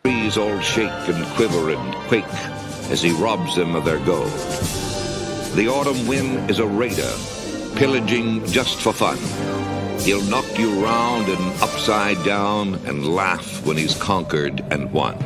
Trees all shake and quiver and quake as he robs them of their gold. The autumn wind is a raider, pillaging just for fun. He'll knock you round and upside down and laugh when he's conquered and won.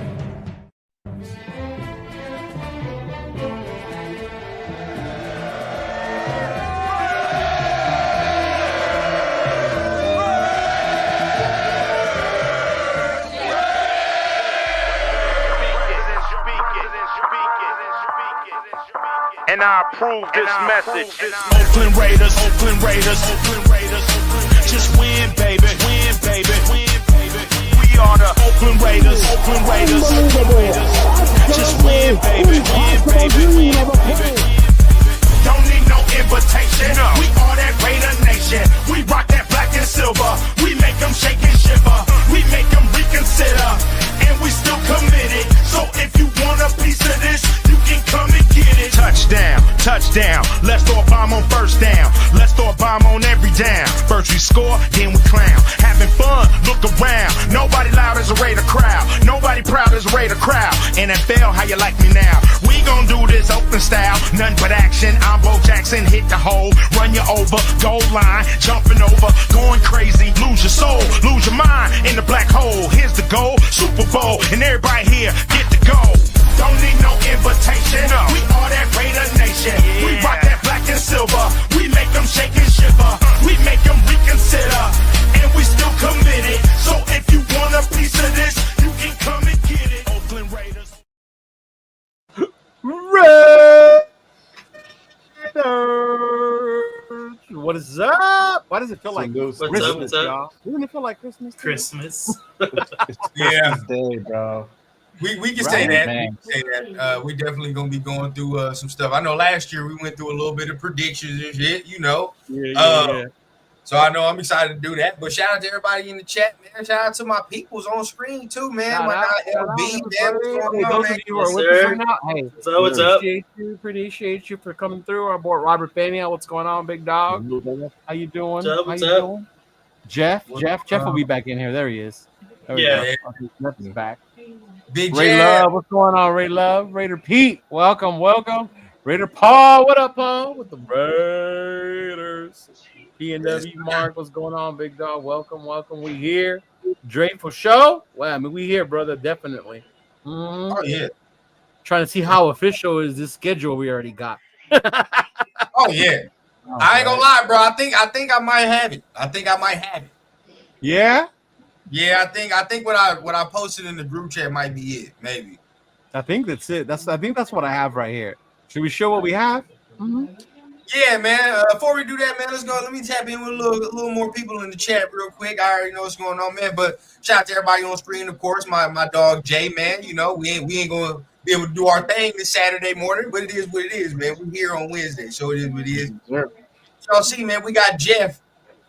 And I approve this message. Oakland Raiders, Oakland Raiders, Oakland Raiders. Just win, baby, win, baby, win, baby. We are the Oakland Raiders, Oakland Raiders, Oakland Raiders. Just win, baby, win, baby, win, baby. Don't need no invitation. We are that Raider Nation. We rock that black and silver. We make them shake and shiver. We make them reconsider. And we still committed. So if you want a piece of this, you can come and get it. Touchdown, touchdown. Let's throw a bomb on first down. Let's throw a bomb on every down. First we score, then we clown. Having fun, look around. Nobody loud as a Raider crowd. Nobody proud as a Raider crowd. NFL, how you like me now? We gon' do this open style. Nothing but action. I'm Bo Jackson. Hit the hole, run you over. Goal line, jumping over. Going crazy. Lose your soul, lose your mind in the black hole. Here's the goal, Super Bowl. And everybody here get to go. Don't need no invitation. We are that Raider Nation. We rock that black and silver. We make them shake and shiver. We make them reconsider. And we still committed. So if you want a piece of this, you can come and get it. Oakland Raiders. Raiders. What is up? Why does it feel like What's up? y'all? Doesn't it feel like Christmas? Christmas. Yeah, Day, bro. we can say that. Man. We can say that. We definitely gonna be going through some stuff. I know last year we went through a little bit of predictions and shit, you know. Yeah. So I know I'm excited to do that. But shout out to everybody in the chat, man. Shout out to my peoples on screen too, man. Shout My out, guy shout LB, out, man. What's going Hey, on, those man? of you who are Yes, with sir. us right now, hey, What's up? appreciate you for coming through. Our boy Robert Pena, what's going on, big dog? How you doing? What's up? How What's you up? doing? Jeff will be back in here. There he is. There we Yeah. go. Okay, Jeff is back. Big Ray Jab. Love, what's going on, Ray Love? Raider Pete, welcome. Raider Paul, what up, Paul? With the Raiders. P&W Mark, what's going on, big dog? Welcome. We here. Drake for show. Well, I mean, we here, brother, definitely. Mhm. Oh yeah. Trying to see how official is this schedule we already got. Oh yeah. I ain't gonna lie, bro. I think I might have it. Yeah, Yeah, I think what I posted in the group chat might be it. Maybe. I think that's it. I think that's what I have right here. Should we show what we have? Yeah, man. Before we do that, man, let's go. Let me tap in with a little more people in the chat real quick. I already know what's going on, man. But shout out to everybody on screen, of course. My dog Jay, man. You know, we ain't gonna be able to do our thing this Saturday morning, but it is what it is, man. We're here on Wednesday, so it is what it is. Sure. Y'all see, man, we got Jeff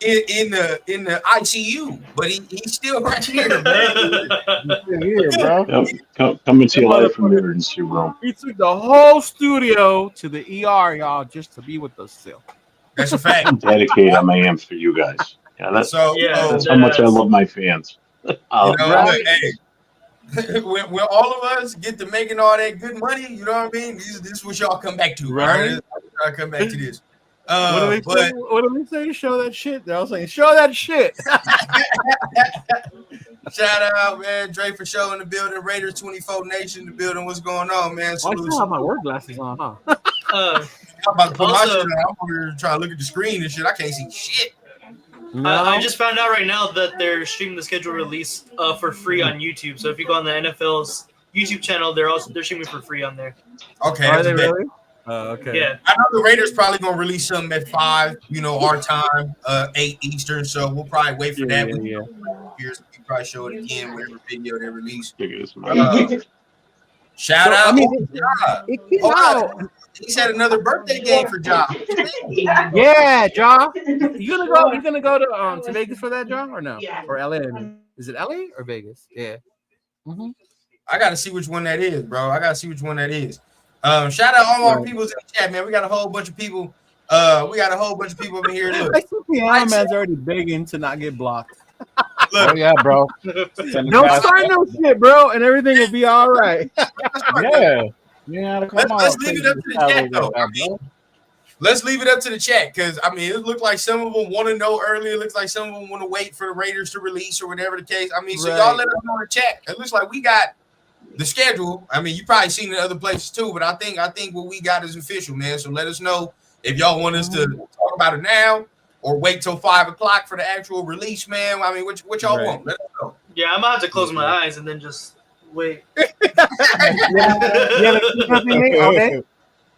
in the ICU, but he's still right here, man. Here, bro. Coming to you live from the emergency room. We took the whole studio to the ER, y'all, just to be with us still. That's a fact. Dedicated I am for you guys. Yeah, that's So, Yeah, that's how much I love my fans. you know, Right. hey, when all of us get to making all that good money, you know what I mean? This is what y'all come back to, Right. right? I'll come back to this. What do they say? What do they say? Show that shit. They're all saying, show that shit. Shout out, man. Dre for show in the building. Raiders 24 Nation in the building. What's going on, man? I Salute. still have my work glasses on, huh? Uh, I'm about to put my Also- shit on. I'm over here trying to look at the screen and shit. I can't see shit. I just found out right now that they're streaming the schedule release for free on YouTube. So if you go on the NFL's YouTube channel, they're streaming for free on there. Okay. Are that's they a bet. really? Okay. Yeah. I know the Raiders probably gonna release something at 5, you know, our time, 8 Eastern. So we'll probably wait for that. Yeah. We probably show it again, whatever video they release. Figure this Shout So, out. I mean, Ja. It came Oh, out. He said another birthday game for Ja. Yeah, John. You gonna go to Vegas for that, John, or no? Or LA? I mean. Is it LA or Vegas? Yeah. Mm-hmm. I gotta see which one that is, bro. Shout out all our peoples in the chat, man. We got a whole bunch of people. We got a whole bunch of people over here. Look, I see Piano Man's already begging to not get blocked. Oh yeah, bro. Don't start no shit, bro, and everything will be all right. Yeah. Yeah, Let's leave it up to the chat, though. Let's leave it up to the chat because I mean, it looked like some of them want to know earlier. It looks like some of them want to wait for the Raiders to release or whatever the case. I mean, so y'all let us know in the chat. It looks like we got the schedule. I mean, you probably seen it in other places too, but I think what we got is official, man. So let us know if y'all want us to talk about it now or wait till 5 o'clock for the actual release, man. I mean, what y'all want? Let us know. Yeah, I'm gonna have to close my eyes and then just wait.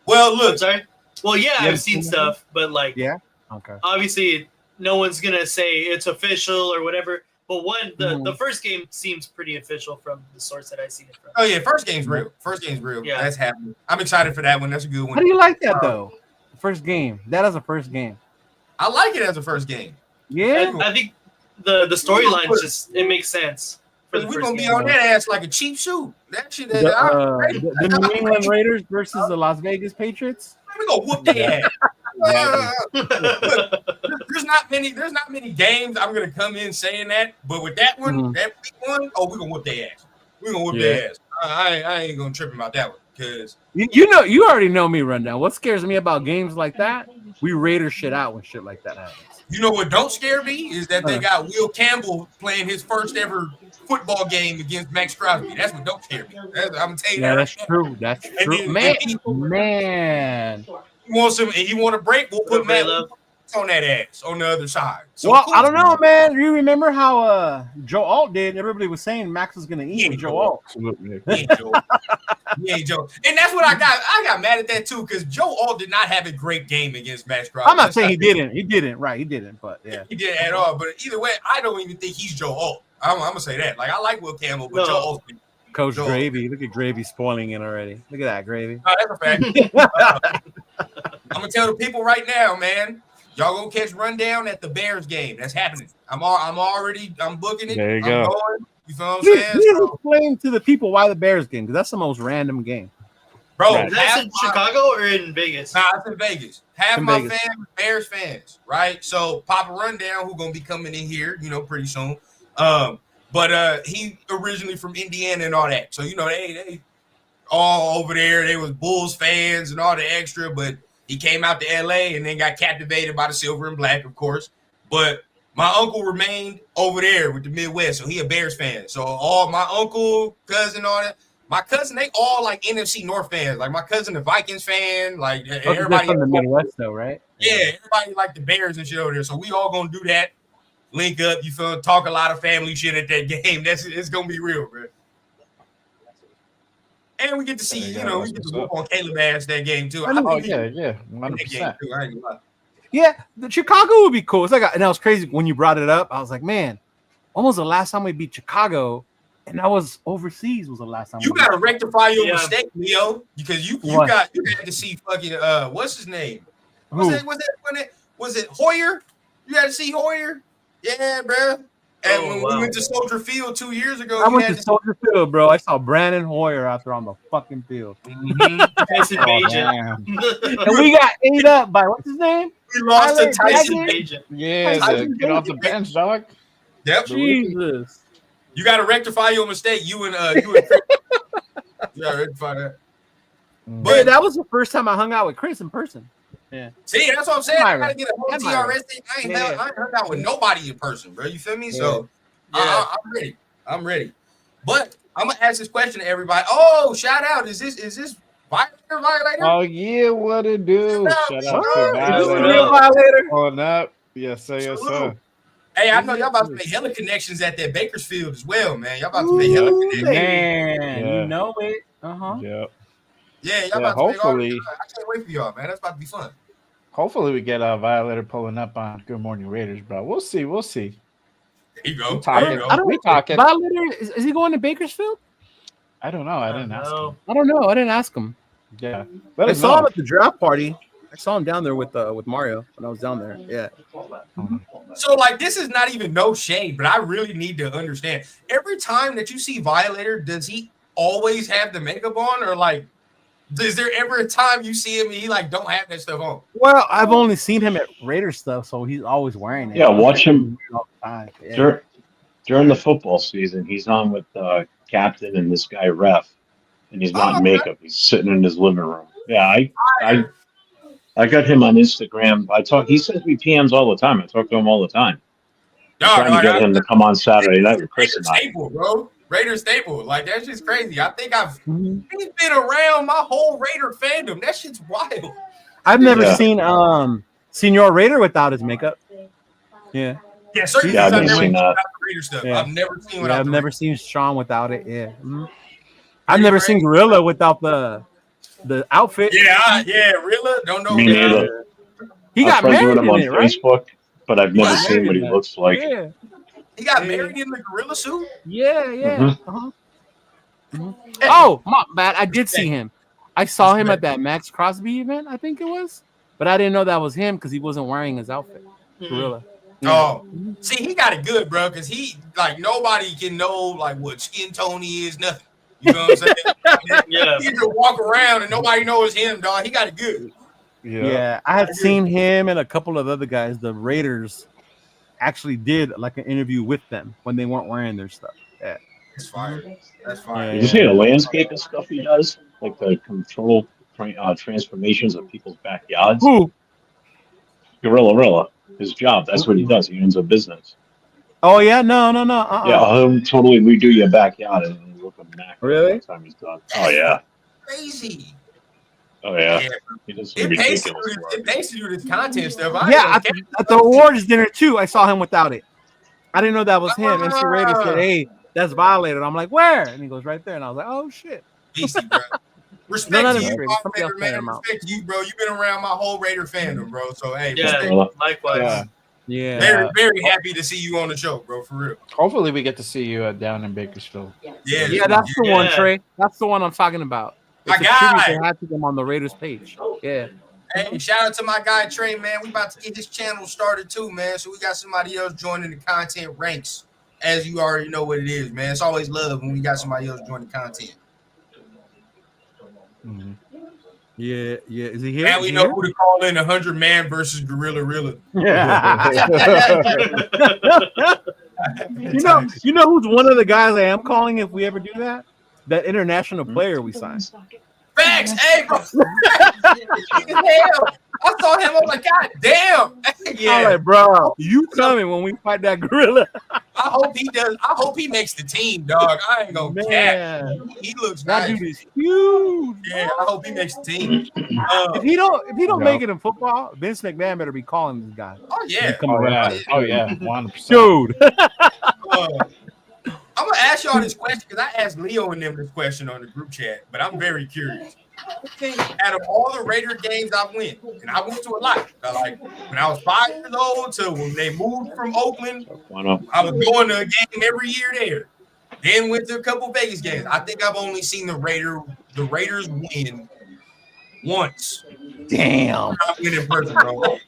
Well, look. I'm sorry. Well, yeah, I've seen stuff, but like, okay. Obviously, no one's gonna say it's official or whatever. But the first game seems pretty official from the source that I seen it from. Oh yeah, first game's real. Yeah, that's happening. I'm excited for that one. That's a good one. How do you like that though? First game. That is a first game. I like it as a first game. Yeah, I think the storyline it makes sense. We're gonna be on that ass like a cheap suit. That shit. The New England Raiders versus the Las Vegas Patriots. We gonna whoop their ass. There's not many games I'm gonna come in saying that, but with that one, that week one, we're gonna whoop their ass. We're gonna whoop their ass. I ain't gonna trip about that one because you already know me, Rundown. What scares me about games like that? We Raiders shit out when shit like that happens. You know what don't scare me is that they got Will Campbell playing his first ever football game against Max Crosby. That's what don't scare me. I'm gonna tell you that. That's true. That's true. Man. He wants him. He want a break. We'll put Matt on that ass on the other side. So I don't know, man. You remember how Joe Alt did? Everybody was saying Max was going to eat Joe Alt. Absolutely. He ain't Joe. And that's what I got. I got mad at that too because Joe Alt did not have a great game against Max Crosby. I'm not saying he didn't. He didn't. Right. He didn't. But yeah, he didn't at all. But either way, I don't even think he's Joe Alt. I'm gonna say that. Like I like Will Campbell, but Joe Alt. Coach Gravy. Look at Gravy spoiling it already. Look at that, Gravy. That's a fact. I'm gonna tell the people right now, man. Y'all gonna catch Rundown at the Bears game. That's happening. I'm booking it. There you go. Going. You feel what I'm saying? Please explain to the people why the Bears game, because that's the most random game. Bro, is that in Chicago or in Vegas? Nah, it's in Vegas. Half my fans are Bears fans, right? So Papa Rundown, who's gonna be coming in here, pretty soon. But he originally from Indiana and all that. So they all over there. They was Bulls fans and all the extra, but he came out to LA and then got captivated by the silver and black, of course. But my uncle remained over there with the Midwest, so he a Bears fan. So all my uncle, cousin, all that. My cousin, they all like NFC North fans. Like my cousin, a Vikings fan. Like everybody from the Midwest, though, right? Yeah, everybody like the Bears and shit over there. So we all gonna do that. Link up, you feel? Talk a lot of family shit at that game. It's gonna be real, bro. And we get to see, we get to whoop on Caleb ass that game too. Yeah, 100%. Yeah, the Chicago would be cool. It's like, and that was crazy when you brought it up. I was like, man, almost the last time we beat Chicago, and that was overseas. Was the last time you got to rectify your mistake, Leo, because you had to see fucking what's his name? Was it Hoyer? You had to see Hoyer. Yeah, bro. And when we went to Soldier Field 2 years ago, I went to Soldier Field, bro. I saw Brandon Hoyer out there on the fucking field. Tyson Bagent. And we got ate up by what's his name? We lost to Tyson Bagent. Yeah, get off the bench, dog. Yep. Jesus. You got to rectify your mistake. You and Chris. You got to rectify that. But yeah, that was the first time I hung out with Chris in person. Yeah. See, that's what I'm saying. I gotta get a whole TRS thing. I ain't hung out with nobody in person, bro. You feel me? So I'm ready. I'm ready. But I'm gonna ask this question to everybody. Oh, shout out. Is this Violator? Oh yeah, what it do? Shout out to Violator. On up. Yes, sir, yes, sir. Hey, I know y'all about to make hella connections at that Bakersfield as well, man. Y'all about to make hella connections. Man, you know it. Yep. Yeah, y'all about to hopefully. make all, I can't wait for y'all, man. That's about to be fun. Hopefully we get a Violator pulling up on Good Morning Raiders, bro. We'll see. There you go. We talking. Violator, is he going to Bakersfield? I don't know. I didn't ask him. I don't know. I didn't ask him. Yeah. I saw him at the draft party. I saw him down there with Mario when I was down there. Yeah. So like this is not even no shade, but I really need to understand. Every time that you see Violator, does he always have the makeup on, or like is there ever a time you see him and he like don't have that stuff on? Well, I've only seen him at Raiders stuff, so he's always wearing it. Yeah, watch him. All the time. Yeah. during the football season, he's on with captain and this guy ref, and he's not in makeup. He's sitting in his living room. Yeah, I got him on Instagram. He sends me PMs all the time. I talk to him all the time. I'm trying to get him to come on Saturday night with Chris and I. Staple, bro. Raider staple. Like, that's just crazy. I think he's been around my whole Raider fandom. That shit's wild. I've never seen Senor Raider without his makeup. Yeah. Yeah, certainly. Yeah, I've I've never never seen that. Raider stuff. Yeah. I've never seen Yeah, without I've the never Raider. seen Sean without it. Yeah. I've never seen Gorilla without the outfit. Yeah, really? Don't know. Me neither. He I'm got friends with married him in on it, right? Facebook, but I've never Yeah, seen what he looks like. Yeah. He got married in the gorilla suit? Yeah. Mhm. Uh-huh. Mhm. Oh, my bad. I did see him. I saw him at that Max Crosby event, I think it was. But I didn't know that was him because he wasn't wearing his outfit. Gorilla. Oh, see, he got it good, bro, because nobody can know, like, what skin tone he is, nothing. You know what I'm saying? Yeah. He just walk around and nobody knows him, dog. He got it good. Yeah, I had seen him and a couple of other guys. The Raiders actually did like an interview with them when they weren't wearing their stuff. Yeah, That's fire. That's fire. You see the landscape and stuff he does, like the control transformations of people's backyards. Who? Gorilla, his job. That's what he does. He owns a business. Oh yeah, no. Yeah, he'll totally redo your backyard and look immaculate Really? by the time he's done. Oh yeah. Crazy. Oh yeah. Yeah. He does some It pays ridiculous work. to do this content stuff. I Yeah, ain't gonna at the awards dinner too. I saw him without it. I didn't know that was him. MC Raider said, "Hey, that's violated." I'm like, "Where?" And he goes, "Right there." And I was like, "Oh shit." Beastie, bro. Respect No, to no, you, no, my somebody else Raider, fan man. him out. Respect to you, bro. You've been around my whole Raider fandom, bro. So hey, Yeah, respect. likewise. Yeah. Very, very happy to see you on the show, bro. For real. Hopefully, we get to see you down in Bakersfield. Yeah, Yeah, that's the one, Yeah. Trey. That's the one I'm talking about. My It's a tribute guy. they had to them on the Raiders page. Yeah. Hey, shout out to my guy Trey, man. We about to get his channel started too, man. So we got somebody else joining the content ranks. As you already know what it is, man. It's always love when we got somebody else joining the content. Mhm. Yeah. Is he here? And Is we he know here? who to call in 100 Man versus Gorilla Rilla. You know who's one of the guys I am calling if we ever do that? That international player we signed. Facts, hey, bro. Hell, I saw him. I'm like, God damn. I'm Yeah. like, bro, you coming when we fight that gorilla? I hope he does. I hope he makes the team, dog. I ain't gonna cap. Man, He looks that nice. dude is huge. Yeah, I hope he makes the team. If he don't No. make it in football, Vince McMahon better be calling this guy. Oh yeah. Come Oh around. yeah. Oh yeah. 100%. Dude. I'm gonna ask y'all this question because I asked Leo and them this question on the group chat, but I'm very curious. Out of all the Raider games I went, and I went to a lot, like when I was 5 years old to when they moved from Oakland, Why not? I was going to a game every year there. Then went to a couple Vegas games. I think I've only seen the Raiders win once. Damn. Not win in person, bro.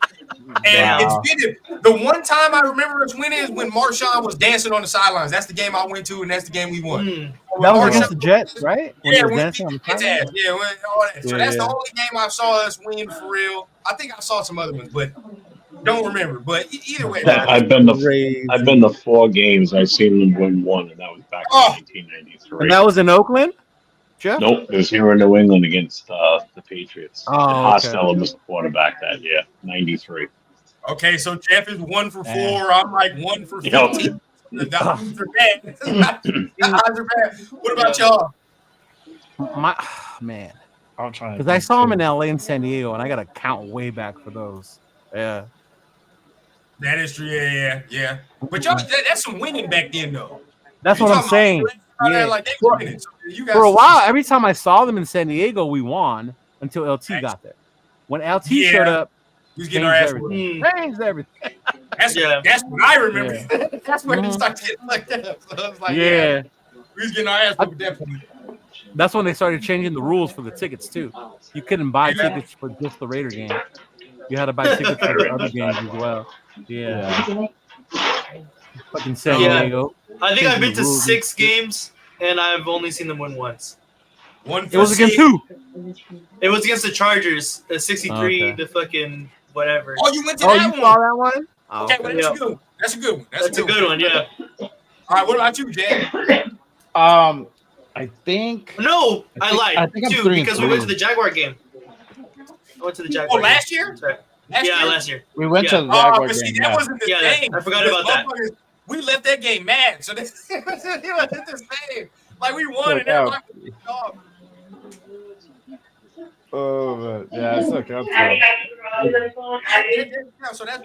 And Wow. it's been the one time I remember us winning is when Marshawn was dancing on the sidelines. That's the game I went to, and that's the game we won. Mm. That was Marshawn- against the Jets, right? When Yeah, they were when dancing on the it's sideline? ass. Yeah, when, all that. So Yeah, that's yeah. the only game I saw us win for real. I think I saw some other ones, but don't remember. But either way, man. I've been Crazy. to 4 games. I've seen them win one, and that was back in Oh. 1993. And that was in Oakland, Jeff? Nope, it was here in New England against the Patriots. Oh, okay. Hostetler was the quarterback that year, 93. Okay, so Jeff is 1 for 4. Man. I'm like 1 for Yep. 15. The odds are bad. The odds are bad. What about y'all? My man. I'm trying to Because I think, saw him too. in LA and San Diego, and I got to count way back for those. Yeah. That is true. Yeah. But y'all, that's some winning back then, though. That's You what I'm talking saying. about- Yeah. Like they winning. So you guys For a while, every time I saw them in San Diego, we won until LT Thanks. got there. When LT Yeah. showed up, we was getting our changed ass whooped. everything. Mm. Changed everything. That's what I remember. That's when it Mhm. started getting like that. So I was like, Yeah. we was getting our ass whooped at that point. That's when they started changing the rules for the tickets, too. You couldn't buy Yeah. tickets for just the Raider game. You had to buy tickets for the other games as well. Yeah. Fucking San Yeah. Diego. I think I've been to Rules. 6 games, and I've only seen them win once. One It was against six. who? It was against the Chargers, the 63 Okay. to fucking whatever. Oh, you went to Oh, that you one? saw that one? Oh, Okay, okay. well, that's a good one. That's a good one. That's a good one, yeah. All right, what about you, Jay? I think. No, I lied. I think I'm Two, 3 and because we went to 3. the Jaguar game. I went to the Jaguar. Oh, last year? Sorry. Last Yeah, year? last year. We went Yeah. to the Jaguar but see, game. that Yeah. wasn't the Yeah, same. I forgot because about that. motherfuckers- We left that game mad, so it wasn't the same. Like we won and Look out. everybody was pissed off. Oh, but yeah, it's okay. I'm So sorry.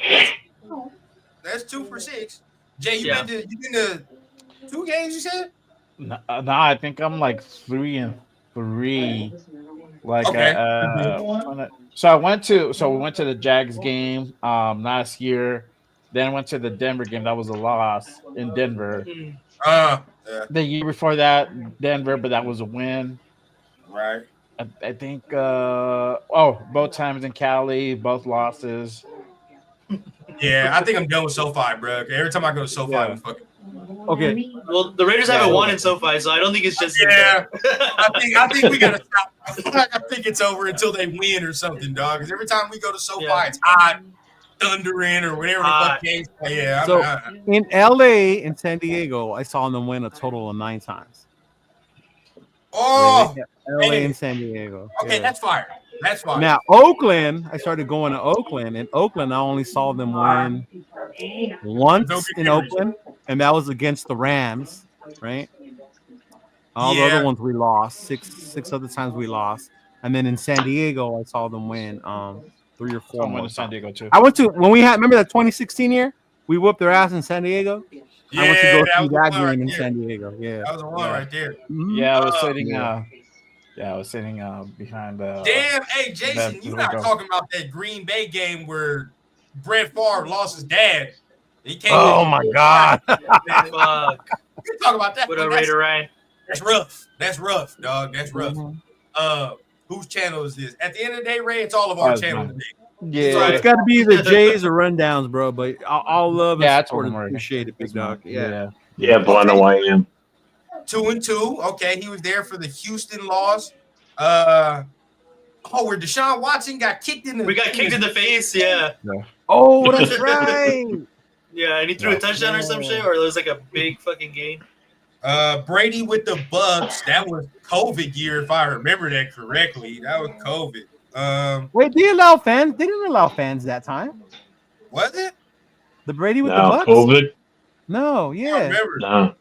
that's 2 for 6. Jay, you Yeah. been to 2 games? You said? No, I think I'm like 3 and 3. Like, Okay. so we went to the Jags game last year. Then went to the Denver game. That was a loss in Denver. Yeah. The year before that, Denver, but that was a win. Right. I think both times in Cali, both losses. Yeah, I think I'm done with SoFi, bro. Every time I go to SoFi, Yeah. I'm fucking. Okay. Well, the Raiders haven't won in SoFi, so I don't think it's just. Yeah, I think we gotta stop. I think it's over until they win or something, dog. Because every time we go to SoFi, it's hot, thundering or whatever the fuck games. Yeah. So in LA and San Diego, I saw them win a total of 9 times. Oh, LA and San Diego. okay, Yeah. that's fire. That's fire. Now Oakland, I started going to Oakland. In Oakland, I only saw them win once in Oakland, and that was against the Rams, right? All the other ones we lost. Six other times we lost, and then in San Diego, I saw them win 3 or 4 I went more to San times. Diego too. I went to when we had remember that 2016 year we whooped their ass in San Diego. I went to go see was the that one right game in there. San Diego. Yeah, That was the one right there. Yeah, I was sitting. Yeah. I was sitting behind the. Damn, hey Jason, you're not talking about that Green Bay game where Brett Favre lost his dad. He came. Oh my God! Fuck. You talk about that? What a Raider Ryan. That's rough. That's rough, dog. That's rough. Mm-hmm. Whose channel is this? At the end of the day, Ray, it's all of our channels today. Yeah, it's got to be the Jays or rundowns, bro. But all love and support is appreciated, big dog. Yeah. But I know I am. 2 and 2. Okay, he was there for the Houston loss. Where Deshaun Watson got kicked in the. We got kicked in the face. Yeah. Oh, that's right. Yeah, and he threw a touchdown or some shit, or it was like a big fucking game. Brady with the Bucks. That was COVID year, if I remember that correctly. That was COVID. Wait, they allow fans? They didn't allow fans that time. Was it? The Brady with the No, Bucks? COVID. No, I yeah. remember. No.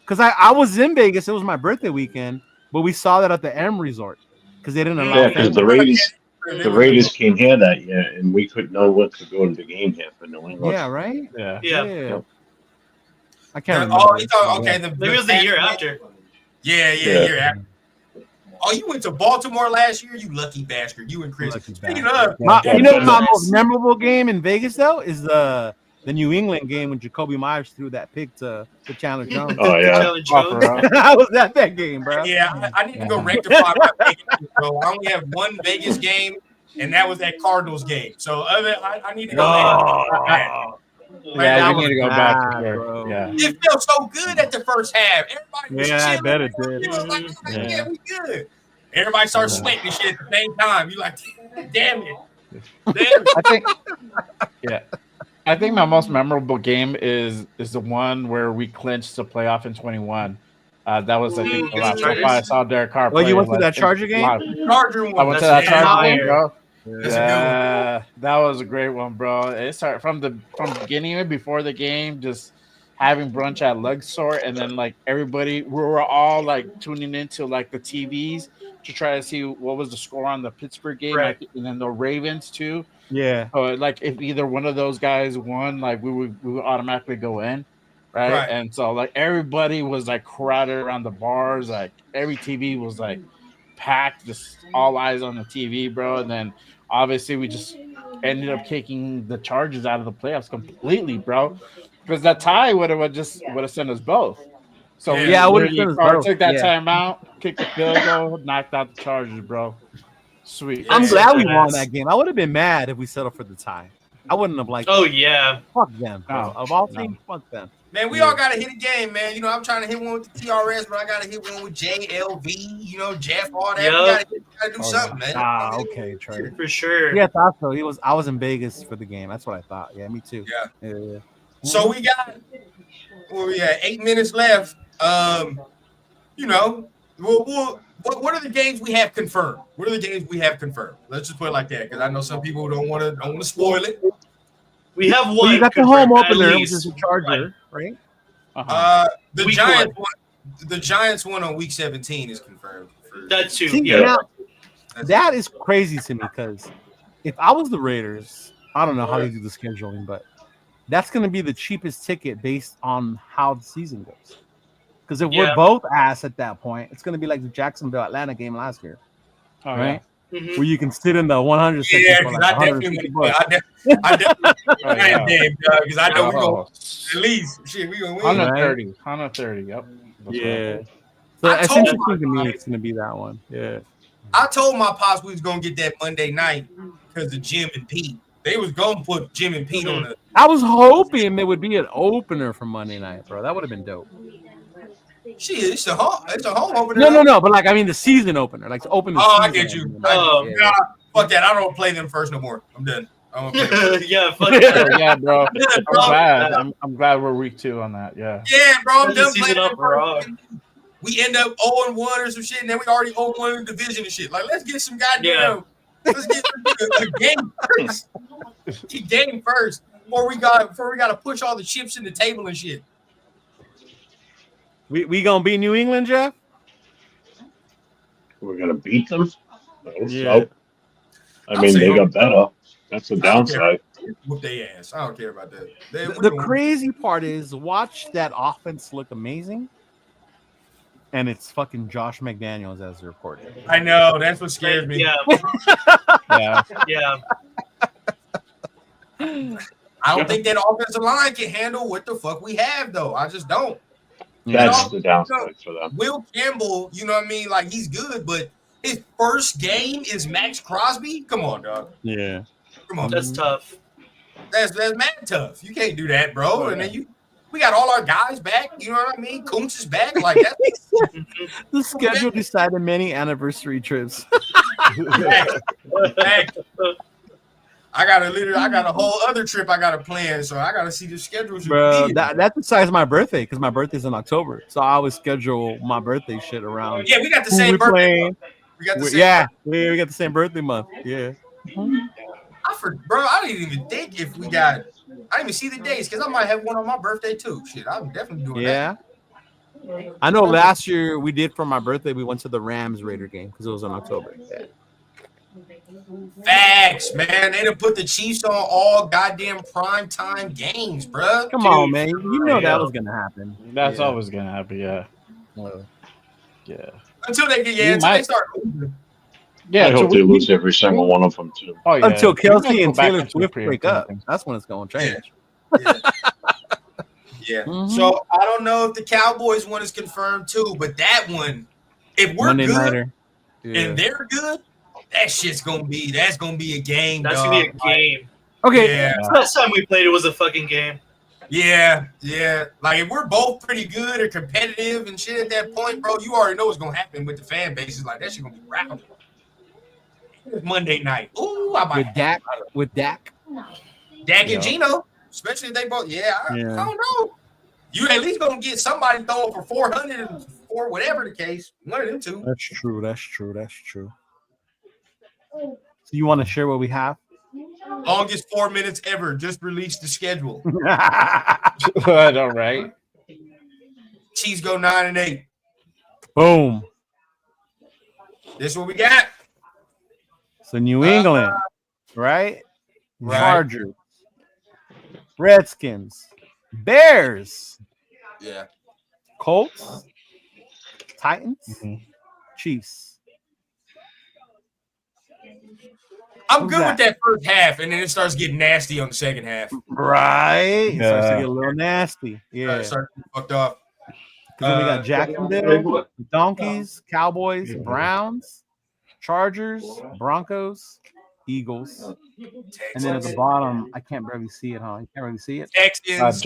Because I was in Vegas. It was my birthday weekend, but we saw that at the M Resort because they didn't allow Yeah, because fans. the Raiders came here that year, and we couldn't know what to go to the game here for New England. Yeah, right? Yeah. Yeah. I can't Oh, remember. you thought, okay. Maybe it was the year after. Yeah, Yeah. year after. Oh, you went to Baltimore last year? You lucky bastard. You and Chris. Lucky Speaking bastard. of, You know my most memorable game in Vegas though is the New England game when Jacoby Myers threw that pick to Chandler Jones. Oh yeah. Chandler Jones. I was at that game, bro. yeah, I need to go rectify my Vegas, bro. I only have one Vegas game, and that was that Cardinals game. So I need to go. Yeah, that you need to go was back bad, to there. bro. Yeah. It felt so good at the first half. Everybody was Yeah, I chilling. bet it did. It was like, Yeah. we good. Everybody starts sweating and shit at the same time. You like, damn it. Damn it. I think my most memorable game is the one where we clinched the playoff in 21. That was I think the last time I saw Derek Carr. Well, you play, went to that Charger game? Charger one. I went to that That's Charger game, fire. bro. That's a good Yeah, that was a great one, bro. It started from the beginning of it, before the game, just having brunch at Luxor, and then like everybody, we were all like tuning into like the TVs to try to see what was the score on the Pittsburgh game, Right. and then the Ravens too. Yeah. So like if either one of those guys won, like we would automatically go in, right? Right. And so like everybody was like crowded around the bars, like every TV was like packed, just all eyes on the TV, bro. And then obviously we just ended up kicking the Chargers out of the playoffs completely, bro, because that tie would have sent us both. So we Yeah, it would've literally sent us both, took that yeah. time out, kicked the field goal, knocked out the Chargers, bro. Sweet. I'm Yeah. glad we Yeah. won that game. I would have been mad if we settled for the tie. I wouldn't have liked Oh yeah. fuck them. Bro. No. Of all No. teams, fuck them. Man, we all got to hit a game, man. You know, I'm trying to hit one with the TRS, but I got to hit one with JLV, you know, Jeff, all that. Yup. We got to do something, man. Ah, okay, Trey. For sure. Yeah, I thought so. I was in Vegas for the game. That's what I thought. Yeah, me too. Yeah. Yeah. So we got Well, we had 8 minutes left. You know, what are the games we have confirmed? What are the games we have confirmed? Let's just put it like that, because I know some people don't want to spoil it. We have one. Well, you got the home confirmed, at opener, which least. is a Charger, right? The Week Giants one. The Giants one on week 17 is confirmed. That too. See, Yeah. now, that is crazy to me because if I was the Raiders, I don't know how they do the scheduling, but that's going to be the cheapest ticket based on how the season goes. Because if we're both ass at that point, it's going to be like the Jacksonville Atlanta game last year, right? Mhm. Where you can sit in the 100 section Yeah, for because like I definitely $150. I definitely because I know we're going at least shit. We gonna win. 130. 130. Yep. That's Yeah. right. So I it's told interesting to my- me. It's going to be that one. Yeah. I told my pops we was gonna get that Monday night because of Jim and Pete. They was gonna put Jim and Pete on the. I was hoping there would be an opener for Monday night, bro. That would have been dope. Shit, it's a home opener. No. But like, I mean, the season opener, like to open the Oh, season I get you. opener. Oh, Nah, fuck that. I don't play them first no more. I'm done. I don't play them. Yeah, fuck that. Yeah, bro. Yeah, I'm bro. glad. I'm glad we're week 2 on that. Yeah. Yeah, bro. I'm Turn the done season playing up them raw. first. We end up 0-1 or some shit, and then we already 0-1 in the division and shit. Like, let's get some goddamn. Let's get a game first. Get game first before we got to push all the chips in the table and shit. We gonna beat New England, Jeff? We're gonna beat them. Yeah. I mean, they got better. That's the I don't care. downside. Whoop their ass. I don't care about that. The crazy part is watch that offense look amazing, and it's fucking Josh McDaniels as the reporter. I know. That's what scares me. Yeah, Yeah. yeah. I don't think that offensive line can handle what the fuck we have, though. I just don't. That's the downside for them. Will Campbell, you know what I mean? Like, he's good, but his first game is Max Crosby? Come on, dog. Yeah. Come on. That's tough. That's mad tough. You can't do that, bro. And then we got all our guys back. You know what I mean? Kuntz is back. Like that's The schedule decided many anniversary trips. Fact. I got a whole other trip I got to plan, so I got to see the schedule. Bro, that decides my birthday because my birthday's in October. So I always schedule my birthday shit around. Yeah, we got the who same we birthday. playing. Month. We got the same. Yeah, we got the same birthday month. Yeah. Bro, I didn't even think if we got. I didn't even see the dates because I might have one on my birthday too. Shit, I'm definitely doing that. Yeah. I know last year we did for my birthday, we went to the Rams Raider game because it was in October. Yeah. Facts, man. They done put the Chiefs on all goddamn prime time games, bro. Come on, man. You know that was gonna happen. That's Yeah. always gonna happen. Yeah. Yeah. Until they get You until they might- start losing. Yeah. I so hope they lose every single one of them too. Oh, yeah. Until We might Kelsey go and back Taylor into Swift the break up. thing. That's when it's gonna change. Yeah. Mhm. So I don't know if the Cowboys one is confirmed too, but that one, if we're Monday good nighter. Yeah. and they're good, that's gonna be a game. That's dog. gonna be a game. Okay. Yeah. Last time we played, it was a fucking game. Yeah. Like if we're both pretty good or competitive and shit at that point, bro, you already know what's gonna happen with the fan bases. Like that shit gonna be rowdy. It's Monday night. Ooh, I might With Dak. Dak and Gino, especially if they both. I don't know. You at least gonna get somebody throwing for 400 or whatever the case. One of them two. That's true. So you want to share what we have? Longest 4 minutes ever. Just released the schedule. I know, right? Chiefs go 9-8. Boom. This is what we got. So New England, right? Right. Chargers, Redskins, Bears, Yeah. Colts, Titans, Mhm. Chiefs. I'm Who's good that? with that first half, and then it starts getting nasty on the second half. Right. It starts to Yeah. get a little nasty. Yeah. It starts to get fucked up. Because then we got Jacksonville, Donkeys, Cowboys, Browns, Chargers, Broncos, Eagles. And then at the bottom, I can't barely see it, huh? You can't really see it. Texans.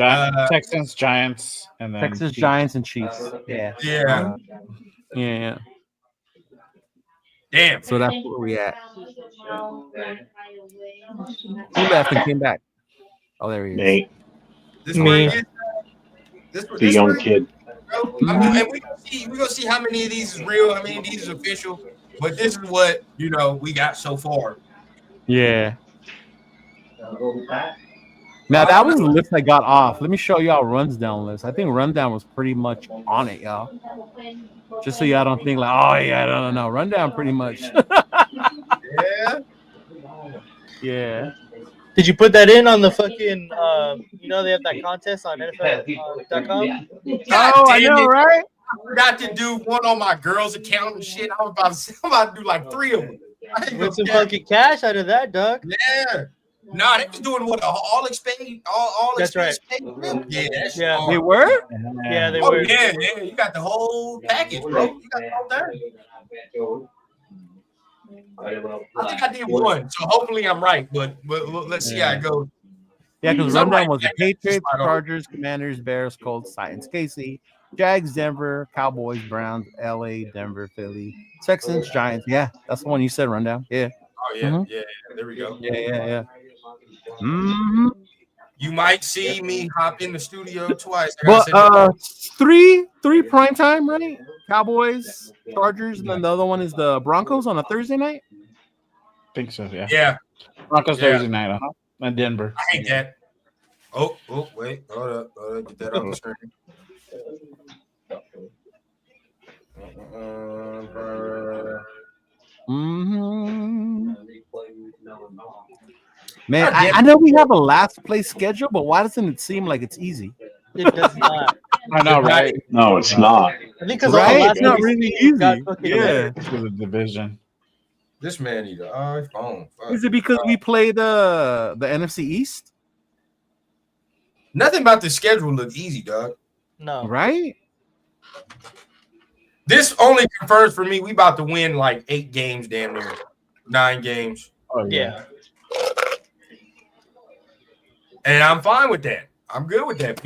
Texans, Giants, and then Texas, Chiefs. Giants, and Chiefs. Yeah. Yeah. Yeah. Damn. So that's where we at. Who left and came back? Oh, there he is. Nate. This way it is. The young kid. Bro. And we gonna see how many of these is real, how many of these is official. But this is what we got so far. Yeah. Now that was the list I got off. Let me show y'all runs down list. I think rundown was pretty much on it, y'all. Just so y'all don't think like, oh yeah, no. Rundown pretty much. Yeah. Yeah. Did you put that in on the fucking? They have that contest on NFL.com. Oh, I know, right? I forgot to do one on my girl's account and shit. I'm about to do like 3 of them. Get some fucking cash out of that, Doug. Yeah. Nah, they was doing what all expense That's right. paid. Yeah, that's Yeah. hard. They were? Yeah, they Oh were. yeah. You got the whole package, bro. You got the whole thing. I think I did one, so hopefully I'm right. But let's see how it goes. Yeah, because Somebody- rundown was the Patriots, Chargers, Commanders, Bears, Colts, Titans, KC, Jags, Denver, Cowboys, Browns, LA, Denver, Philly, Texans, Giants. Yeah, that's the one you said. Rundown. Yeah. Oh yeah, yeah. There we go. Yeah. Mm-hmm. You might see me hop in the studio twice. But three primetime, right? Cowboys, Chargers, and then the other one is the Broncos on a Thursday night. think so. Yeah. Yeah. Broncos Yeah. Thursday night, and Denver. I hate that. Oh, wait. Hold up. Get that on the screen. Mm-hmm. Man, I know we have a last place schedule, but why doesn't it seem like it's easy? It does not. I know, right? No, it's not. I think because Right? all the It's not last really easy. easy. Yeah. To the division. This man need an iPhone. Fuck. Is it because we play the NFC East? Nothing about the schedule look easy, dog. No. Right? This only confirms for me we about to win like 8 games, damn near 9 games. Oh Yeah. And I'm fine with that. I'm good with that.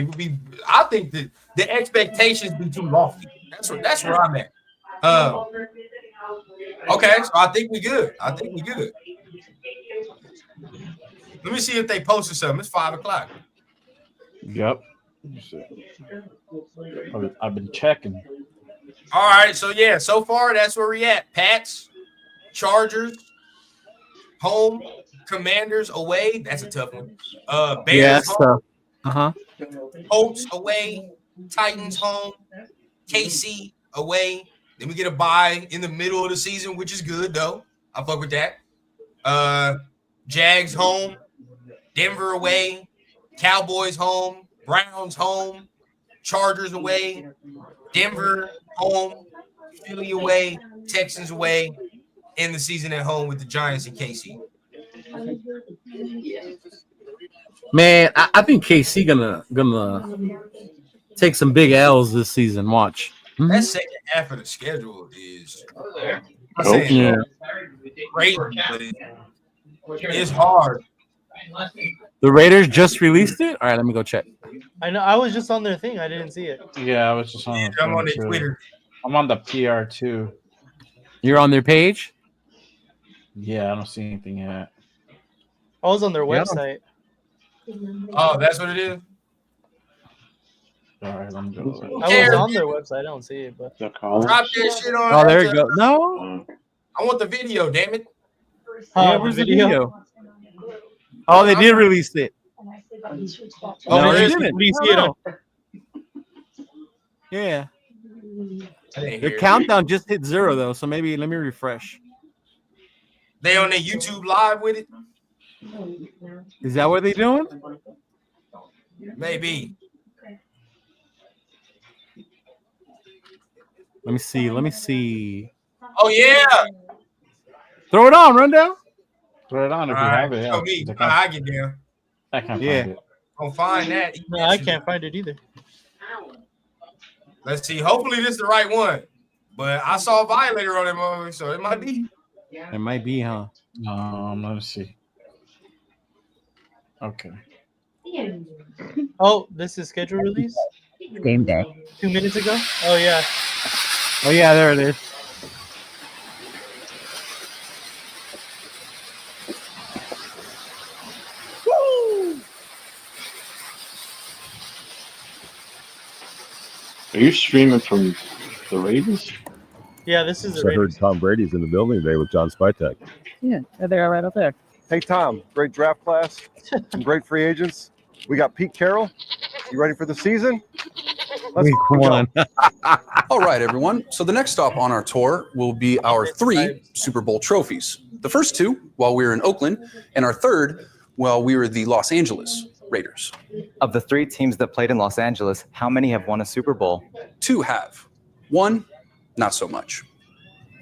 I think that the expectations be too lofty. That's where I'm at. Okay, so I think we good. Let me see if they posted something. It's 5:00. Yep. I've been checking. All right, so yeah, so far that's where we at. Pats, Chargers, home, Commanders away. That's a tough one. Bears home, Colts away, Titans home, KC away. Then we get a bye in the middle of the season, which is good though. I fuck with that. Jags home, Denver away, Cowboys home, Browns home, Chargers away, Denver home, Philly away, Texans away, end the season at home with the Giants and KC. Man, I think KC gonna take some big L's this season. Watch. That second half of the schedule is Yeah. great, but it's hard. The Raiders just released it. All right, let me go check. I know. I was just on their thing. I didn't see it. Yeah, I was just on. I'm on their too. Twitter. I'm on the PR too. You're on their page. Yeah, I don't see anything yet. I was on their Yeah. website. Oh, that's what it is. All right, I'm going. I was on their website. I don't see it, but Drop that shit on. Oh, there you go. No, I want the video, damn it. yeah, where's the video? Oh, they did release it. Oh, No, there they is. didn't. Please see it on. Yeah, I didn't their hear it. countdown just hit 0 though. So maybe let me refresh. They on their YouTube live with it? Is that what they doing? Maybe. Let me see. Oh yeah. Throw it on, rundown. Throw it on if you All right, have it. show me. I can't, I get down. I can't Yeah. find it. I'll find that. no, I can't find it either. Let's see. Hopefully this is the right one. But I saw a violator on that movie, so it might be. It might be, huh? Let's see. Okay. Oh, this is schedule release Game day. 2 minutes ago. Oh yeah. Oh yeah, there it is. Are you streaming from the Raiders? Yeah, this is the So I heard Raiders. Tom Brady's in the building today with John Spytek. Yeah, they are right up there. Hey, Tom, great draft class, some great free agents. We got Pete Carroll. You ready for the season? Let's go. All right, everyone. So the next stop on our tour will be our 3 Super Bowl trophies. The first 2 while we were in Oakland, and our third while we were the Los Angeles Raiders. Of the 3 teams that played in Los Angeles, how many have won a Super Bowl? 2 have. 1, not so much.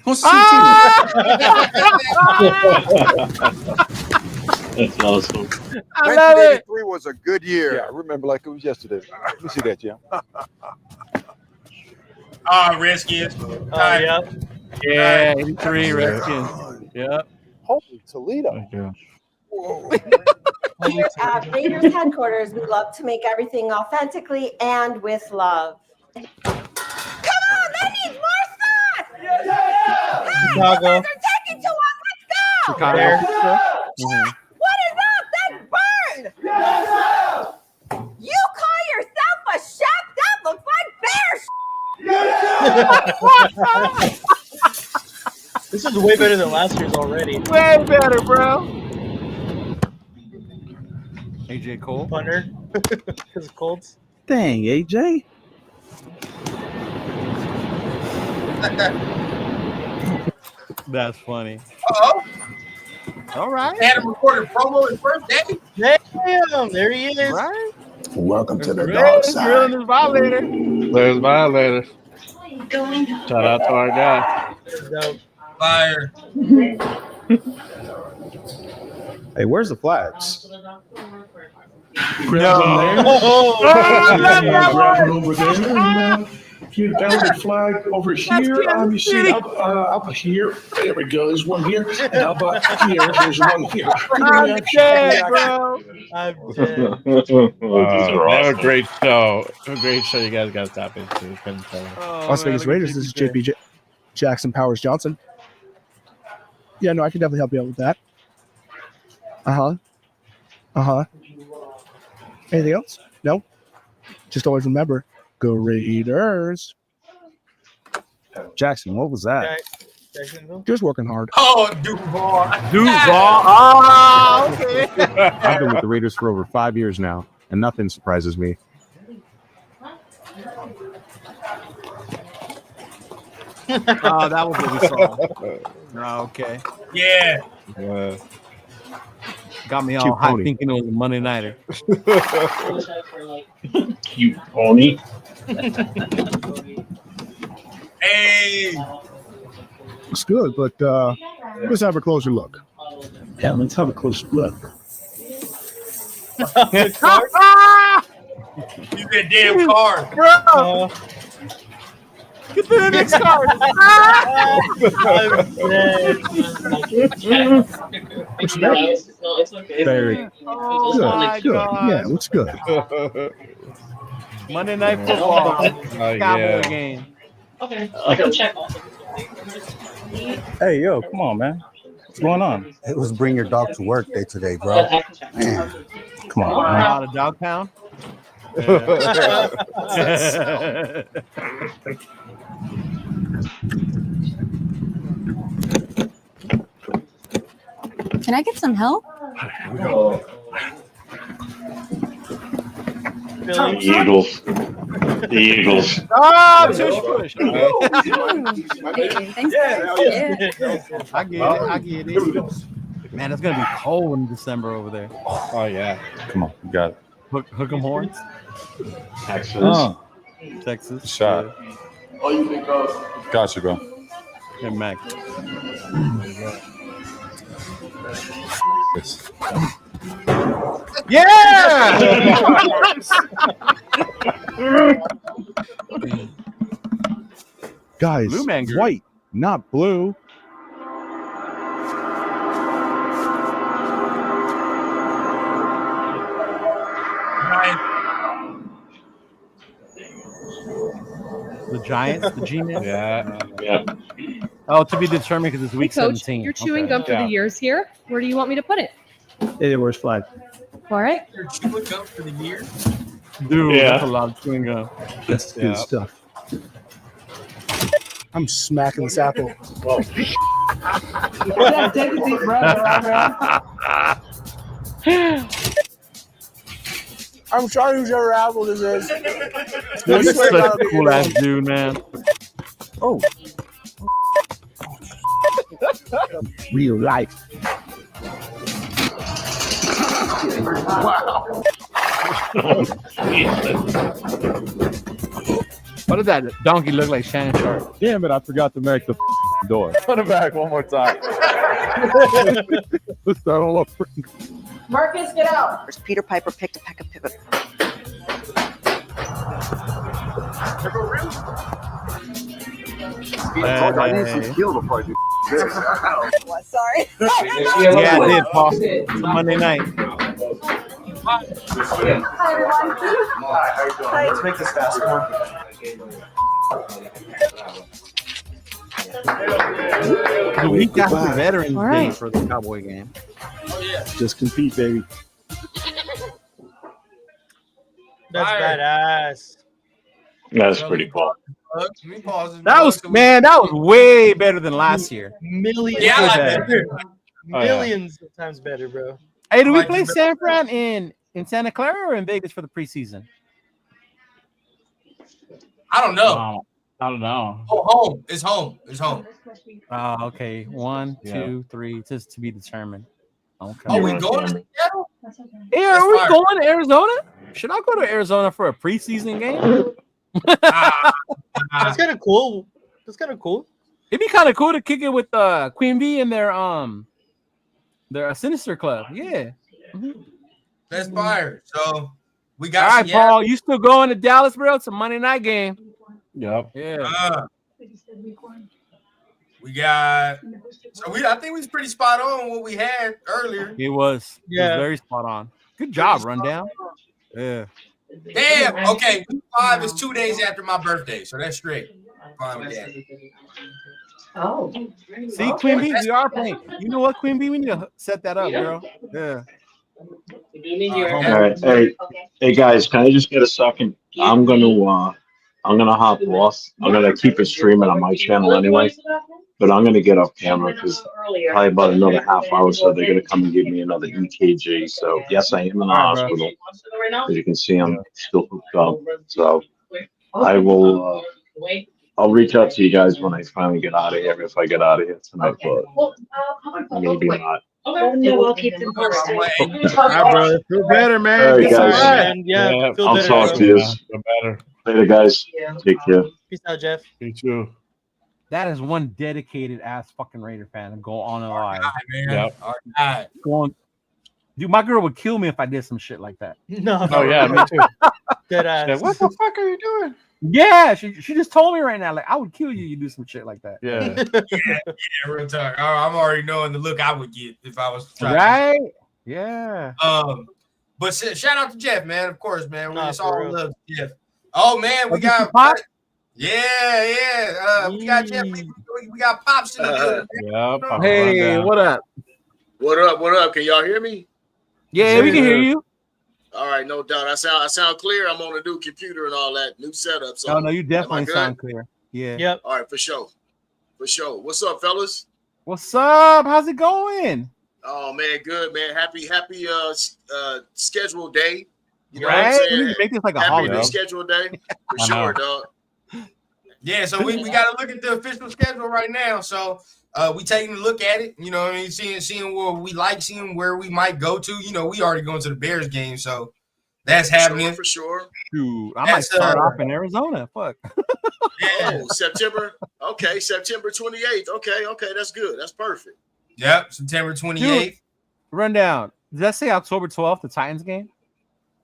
Who wants to see That's awesome. I love it. 1983 was a good year. Yeah, I remember like it was yesterday. Let me see that, Jim. Redskins. Yeah. Yeah, 83 Redskins. Yeah. Holy Toledo. Here at Raiders headquarters, we love to make everything authentically and with love. Come on, that needs more sauce! Hey, you guys are taking too long. Let's go! Chicago. What is up? That's burned! You call yourself a chef? That looks like bear. This is way better than last year's already. Way better, bro. AJ Cole. Punter. Because Colts. Dang, AJ. That's funny. Uh-oh. All right. Had him recorded promo his first day. Damn, there he is. Right. Welcome to the Drilling dark side. his violator. There's violators. Shout out to our guy. Dope. Fire. Hey, where's the flags? No. Grab it over there. And, here, down the flag over here. You see up here. There we go. There's one here. And how about here? There's one here. I'm dead, bro. I'm dead. What a great show. A great show you guys got to tap into. Las Vegas Raiders. This is JP Jackson Powers Johnson. Yeah, no, I can definitely help you out with that. Anything else? No? Just always remember, go Raiders. Jackson, what was that? Just working hard. Oh, Duval. Oh, okay. I've been with the Raiders for over 5 years now, and nothing surprises me. Oh, that was what we saw. Oh, okay. Yeah. Got me all Cute hot pony. thinking it was a Monday nighter. Cute pony. Hey. Looks good, but let's have a closer look. Yeah, let's have a closer look. Use that damn card. Bro. Get to the next card. Very Oh, good. my Good. God. Yeah, looks good. Monday Night Football. Cowboy yeah. game. Okay, I can check. Hey, yo, come on, man. What's going on? It was bring your dog to work day today, bro. Man, come on, man. Out of Dog Pound. Can I get some help? The Eagles. The Eagles. Oh, tush push. Thanks, guys. I get it. Man, it's gonna be cold in December over there. Oh, yeah. Come on, you got it. Hook 'em horns. Texas. Oh, Texas. shot. Oh, you think Gotcha, bro. Yeah, Mac. Yeah! Guys, Blue Man Group. white, not blue. The Giants, the G-Man. Yeah. Yeah. Oh, to be determined because it's week Hey, Coach, 17. you're chewing Okay. gum for the years here. Where do you want me to put it? Hey, where's flag? All right. You're chewing gum for the year. Dude, Yeah. that's a lot of chewing gum. That's good Yeah. stuff. I'm smacking this apple. Yeah, take a deep breath, I'm sorry whose ever apple this is. This is such a cool ass dude, man. Oh. Real life. Wow. What did that donkey look like, Shannon Sharp? Damn it, I forgot to make the door. Put it back one more time. Let's start all over. Marcus, get out. First, Peter Piper picked a peck of pivot. I need some skill before I do this. What? Sorry. Yeah, I did, Paul. It's a Monday night. Hi, everyone. Hi. Let's make this fast. Come on. The week after Goodbye. Veterans All Day right. for the Cowboy game. Just compete, baby. That's badass. That's pretty cool. That was, man, that was way better than last year. Millions. Yeah, I like better. that. Oh, yeah. Millions of times better, bro. Hey, do we play San Fran in Santa Clara or in Vegas for the preseason? I don't know. I don't know. Oh, home. It's home. It's home. Oh, okay. 1, Yeah. 2, 3, just to be determined. Okay. Are we going to Seattle? Yeah, are we going to Arizona? Should I go to Arizona for a preseason game? That's kind of cool. That's kind of cool. It'd be kind of cool to kick it with Queen Bee and their Sinister Club. Yeah. That's fire. So we All got right, Seattle. Paul. You still going to Dallas, bro? It's a Monday night game. Yep. Yeah. We got. So I think we was pretty spot on what we had earlier. It was. It Yeah. was very spot on. Good job, Rundown. Yeah. Damn. Okay. Week 5 is 2 days after my birthday, so that's straight. Fine with that. Oh. See, Queen Bee, we are playing. You know what, Queen Bee? We need to set that up, girl. Yeah. All right, hey guys, can I just get a second? I'm gonna hop off. I'm gonna keep it streaming on my channel anyway, but I'm gonna get off camera because probably about another half hour, so they're gonna come and give me another EKG. So yes, I am in the hospital. As you can see, I'm still hooked up. So I will. I'll reach out to you guys when I finally get out of here. If I get out of here tonight, but maybe not. Okay, we'll keep them posted. All right, brother. Feel better, man. All right, Get some guys. rest. Yeah, feel I'll better, talk bro. to you. Feel better. Later, guys. Take care. Peace out, Jeff. You too. That is one dedicated ass fucking Raider fan to go on and live. Man. Yep. All right. Going, dude, my girl would kill me if I did some shit like that. No. Oh yeah, me too. Dead ass. Yeah, what the fuck are you doing? Yeah, she just told me right now, like, I would kill you. You do some shit like that. Yeah. Yeah, real talk. I'm already knowing the look I would get if I was trying. Right? Yeah. But shout out to Jeff, man. Of course, man. We Nah, just for all real. love Jeff. Oh man, we got Pop? yeah. We got Jeff. We got Pops in the building. Yep. Hey, what up? What up? What up? Can y'all hear me? Yeah, we can hear you. All right, no doubt. I sound clear. I'm on a new computer and all that new setup. So Oh no, you am I definitely good? sound clear. Yeah. Yep. All right, for sure. For sure. What's up, fellas? What's up? How's it going? Oh man, good man. Happy scheduled day. You know Right? what I'm We saying? need to make this like a Happy holiday. scheduled day. For I know. sure, dog. Yeah, so we got to look at the official schedule right now. So we taking a look at it. You know what I mean? Seeing where we like, seeing where we might go to. You know, we already going to the Bears game, so that's happening. For sure. Shoot, I might That's, start off in Arizona. Fuck. Oh, September. Okay, September 28th. Okay, that's good. That's perfect. Yep, September 28th. Dude, rundown. Does that say October 12th, the Titans game?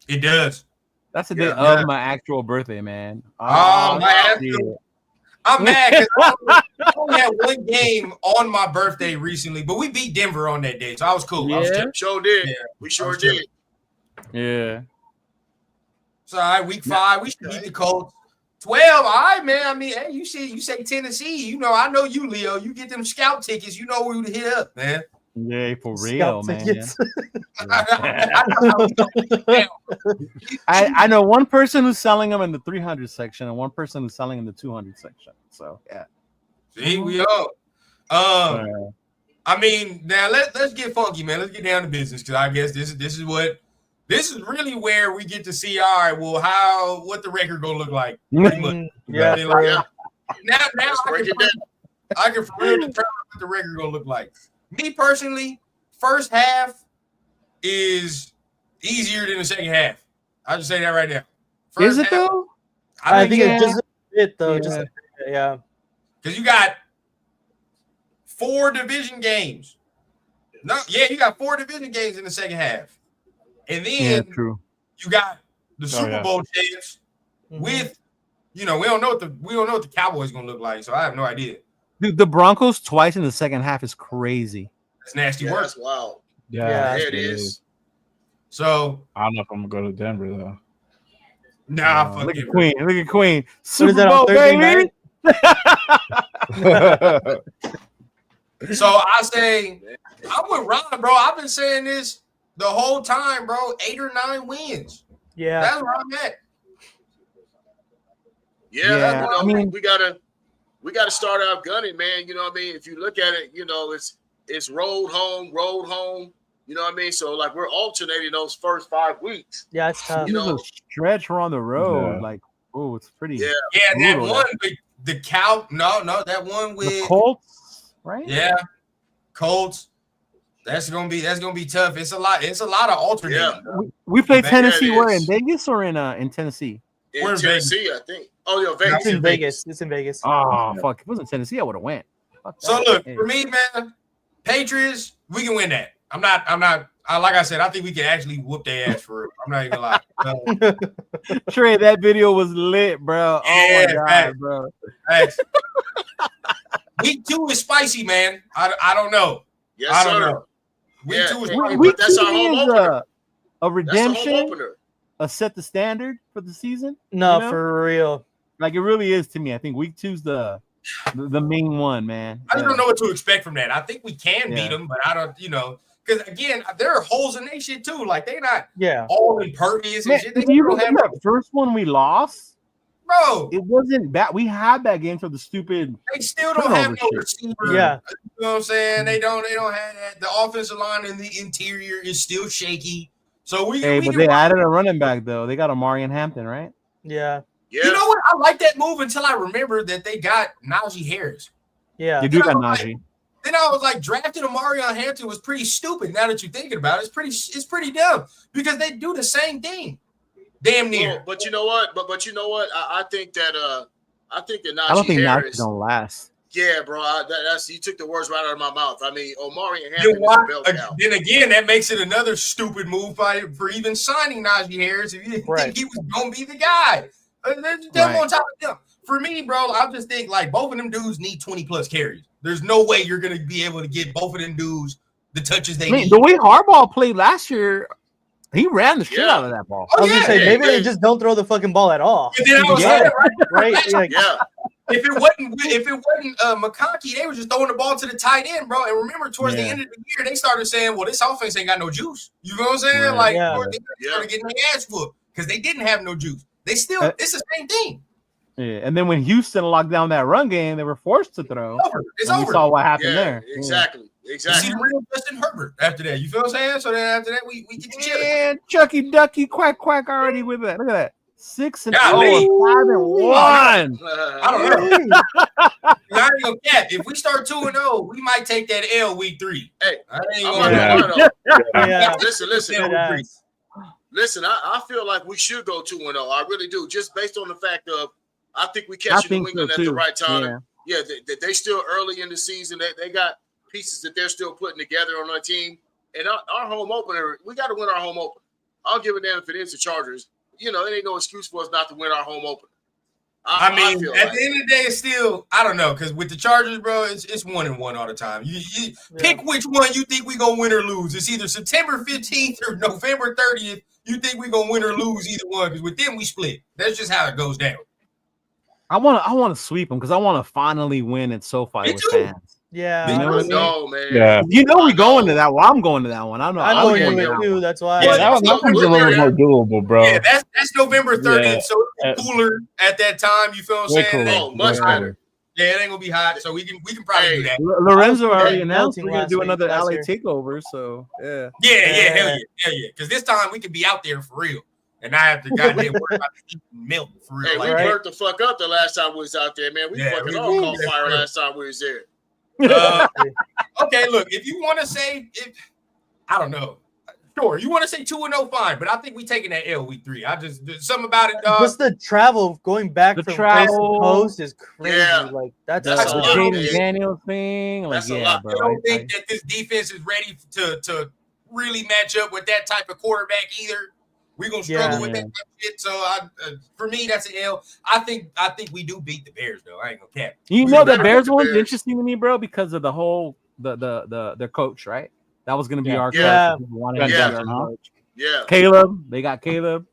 It does. That's the day Yeah. of my actual birthday, man. Oh, my shit. I'm mad because I only had one game on my birthday recently, but we beat Denver on that day, so I was cool. I was Yeah. chilling. Sure did. Yeah, We sure was chilling. did. Yeah. So all right, week 5, we should beat the Colts. 12, all right, man. I mean, hey, you say Tennessee. You know, I know you, Leo. You get them scout tickets. You know who to hit up, man. Yeah, for real, Scalp man. tickets. I know one person who's selling them in the 300 section and one person who's selling in the 200 section. So yeah. See, we are. I mean, now let's get funky, man. Let's get down to business because I guess this is really where we get to see. All right, well, what the record gonna look like? Pretty much. Yeah. I mean, like, Yeah. Now break it down. I can for real determine what the record gonna look like. Me personally, first half is easier than the second half. I'll just say that right now. Is it half, though? I think yeah. it's just a bit though. Yeah. Just a bit, yeah. Because you got 4 division games. No, yeah, you got 4 division games in the second half. And then true. you got the Super Bowl champs with, we don't know what the Cowboys gonna look like, so I have no idea. Dude, the Broncos twice in the second half is crazy. That's nasty Yeah, work. that's wild. Yeah, it is. So I don't know if I'm gonna go to Denver though. nah, fuck Look it. at Queen. Look at Queen. What Super is that on Bowl, Thursday baby. So I say I'm with Ron, bro. I've been saying this the whole time, bro. 8 or 9 wins. Yeah. That's where I'm at. Yeah, I mean- we gotta start out gunning, man. You know what I mean? If you look at it, it's road home. You know what I mean? So like we're alternating those first 5 weeks. Yeah, it's tough. You know, The stretch we're on the road, Yeah. like, oh, it's pretty. Yeah. Yeah, that brutal, one with the cow. No, that one with The Colts, right? Yeah, Colts. That's gonna be tough. It's a lot of alternating. Yeah. We played Man, Tennessee. that Where is. in Vegas or in Tennessee? In We're in Tennessee, I think. Oh, yeah, Vegas. It's in Vegas. It's in Vegas. Oh fuck! If it was in Tennessee, I would have went. Fuck So that. look, Hey. for me, man, Patriots, we can win that. I'm not. Like I said, I think we can actually whoop their ass for real. I'm not even gonna lie. Trey, that video was lit, bro. Oh Yeah, my god, facts. bro. Thanks. Week 2 is spicy, man. I don't know. Yes, I don't sir. know. Week Yeah, 2 is hey, spicy. but that's our home opener. a That's the home redemption, opener. a set the standard for the season. No, You know? for real. Like it really is to me. I think week 2's the main one, man. I just don't know what to expect from that. I think we can Yeah. beat them, but I don't, because again, there are holes in their shit too. Like they're not Yeah. all impervious and Man, shit. if They you don't have remember that first one we lost, bro. it wasn't bad. We had that game for the stupid. They still don't have no turnover receiver. Yeah. You know what I'm saying? They don't have that. The offensive line in the interior is still shaky. So we Hey, we but can they run. added a running back though. They got Amari and Hampton, right? Yeah. Yeah. You know what? I like that move until I remembered that they got Najee Harris. Yeah. You do got You know, like, Najee. Then I was like, drafting Amarion Hampton was pretty stupid. Now that you're thinking about it, it's pretty dumb because they do the same thing, damn near. Well, but you know what? But you know what? I think that Najee I don't think Harris. Najee's gonna last. Yeah, bro. That's you took the words right out of my mouth. I mean, Omari and Then, Hampton is why, a bell cow. then again, that makes it another stupid move for even signing Najee Harris if you didn't Right. think he was gonna be the guy. There's them on top of them. For me, bro, I just think like both of them dudes need 20 plus carries. There's no way you're gonna be able to get both of them dudes the touches they I mean, need. the way Harbaugh played last year, he ran the shit Yeah. out of that ball. I was gonna say yeah, maybe yeah. they just don't throw the fucking ball at all. And then I was Yeah. saying, Right? Like, Yeah. if it wasn't McConkey, they were just throwing the ball to the tight end, bro. And remember, towards the Yeah. end of the year, they started saying, "Well, this offense ain't got no juice." You know what I'm saying? Right. Like, Yeah. towards the end, they started getting their ass whooped because they didn't have no juice. They still, it's the same thing. Yeah, and then when Houston locked down that run game, they were forced to throw. It's And over. we saw what happened Yeah, there. exactly. You Exactly. see the real Justin Herbert after that. You feel what I'm saying? So then after that, we get to chill. And Chucky Ducky quack already with that. Look at that. 6-0, Golly. 5-1. I don't know. I ain't gonna cap. If we start 2-0, we might take that L week 3. Hey, I ain't I'm gonna not lie. gonna lie, though. yeah. Listen. Good ass. Listen, I feel like we should go 2-0. I really do, just based on the fact of I think we I catch New think so, England at too. the right time. Yeah. Yeah, they still early in the season. They got pieces that they're still putting together on our team. And our home opener, we got to win our home opener. I'll give a damn if it is the Chargers. You know, it ain't no excuse for us not to win our home opener. I mean, feel at like the end of the day, it's still, I don't know, because with the Chargers, bro, it's 1-1 all the time. You pick which one you think we gonna win or lose. It's either September 15th or November 30th. You think we gonna win or lose either one? Because with them we split. That's just how it goes down. I want to sweep them because I want to finally win at SoFi Me with too. fans. Yeah. You know what I mean? No, man. Yeah. You know we going to that one. I'm going to that one. I'm I'm going to it too. That's why. Yeah, that one's a little more doable, bro. Yeah, that's November 30th, Yeah. so it's cooler at that time. You feel what I'm Way saying? cooler. Oh, much better. Yeah, it ain't gonna be hot, so we can probably do that. Lorenzo already Hey, announced melting we're gonna last do week, another last LA year. takeover. So yeah. Yeah, hell yeah. Because this time we can be out there for real, and not have to goddamn worry about the heat and milk for real. Hey, we like, burnt the fuck up the last time we was out there, man. We Yeah, fucking we all caught did. fire last time we was there. Okay, look, if you want to say, I don't know. Sure, you want to say 2-0, fine, but I think we taking that L week 3. I just something about it, dog. Just the travel going back The from travel. coast to coast is crazy. Yeah. Like that's The a lot, Jaden man. Daniels thing, like That's a yeah, lot. bro. I don't think that this defense is ready to really match up with that type of quarterback either. We're gonna struggle with that type of shit. So for me, that's an L. I think we do beat the Bears though. I ain't gonna cap. You We know the better Bears beat the one's Bears. interesting to me, bro, because of the whole their coach, right? That was gonna be Yeah. our Yeah. coach. We wanted him to Yeah. be our coach. Yeah. Caleb, they got Caleb.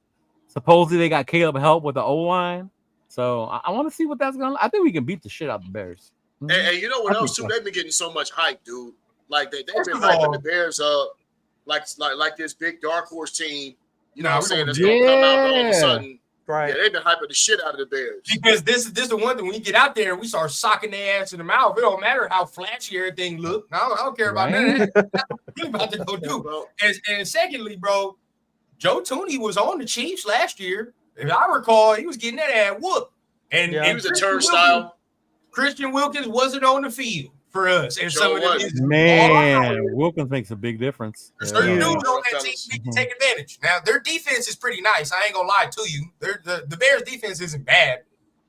Supposedly they got Caleb help with the O line. So I want to see what that's gonna. I think we can beat the shit out of the Bears. And you know what I else think too? so. They've been getting so much hype, dude. Like they've First been of all- hyping the Bears up, like this big dark horse team. You know what I'm saying? That's Yeah. gonna come out and all of a sudden. right. Yeah, they've been hyping the shit out of the Bears. Because this is the one thing when you get out there and we start socking their ass in the mouth. It don't matter how flashy everything look. I don't care about none of that. That's what we about to go do. Bro. And secondly, bro, Joe Tooney was on the Chiefs last year. If I recall, he was getting that ass whooped. And, Yeah. and He was a Christian turnstile. Christian Wilkins wasn't on the field for us. And some of them wasn't. is Man, Wilkins makes a big difference. There's certain Yeah. dudes on that team need to take advantage. Now, their defense is pretty nice. I ain't gonna lie to you. The Bears' defense isn't bad.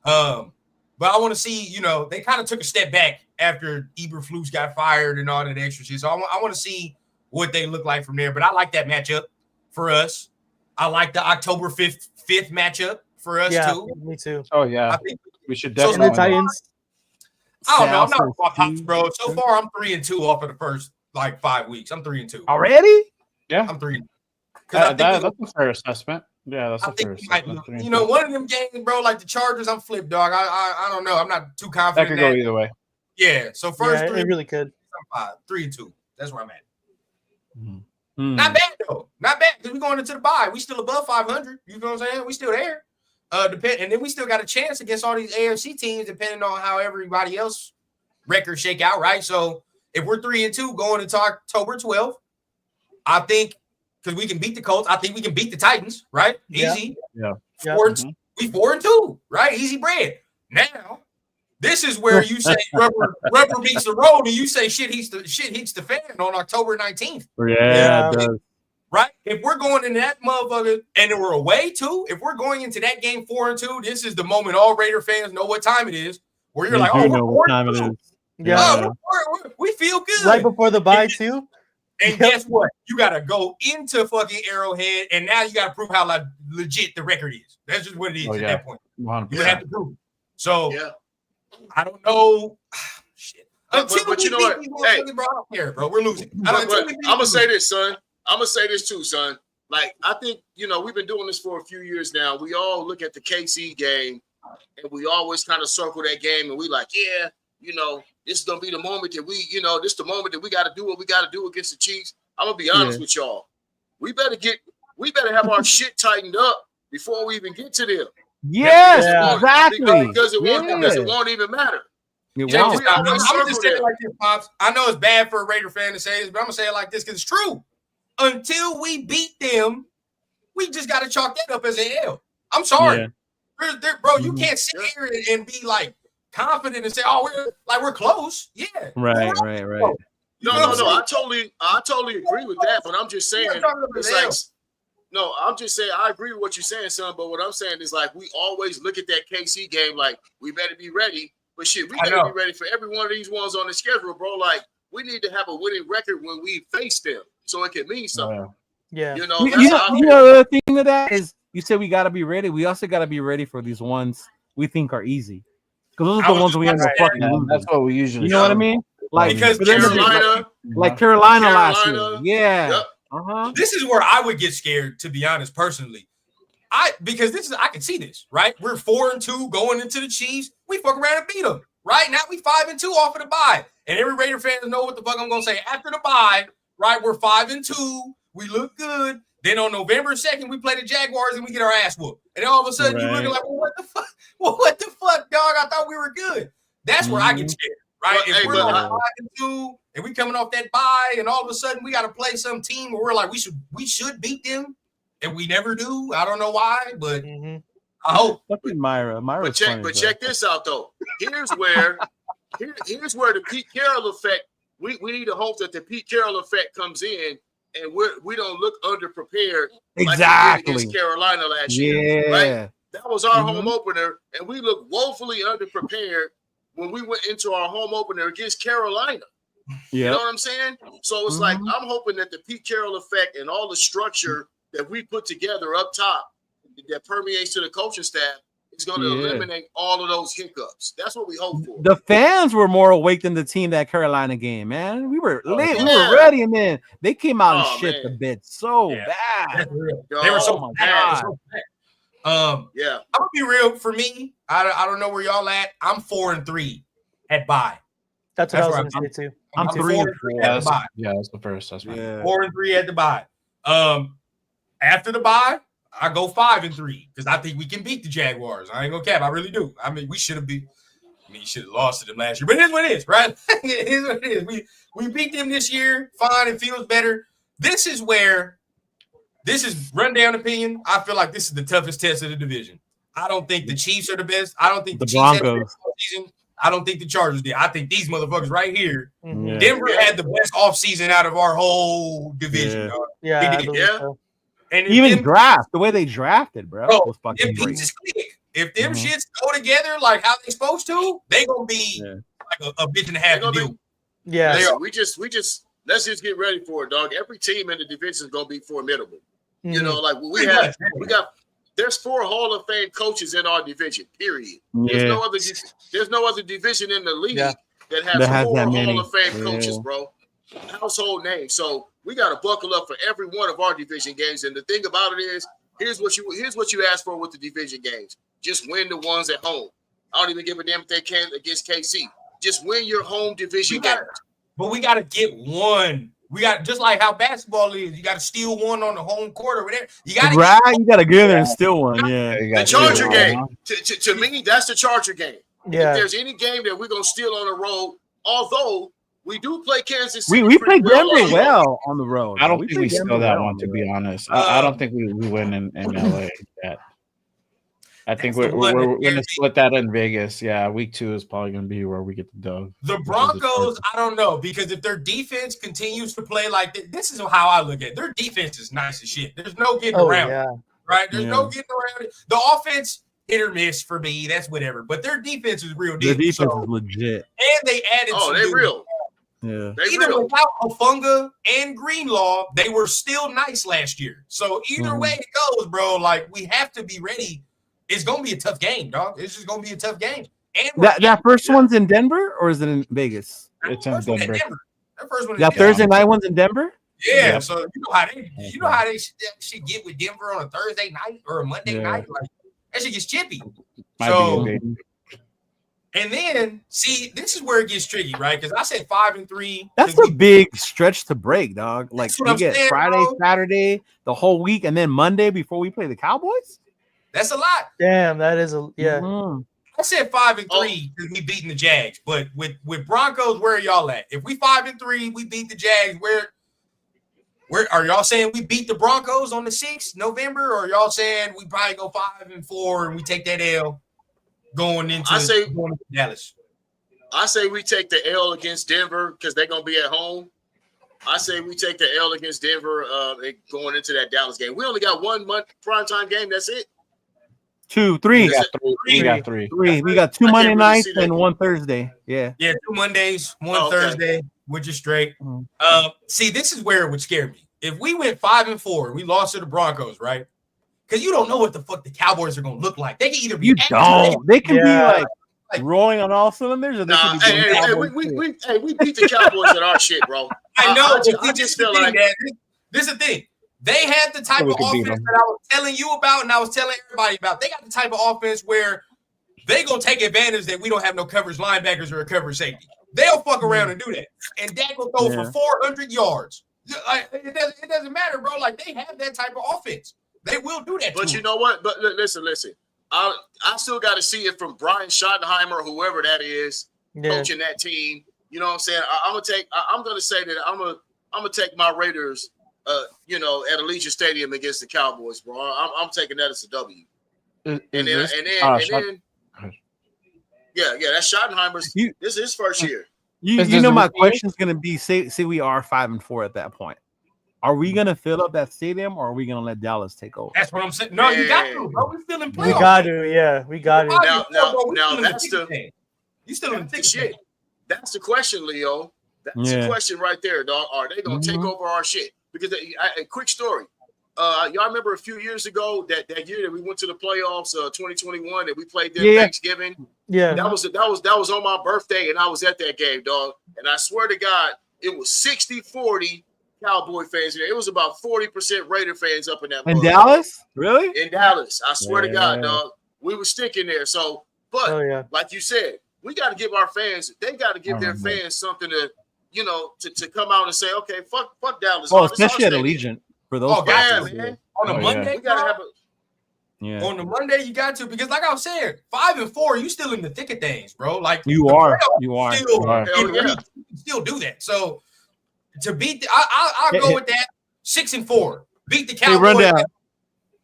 But I want to see, they kind of took a step back after Eberflus got fired and all that extra shit. So I want to see what they look like from there. But I like that matchup for us. I like the October 5th matchup for us too. Me too. Oh yeah, I think we should So definitely. And the Titans. I don't know. I'm not South off hops, bro. So far, I'm 3-2 off of the first 5 weeks. I'm 3-2. Already? Yeah, I'm 3. Because that's a fair assessment. Yeah, that's I a fair think we might, assessment. one of them games, bro, like the Chargers, I'm flipped, dog. I don't know. I'm not too That confident. could in go that. either way. Yeah. So first Yeah, three, it really could. I'm 3-2. That's where I'm at. Hmm. Not bad though. Not bad because we're going into the bye. We still above 500. You know what I'm saying? We still there. And then we still got a chance against all these AFC teams, depending on how everybody else records shake out, right? So if we're 3-2 going into October 12th, I think because we can beat the Colts, I think we can beat the Titans, right? Yeah. Easy. Yeah. We 4-2, right? Easy bread. Now, this is where you say rubber meets the road, and you say shit hits the fan on October 19th. Yeah, it does. Right? If we're going into that motherfucker and we're away too, if we're going into that game 4-2, this is the moment all Raider fans know what time it is. Where you're We like, do oh, know we're what time it 4-2. is. Yeah. Oh, we feel good. Right before the bye too. And guess what? You got to go into fucking Arrowhead, and now you got to prove how legit the record is. That's just what it is Oh, at yeah. that point. 100%. You have to prove it. So Yeah. I don't know. Shit. But you know what? Hey. Bro, I don't care, bro. We're losing. I'm gonna say this, son. I'm gonna say this too, son. Like I think we've been doing this for a few years now. We all look at the KC game, and we always kind of circle that game, and we like, yeah, this is gonna be the moment that this is the moment that we got to do what we got to do against the Chiefs. I'm gonna be honest with y'all. We better have our shit tightened up before we even get to them. Yes, Yeah. exactly. Because it won't even matter. It Check won't. this out. I'm we gonna circle just say it that. like this, Pops. I know it's bad for a Raider fan to say this, but I'm gonna say it like this because it's true. Until we beat them, we just gotta chalk that up as an L. I'm sorry. Yeah. Bro, you can't sit here and be like confident and say, "Oh, we're close." Yeah, Right. No. I totally agree with that. But I'm just saying, it's like, no, I'm just saying I agree with what you're saying, son. But what I'm saying is like we always look at that KC game like we better be ready. But shit, we better be ready for every one of these ones on the schedule, bro. Like we need to have a winning record when we face them, so it can mean something. Yeah. You know, the other thing to that is you said we got to be ready. We also got to be ready for these ones we think are easy. Because those are the ones we end up fucking losing. That's what we usually. You know what I mean? Like because Carolina last year. Yeah. Yep. This is where I would get scared, to be honest, personally. Because I can see this, right? We're 4-2 going into the Chiefs. We fuck around and beat them, right? Now we 5-2 off of the bye. And every Raider fan know what the fuck I'm gonna say. After the bye, right? We're 5-2. We look good. Then on November 2nd, we play the Jaguars and we get our ass whooped. And then all of a sudden, you're looking like, well, what the fuck? Well, what the fuck, dog? I thought we were good. That's where I get scared, right? But, if we're like 5-2 and we coming off that bye, and all of a sudden we got to play some team where we're like, we should beat them, and we never do. I don't know why, but I hope. Fucking Myra. But check this out though. Here's where the Pete Carroll effect. We need to hope that the Pete Carroll effect comes in, and we don't look underprepared like we did against Carolina last year. Right? That was our home opener, and we looked woefully underprepared when we went into our home opener against Carolina. You know what I'm saying? So it's like I'm hoping that the Pete Carroll effect and all the structure that we put together up top that permeates to the coaching staff is going to eliminate all of those hiccups. That's what we hope for. The fans were more awake than the team that Carolina game, man. We were late, we were ready, and then they came out and shit the bed so bad. They were so bad. I'm gonna be real. For me, I don't know where y'all at. I'm 4-3 at bye. That's what I was gonna say too. I'm 3-4 at the bye. Yeah, that's the first. That's right. 4-3 at the bye. After the bye, I go 5-3 because I think we can beat the Jaguars. I ain't gonna cap. I really do. I mean, we should have beat. I mean, you should have lost to them last year, but it is what it is, right? It is what it is. We beat them this year. Fine, it feels better. This is rundown opinion. I feel like this is the toughest test of the division. I don't think the Chiefs are the best. I don't think the Chiefs had the best offseason. I don't think the Chargers did. I think these motherfuckers right here. Denver had the best offseason out of our whole division. Dog. So. And even draft, the way they drafted, bro. Was fucking great. If them shits go together like how they supposed to, they gonna be like a bitch and a half to do. We just let's just get ready for it, dog. Every team in the division is gonna be formidable. You know, like we got. There's 4 Hall of Fame coaches in our division. Period. There's no other division in the league that has 4 Hall of Fame coaches, bro. Household names. So we got to buckle up for every one of our division games. And the thing about it is, here's what you ask for with the division games. Just win the ones at home. I don't even give a damn if they can against KC. Just win your home division games. But we got to get one. We got just like how basketball is. You got to steal one on the home court or whatever. You got to get in there and steal one. Yeah, the Charger game. To me, that's the Charger game. Yeah. If there's any game that we're gonna steal on the road, although we do play Kansas City. We play Denver well on the road. I don't think we steal that one, to be honest. I don't think we win in LA yet. I think we're going to split that in Vegas. Yeah, week 2 is probably going to be where we get the dub. The Broncos, I don't know, because if their defense continues to play like this is how I look at it. Their defense is nice as shit. There's no getting around it, right? There's no getting around it. The offense, hit or miss for me. That's whatever. But their defense is real deal. Their defense is legit. And they added they're real. Yeah. Even without Ofunga and Greenlaw, they were still nice last year. So either way it goes, bro, like we have to be ready. It's gonna be a tough game, dog. It's just gonna be a tough game. And that first one's in Denver or is it in Vegas? It's in Denver. That first one. That Thursday night one's in Denver. Yeah. So you know how they should get with Denver on a Thursday night or a Monday night. Like that shit gets chippy. And then see, this is where it gets tricky, right? Because I said 5-3. That's a big stretch to break, dog. Like we get Friday, Saturday, the whole week, and then Monday before we play the Cowboys. That's a lot. Damn, that is a I said 5-3 because we beating the Jags, but with Broncos, where are y'all at? If we 5-3, we beat the Jags. Where are y'all saying we beat the Broncos on the 6th November, or y'all saying we probably go 5-4 and we take that L going into Dallas? I say we take the L against Denver because they're gonna be at home. I say we take the L against Denver going into that Dallas game. We only got 1 month primetime game. That's it. 2, 3. We got 3. We got 2 Monday nights and 1 Thursday. Yeah. Yeah, 2 Mondays, 1 Thursday, which is straight. See, this is where it would scare me. If we went 5-4, we lost to the Broncos, right? Because you don't know what the fuck the Cowboys are gonna look like. They can either be They can be like rolling on all cylinders, or they can be we beat the Cowboys at our shit, bro. I know. I just feel like this is the thing. They had the type of offense that I was telling you about and I was telling everybody about. They got the type of offense where they gonna take advantage that we don't have no coverage linebackers or a coverage safety. They'll fuck around and do that, and Dak will throw for 400 yards. Like, it doesn't matter, bro. Like they have that type of offense. They will do that. But you know what? But listen. I still got to see it from Brian Schottenheimer or whoever that is coaching that team. You know what I'm saying? I'm gonna say that I'm gonna take my Raiders. You know, at Allegiant Stadium against the Cowboys, bro. I'm taking that as a W. And then, that's Schottenheimer's. This is his first year. You know, my question is going to be: say we are 5-4 at that point. Are we going to fill up that stadium, or are we going to let Dallas take over? That's what I'm saying. No, you got to, bro. We're still in playoffs. We got to, yeah, we got to. Now that's you still in the thick shit. That's the question, Leo. That's the question right there, dog. Are they going to take over our shit? Because a quick story. Y'all remember a few years ago that year that we went to the playoffs, 2021, that we played there Thanksgiving. Yeah, that was on my birthday, and I was at that game, dog. And I swear to God, it was 60-40 Cowboy fans. It was about 40% Raider fans up in that. In Dallas, really? In Dallas, I swear to God, dog. We were sticking there. So, but like you said, we got to give our fans. They got to give their fans something to. You know, to come out and say, okay, fuck Dallas. Oh, especially at Allegiant for those. Man. On a Monday, we gotta have on the Monday, you got to, because like I was saying, 5-4, you still in the thick of things, bro. Like you are. Still do that. So to beat, I'll go with that. 6-4, beat the Cowboys. Hey, run down.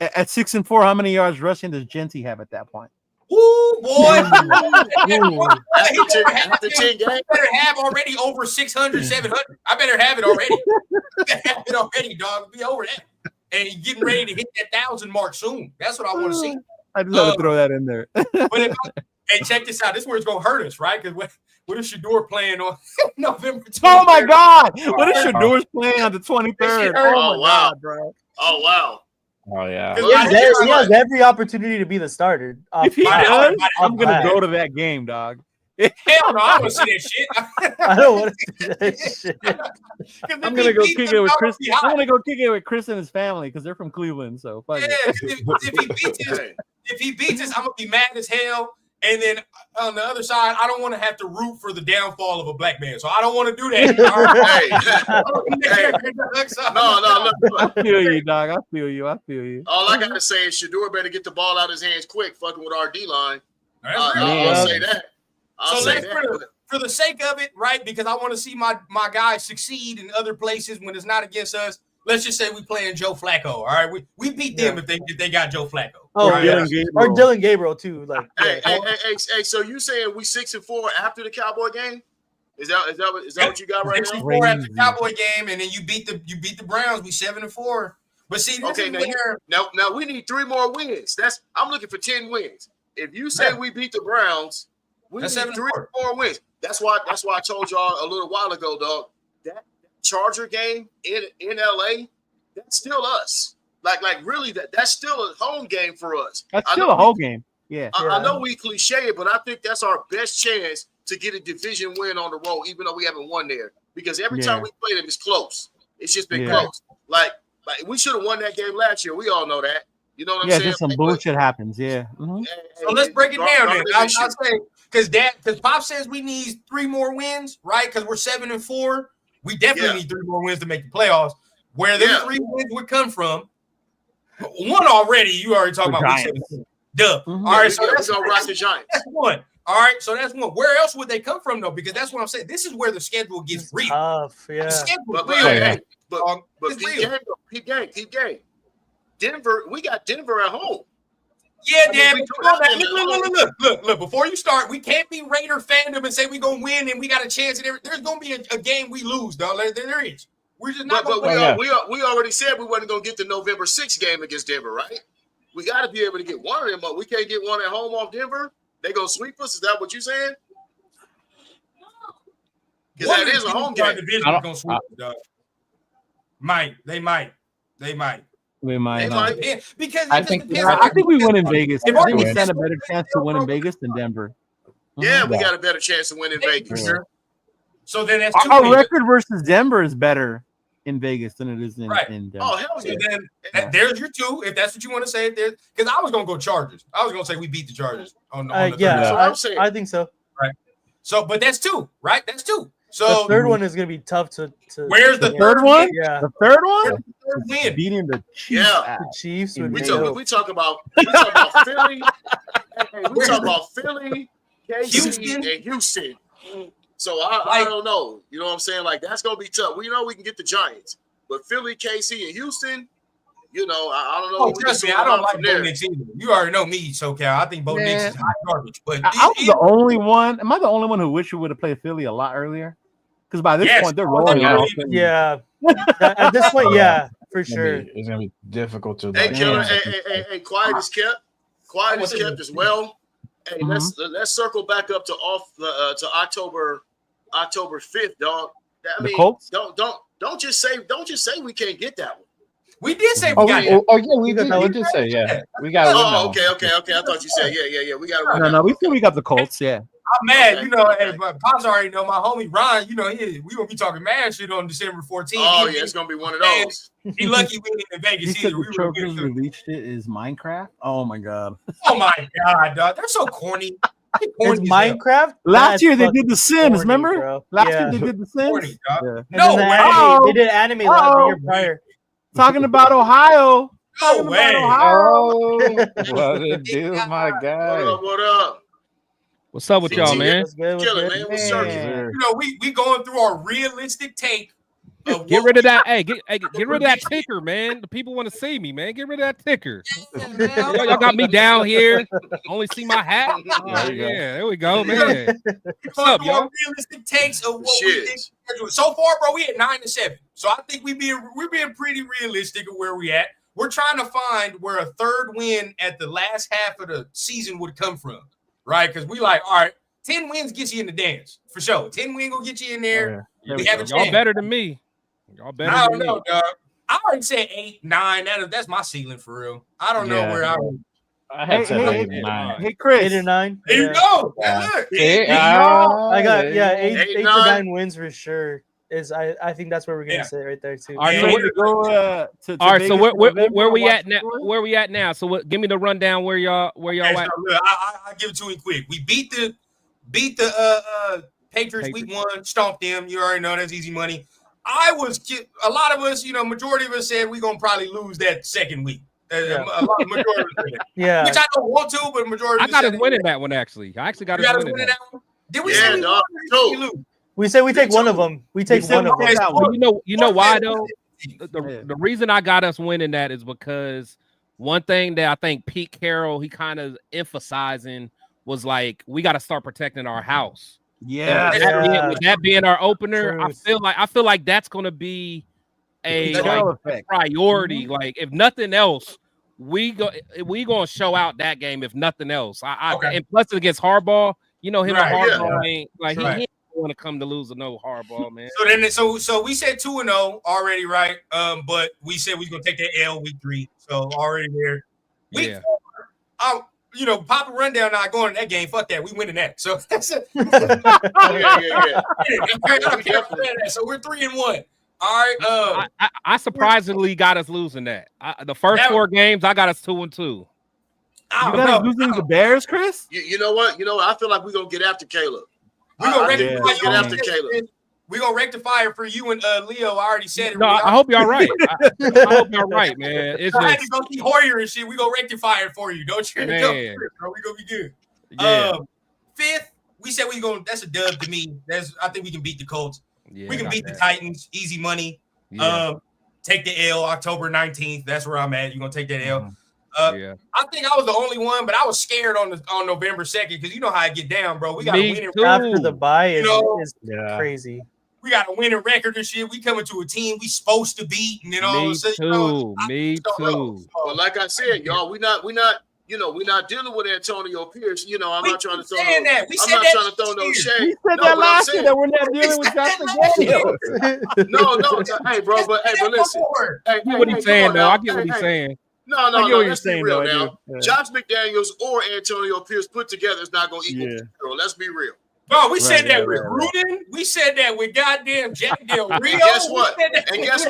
At 6-4, how many yards rushing does Genty have at that point? Ooh, boy. He better have already over 600, 700. I better have it already. Have it already, dog. Be over that. And he's getting ready to hit that 1,000 mark soon. That's what I want to see. I just had to throw that in there. Hey, check this out. This is where it's going to hurt us, right? Because what is Shador playing on November 23rd? Oh, my God. What is Shador's playing on the 23rd? Oh, wow. God, bro. Oh, wow. Oh, yeah. He has every opportunity to be the starter. If he does, I'm going to go to that game, dog. Hell no, I don't want to see that shit. I don't want to see that shit. I'm gonna go kick it with Chris. I'm gonna go kick it with Chris and his family because they're from Cleveland. So fuck it. If he beats us, I'm gonna be mad as hell. And then on the other side, I don't want to have to root for the downfall of a black man. So I don't want to do that. No. I feel you, dog. I feel you. All I gotta say is Shador better get the ball out of his hands quick, fucking with our D line. I'll say that. For the sake of it, right? Because I want to see my guys succeed in other places when it's not against us. Let's just say we playing Joe Flacco. All right, we beat them if they got Joe Flacco. Oh, right? Or Dylan Gabriel too. Like, hey, so you saying we 6-4 after the Cowboy game? Is that what you got right now? 6-4 after the Cowboy game, and then you beat the Browns. We 7-4. But see, now we need 3 more wins. I'm looking for 10 wins. If you say we beat the Browns, we need 3 more wins. That's why I told y'all a little while ago, dog. That Charger game in LA, that's still us. Like really, that's still a home game for us. That's still a home game. Yeah. I know we cliche it, but I think that's our best chance to get a division win on the road, even though we haven't won there. Because every time we play them, it's close. It's just been close. Like we should have won that game last year. We all know that. You know what I'm saying? Yeah, just some bullshit happens. Yeah. Mm-hmm. So let's break it down then. I'll say because Pop says we need 3 more wins, right? Because we're 7-4. We definitely need 3 more wins to make the playoffs. Where those 3 wins would come from? One already. You already talked about. Duh. Mm-hmm. All right, so that's gonna rock the Giants. That's one. All right, so that's one. Where else would they come from though? Because that's what I'm saying. This is where the schedule gets real. Tough, yeah. The schedule but Pete Gang. Denver, we got Denver at home. Yeah, damn it. Look, before you start, we can't be Raider fandom and say we're going to win and we got a chance. There's going to be a game we lose, dog. There is. We're just not going to win. We already said we wasn't going to get the November 6th game against Denver, right? We got to be able to get one of them, but we can't get one at home off Denver. They going to sweep us? Is that what you're saying? Because that is a home game. Division going to sweep us, dog. They might. Because I think we win in Vegas. I think we stand a better chance to win in Vegas than Denver. Yeah, we got a better chance to win in Vegas. So then that's our record versus Denver is better in Vegas than it is in. Right. in Oh hell So yeah! then there's your two, if that's what you want to say. There, because I was gonna go Chargers. I was gonna say we beat the Chargers on the Yeah, third. I'm saying. I think so. Right. So, but that's two, right? That's two. So The third one is gonna be tough to. where's the third one? Yeah, The third one? third win? Beating the Chiefs. Yeah. the Chiefs would We be talk dope. about Philly. We talk about Philly, KC, Houston. and Houston. So I don't know. You know what I'm saying? Like that's gonna be tough. We know we can get the Giants, but Philly, KC, and Houston. You know, I don't know. Oh, what we trust can me, sort I don't out like from Bo there. Nix either. You already know me, SoCal. I think Bo Nix is hot garbage. But I was the only one. Am I the only one who wish we would have played Philly a lot earlier? Because by this Yes. point, they're rolling. Yeah. off. Yeah, at this point, yeah, for sure. It's gonna be difficult to. Hey, like, Killer, yeah. hey, quiet is kept. Quiet is kept as well. Hey, let's circle back up to to October 5th, dog. I The mean, Colts? don't just say we can't get that one. we did say we Oh, got yeah, we did say, yeah. We got Oh, okay. I thought you said, yeah. We got to win. No, we feel we got the Colts. Yeah. I'm mad, Okay. you know. Hey, but Pops already know my homie Ron. You know, we gonna be talking mad shit on December 14th. Oh yeah, it's gonna be one of those. He lucky we ain't in Vegas He said either. the We were Chargers good. released it is Minecraft. Oh my god! Oh my god, dog, they're so corny. They're It's corny as hell. Minecraft. Last That's year they fucking did the Sims. corny, Remember? bro. Last Yeah. year they did the Sims. Corny, dog. Yeah. And No then way. they did anime the year prior. Talking about Ohio. No Talking way. about Ohio. Oh, what it do, my What guy? up? What up? What's up with y'all, man? What's good? What's Killing, good? man. What's circus? You know, we going through our realistic take. Of Get what rid of we that. Hey, get rid of that ticker, man. The people want to see me, man. Get rid of that ticker. got, man. Y'all got me down here. Only see my hat. There you go. Yeah, there we go, man. What's up, Going through our y'all? realistic takes of what we Shit. think. So far, bro, we at 9-7. So I think we're being pretty realistic of where we at. We're trying to find where a third win at the last half of the season would come from, right? Because we like, all right, 10 wins gets you in the dance for sure. 10 wins gonna get you in there. We have a Y'all chance. better than me. Y'all better I than don't know, me. dog. I already said 8, 9. That's my ceiling for real. I don't know Yeah. where I would. I had said Hey, 8 and 9. Hey, Chris. 8 or 9. There you go. Yeah, look. I got eight, 8, 8 to 9. 9 wins for sure. I think that's where we're gonna Yeah. sit right there too. All right, You so ready to go to All right, so Vegas in November where we and at watch now? the tour? Where we at now? So what? Give me the rundown where y'all Okay, at. so look, I'll give it to you quick. We beat the Patriots week 1, stomped them. You already know that's easy money. A lot of us, you know, majority of us said we're gonna probably lose that second week. Yeah. Majority of us said that. Yeah. Which I don't want to, but majority I of us got said us winning that one actually. I actually got You us got us winning winning that. that one. Did we Yeah, say we dog. won or did we lose? We say we take one of them. We take said one of we them. take that But one. you know why though? Yeah. The reason I got us winning that is because one thing that I think Pete Carroll he kind of emphasizing was like we got to start protecting our house. Yeah. With that being our opener, Truth. I feel like that's gonna be a The Carroll like, effect. priority. Like if nothing else, we gonna show out that game. If nothing else, Okay. and plus against Harbaugh, you know him Right, and yeah. Harbaugh ain't like Right. he ain't want to come to lose to no Harbaugh, man. So then, so we said 2-0 already, right? But we said we was gonna take that L week 3, so already there. Week Yeah. 4, you know, Papa Rundown not going to that game. Fuck that, we winning that. So that's it. Yeah. I don't care about that. So we're 3-1. All right. I surprisingly got us losing that. The first That- 4 games, I got us 2-2. I You don't got us know. losing to the Bears, Chris? You know what? I feel like we're gonna get after Caleb. We're gonna I think rectify we're gonna get your after Caleb. We're gonna rectify it for you and Leo. I already said it. No, I hope y'all right. I hope y'all right, man. It's I had to just go see Hoyer and shit. We gonna rectify it for you. Don't you? Man. Bro, we gonna be good. yeah. 5th, we said we gonna. That's a dub to me. I think we can beat the Colts. Yeah, We can got beat the that. Titans. Easy money. Yeah. Take the L October 19th. That's where I'm at. You're gonna take that L. Yeah. I think I was the only one, but I was scared on November 2nd because you know how I get down, bro. We got Me a winning too. After the bye is, know, is Yeah. crazy. we got a winning record and shit. We coming to a team we supposed to beat, and then all of Me a sudden, too. Me too. But like I said, y'all, we're not dealing with Antonio Pierce. I'm not trying to throw saying no, that. We I'm said not that trying to throw no last shade. We said No, that but I'm last year saying- that we're not dealing with Josh McDaniels. No, hey, bro, but listen. Hey, I get what he's saying, though. I get what Hey, he's hey. saying. No, I get what you're let's be saying, real though, I now. do. Yeah. Josh McDaniels or Antonio Pierce put together is not going to equal Pete Carroll. Let's be real. No, we said that with Gruden. We said that with goddamn Jack Del Rio. And guess what? And guess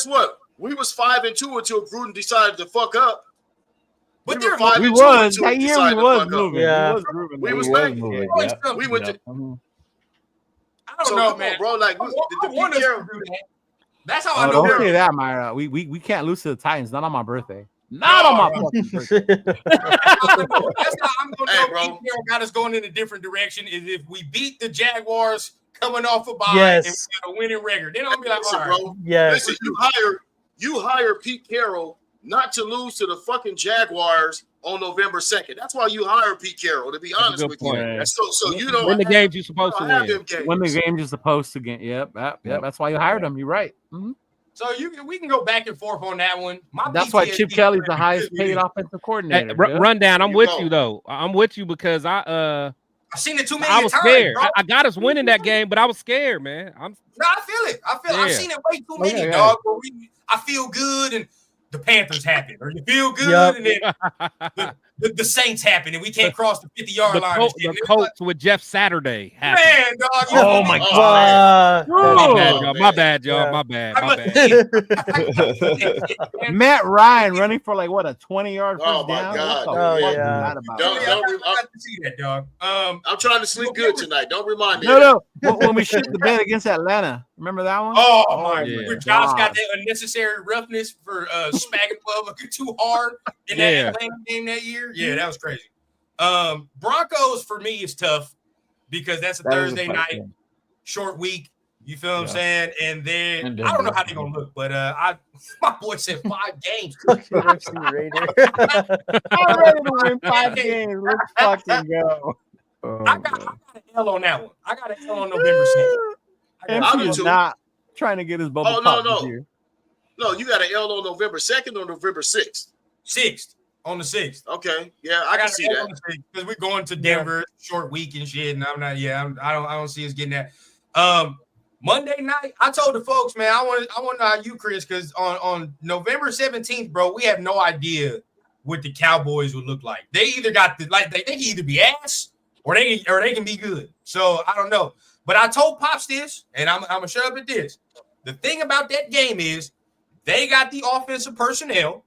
what? We was 5-2 until Gruden decided to fuck up. But we were 5-2 that year decided we was to fuck moving. up. We was back. moving. We went to. I don't So know, come man. on, bro. Like I want us to do that. That's how I know. Don't say that, Myra. We can't lose to the Titans. Not on my birthday. Not on my fucking birthday. That's how I'm gonna know Pete Carroll got us going in a different direction. Is if we beat the Jaguars coming off a bye and we got a winning record, then I'll be like, Listen, all right. bro. Listen, you hire Pete Carroll not to lose to the fucking Jaguars on November 2nd. That's why you hire Pete Carroll, to be honest with you. So you don't win the games you're supposed to win. When the games you're supposed to get. Yep. That's why you hired him. You're right. So we can go back and forth on that one. That's why Chip Kelly's the highest paid offensive coordinator. Hey, Rundown, I'm with you though. I'm with you because I've seen it too many I was times, scared. bro. I got us winning that game, but I was scared, man. No, I feel it. I've seen it way too many, yeah. dog. Where I feel good and the Panthers happen, or you feel good and then the Saints happen, and we can't cross the 50-yard line. The Colts with Jeff Saturday happened. Man, dog. Oh my God. My bad, y'all. My bad. Matt Ryan running for like what, a 20-yard first Oh my down? God. What the fuck is Yeah. that about? I got to see that, dog. I'm trying to sleep good tonight. Don't remind me. No. When we shit the bed against Atlanta, remember that one? Oh my! yeah. Where Josh got that unnecessary roughness for smacking Bubba too hard in that Atlanta game that year. Yeah, that was crazy. Broncos for me is tough because that's a Thursday night short week. You feel what I'm saying? And then I don't know how they're gonna look, but my boy said 5 games. I'm ready to win 5 games. Let's fucking go. I got an L on that one. I got an L on November 2nd. MC is not trying to get his bubble pop this year. No, you got an L on November 2nd or November 6th? 6th. On the 6th. Okay. Yeah, I can see that. Because we're going to Denver, short week and shit. And I'm not, I don't see us getting that. Monday night, I told the folks, man, I want to know how you, Chris, because on November 17th, bro, we have no idea what the Cowboys would look like. They either got they can either be ass or they can be good. So I don't know. But I told Pops this, and I'm gonna shut up at this. The thing about that game is they got the offensive personnel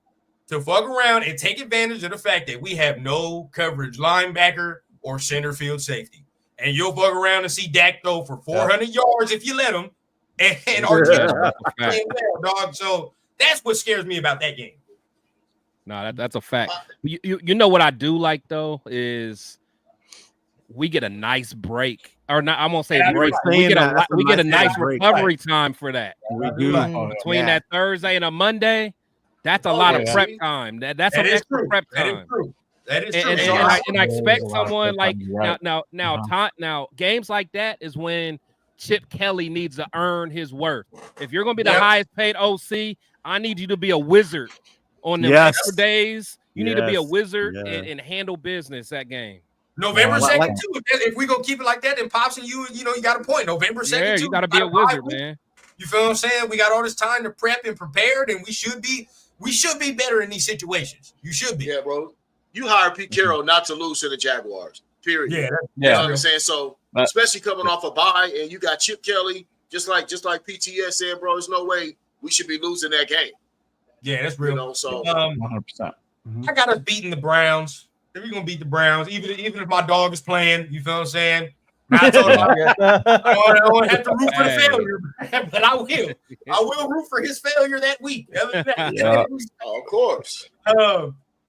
to fuck around and take advantage of the fact that we have no coverage linebacker or center field safety. And you'll fuck around and see Dak throw for 400 yards if you let him. And our team's playing well, dog. So that's what scares me about that game. No, that's a fact. You know what I do like though is we get a nice break. Or not, I won't say break. We get a nice recovery time for that. We do. Between that Thursday and a Monday, that's a lot of prep time. That's some extra prep time. That is true. And I expect someone like now games like that is when Chip Kelly needs to earn his worth. If you're going to be the highest paid OC, I need you to be a wizard on them extra days. You need to be a wizard and handle business that game. November 2nd, too. If we gonna keep it like that, then Pops and you got a point. November 2nd, yeah, too. You got to be a wizard, man. You feel what I'm saying? We got all this time to prep and prepared, and we should be better in these situations. You should be. Yeah, bro. You hire Pete Carroll not to lose to the Jaguars. Period. Yeah, you know what I'm saying? So, especially coming off a bye, and you got Chip Kelly, just like PTS said, bro. There's no way we should be losing that game. Yeah, that's real. You know, so 100%. I got us beating the Browns. If we're gonna beat the Browns, even if my dog is playing, you feel what I'm saying? I told him I don't have to root for the failure, but I will. I will root for his failure that week. Other than that, of course.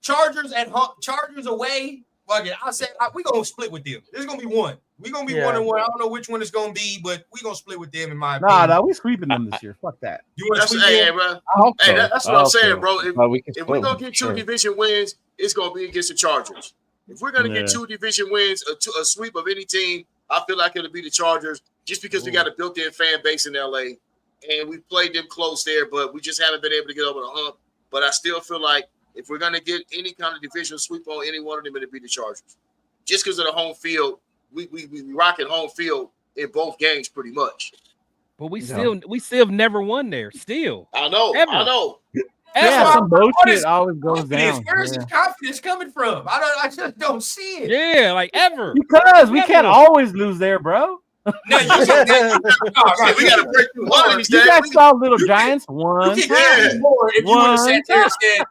Chargers at home, Chargers away. Fuck it. I said we're gonna split with them. There's gonna be one. We're gonna be 1-1. I don't know which one it's gonna be, but we're gonna split with them in my opinion. Nah, we sweeping them this year. Fuck that. You want to sweep them? Bro. I hope so. That's what I'm saying, bro. If we're gonna get 2 sure. division wins, it's gonna be against the Chargers. If we're gonna get 2 division wins, a sweep of any team, I feel like it'll be the Chargers, just because we got a built-in fan base in LA, and we played them close there, but we just haven't been able to get over the hump. But I still feel like if we're gonna get any kind of division sweep on any one of them, it'll be the Chargers, just because of the home field. We rocking home field in both games pretty much. But we still have never won there. Still, I know. Ever. I know. Yeah, some all bullshit this always goes confidence, down. where's Yeah. this confidence coming from? I just don't see it. Yeah, like ever. Because we can't always lose there, bro. No, you can, we got to break through one of these You days. guys saw Little Giants one you can time. get more if you would have One sat there and said,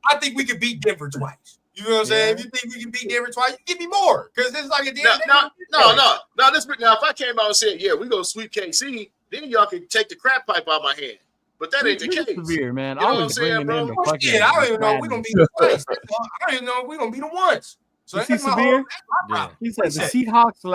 I think we could beat Denver twice. You know what I'm saying? If you think we can beat Denver twice, give me more. Because it's like a damn. No. Now, if I came out and said, yeah, we gonna sweep KC, then y'all can take the crap pipe out of my hand. But that ain't the case. Severe, man. You know what I'm Always saying, bringing in bro? the fucking. Shit, I don't even know if we're gonna beat them twice. I don't even know if we're gonna beat them once. So You see that's my Severe? whole problem. He said the Seahawks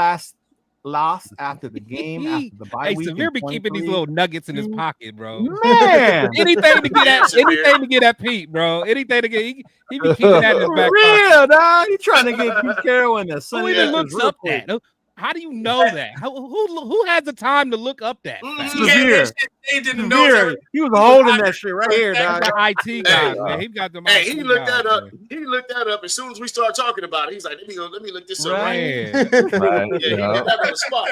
lost after the game after the bye Hey, week. Severe in be keeping these 23. little nuggets in his pocket, bro. Man. anything to get at Pete, bro. Anything to get he be keeping that in his For back real, pocket. dog. You trying to get Pete Carroll in the Who Sunny even Lakers looks real up quick. that? How do you know that? Who has the time to look up that? Severe. Severe. He was holding that shit right here, dog. The IT guy, man. He got them. Hey, IT he looked guys, that up. man. He looked that up as soon as we started talking about it. He's like, let me look this up Right. right. Right. Yeah, he did that on the spot.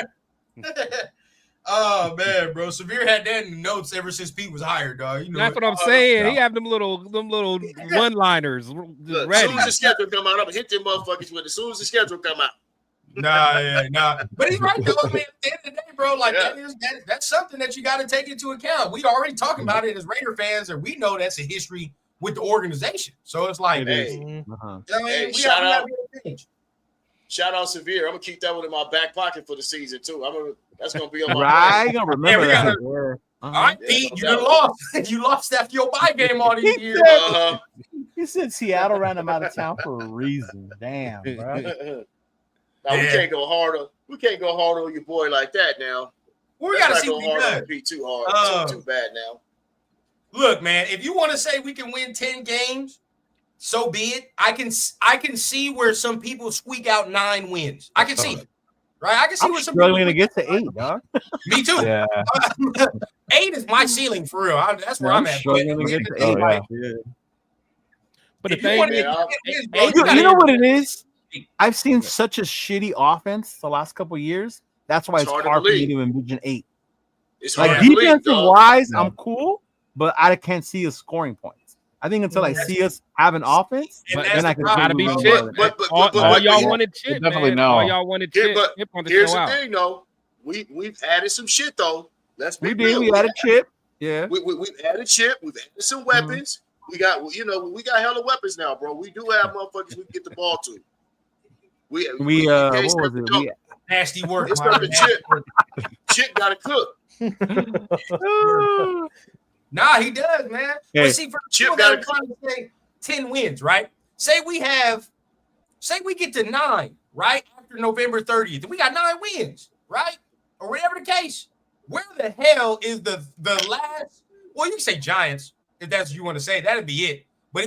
Oh man, bro. Severe had that in the notes ever since Pete was hired, dog. You know That's what I'm saying. He have them little one-liners Look, ready. as soon as the schedule come out, I'm gonna hit them motherfuckers with it. As soon as the schedule come out. Nah. But he's right though. I mean, at the end of the day, bro, like that's something that you got to take into account. We already talking about it as Raider fans, and we know that's a history with the organization. So it's like, Hey, Uh-huh. I mean, hey, we shout got out. to change. Shout out Severe. I'm gonna keep that one in my back pocket for the season too. That's gonna be on my Right. brain. You gonna remember we that. gotta- Yeah. All right, Pete, you done lost. You lost after your bye game all these years. Uh-huh. He said Seattle ran him out of town for a reason. Damn, bro. Now we can't go harder. We can't go harder on your boy like that now. We Let's got to not see go what he hard on does. Pete too hard. Too bad now. Look, man, if you want to say we can win 10 games, so be it. I can see where some people squeak out 9 wins. I can see it. Right? I can see I'm where some struggling to people get to 8, dog. Me too. Yeah. 8 is my ceiling for real. That's where Yeah, I'm at. struggling to get to 8. Like, But the if you thing wanna is, get 10 wins, bro, You know what it is? I've seen such a shitty offense the last couple of years. That's why it's hard hard to for me believe. to envision 8. It's Like hard to believe, defensive dog. wise, I'm cool, but I can't see us scoring points. I think until I see us have an offense, And then I can gotta be move Chip. on. All y'all wanted Chip, definitely man. no. All y'all wanted Chip. But Chip on the here's show the out. thing, though. We've added some shit though. Let's be We real. did. We had a chip. Yeah. We've added Chip. We've added some weapons. We got hella weapons now, bro. We do have motherfuckers we can get the ball to. We can't what start was to it? jump. We nasty work. It's my not the man. Chip. Chip got to cook. Nah, he does, man. Hey. But see, for Chip people that are gotta- trying to say 10 wins, right? Say we get to 9, right? After November 30th, and we got 9 wins, right? Or whatever the case. Where the hell is the last? Well, you can say Giants, if that's what you want to say. That'd be it. But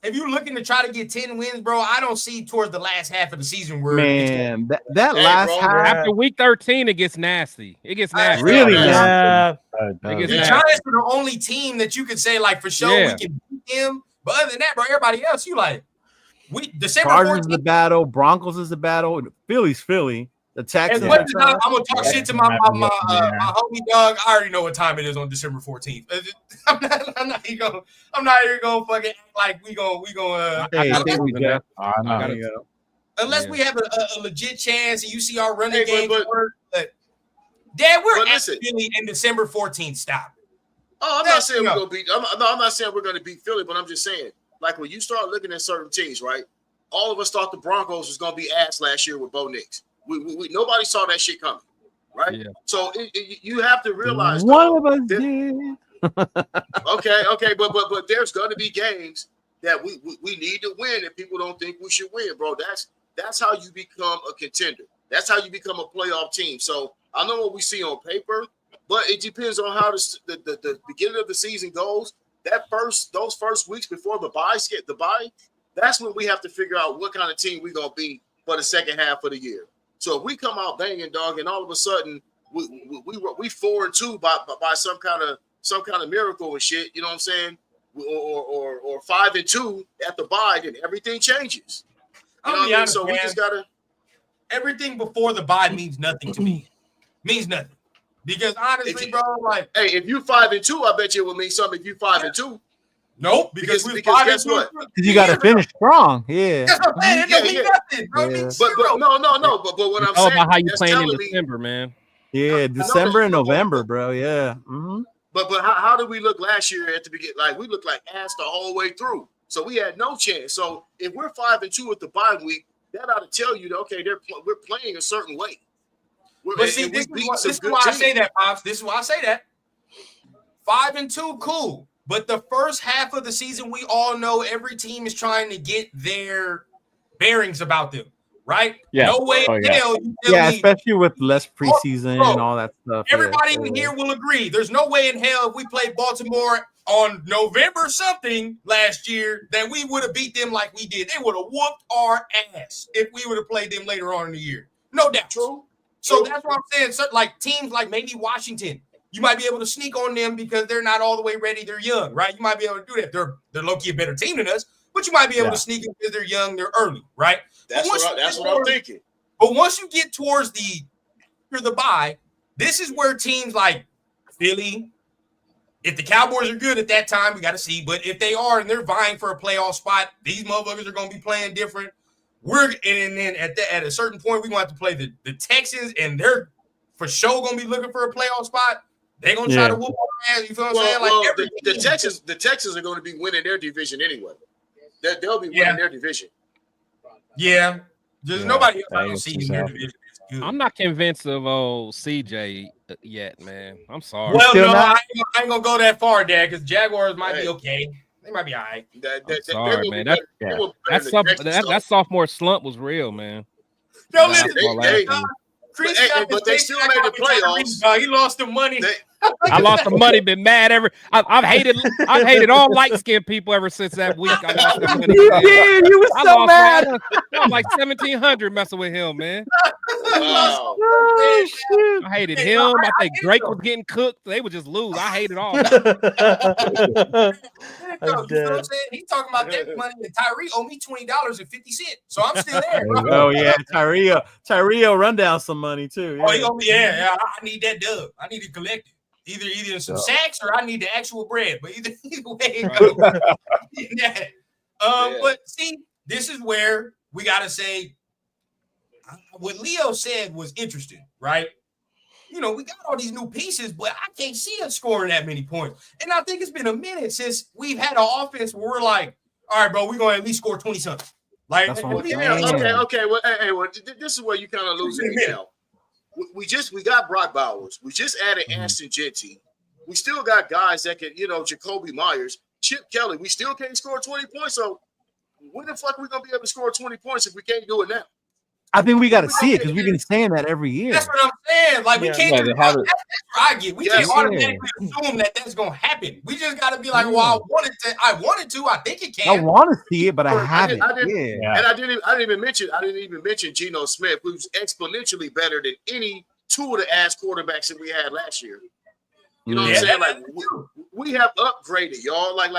if you're looking to try to get 10 wins, bro, I don't see towards the last half of the season where Man, that Hey, last bro. half. After week 13, it gets nasty. It gets nasty. Really Yeah. It gets the nasty. Giants are the only team that you could say, like, for sure Yeah. we can beat them. But other than that, bro, everybody else, you like, December Chargers is 14th. the battle. Broncos is the battle. Philly's Philly. The Texans. As much are as trash. I'm gonna talk shit to my homie dog, I already know what time it is on December 14th. I'm not even gonna fucking act like we gonna Hey, I thank you, Jeff. I know. There you go. unless we have a legit chance and you see our running Hey, game but- work. But Dad, we're But at listen. Philly in December 14th. Stop. Oh, I'm That's- not saying no. we're gonna beat. I'm not saying we're gonna beat Philly, but I'm just saying, like when you start looking at certain teams, right? All of us thought the Broncos was gonna be ass last year with Bo Nix. We nobody saw that shit coming, right? Yeah. So you have to realize. One dog, of us that- did. okay, but there's gonna be games that we need to win, and people don't think we should win, bro. That's how you become a contender. That's how you become a playoff team. So I know what we see on paper, but it depends on how the beginning of the season goes. Those first weeks before the bye, that's when we have to figure out what kind of team we're gonna be for the second half of the year. So if we come out banging, dog, and all of a sudden we 4-2 by some kind of miracle and shit, you know what I'm saying? Or 5-2 at the bye, then everything changes. You know what I mean? So we just gotta. Everything before the bye means nothing to me. Means nothing. Because honestly, bro, like, hey, if you 5-2, I bet you it will mean something. If you 5-2, nope, because guess what? You got to finish strong. Yeah. That's what I'm saying. It don't mean nothing, bro. It Yeah. means But zero. no. But what I'm It's all saying, about how you that's playing in telling me. December, man. Yeah, December and November, bro. Yeah. Mm-hmm. But how did we look last year at the beginning? Like we looked like ass the whole way through. So we had no chance. So if we're 5-2 at the bye week, that ought to tell you that okay, we're playing a certain way. But see, this is why I say that, Pops. This is why I say that. 5-2, cool. But the first half of the season, we all know every team is trying to get their bearings about them, right? Yeah. No way in hell you tell me. Especially with less preseason and all that stuff. Everybody in here will agree. There's no way in hell if we played Baltimore on November something last year that we would have beat them like we did. They would have whooped our ass if we would have played them later on in the year. No doubt. True. So that's what I'm saying. So, like teams like maybe Washington, you might be able to sneak on them because they're not all the way ready. They're young, right? You might be able to do that. They're low-key a better team than us, but you might be able to sneak them because they're young, they're early, right? That's what I'm thinking. But once you get towards the bye, this is where teams like Philly, if the Cowboys are good at that time, we got to see. But if they are and they're vying for a playoff spot, these motherfuckers are going to be playing different. And then at a certain point, we're going to have to play the Texans, and they're for sure going to be looking for a playoff spot. They're going to try to whoop our ass. You feel what I'm saying? Well, Like the Texans are going to be winning their division anyway. They'll be winning their division. Yeah. There's nobody else I don't see in their division. I'm not convinced of CJ yet, man. I'm sorry. Well, no, I ain't gonna go that far, Dad, because Jaguars might be okay. They might be all right. Sorry, man. That sophomore slump was real, man. No, listen, but they still made the playoffs. He lost the money. I lost the money. Been mad ever. I've hated all light skinned people ever since that week. I lost the money. You were so mad. I was like 1,700 messing with him, man. Wow. I hated him. I think Drake was getting cooked. They would just lose. I hated all. You know what I'm saying? He's talking about that money, and Tyree owe me $20.50, so I'm still there. Bro. Oh yeah, Tyree run down some money too. Oh, he owe me. Yeah. I need that dub. I need to collect it. Either some sacks or I need the actual bread. But either way, But see, this is where we gotta say what Leo said was interesting, right? You know, we got all these new pieces, but I can't see us scoring that many points. And I think it's been a minute since we've had an offense where we're like, all right, bro, we're gonna at least score 20 something. Like, okay. Well, this is where you kind of losing me now. We got Brock Bowers. We just added Ashton Jeanty. We still got guys that can, Jacoby Myers, Chip Kelly. We still can't score 20 points. So when the fuck are we gonna be able to score 20 points if we can't do it now? I think we got to see it because we've been saying that every year. That's what I'm saying. Like we can't. That's what I get. We can't automatically assume that that's gonna happen. We just got to be like, well, I wanted to. I think it can. I want to see it, but I haven't. And I didn't even mention Geno Smith, who's exponentially better than any two of the ass quarterbacks that we had last year. You know what I'm saying? Like we have upgraded, y'all. Like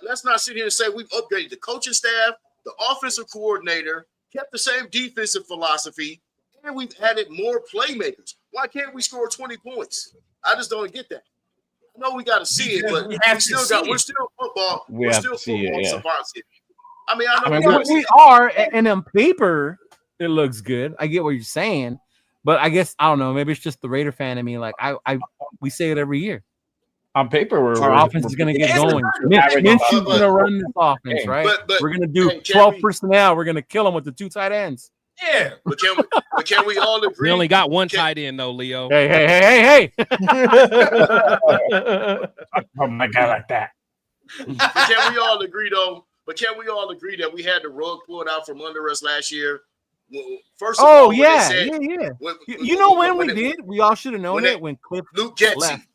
let's not sit here and say we've upgraded the coaching staff, the offensive coordinator, kept the same defensive philosophy, and we've added more playmakers. Why can't we score 20 points? I just don't get that. I know we got to see it, but we're still football. We're still football. I mean, we are, and on paper, it looks good. I get what you're saying, but I guess I don't know. Maybe it's just the Raider fan in me. Like we say it every year. On paper, our offense is going to get going. Minshew's going to run this offense, right? We're going to do 12 personnel. We're going to kill them with the 2 tight ends. Yeah, but can we all agree? We only got 1 tight end though, Leo. Hey! Oh my God, like that. Can we all agree though? But can we all agree that we had the rug pulled out from under us last year? Well, first of all, yeah. You know when we did? We all should have known it when Cliff left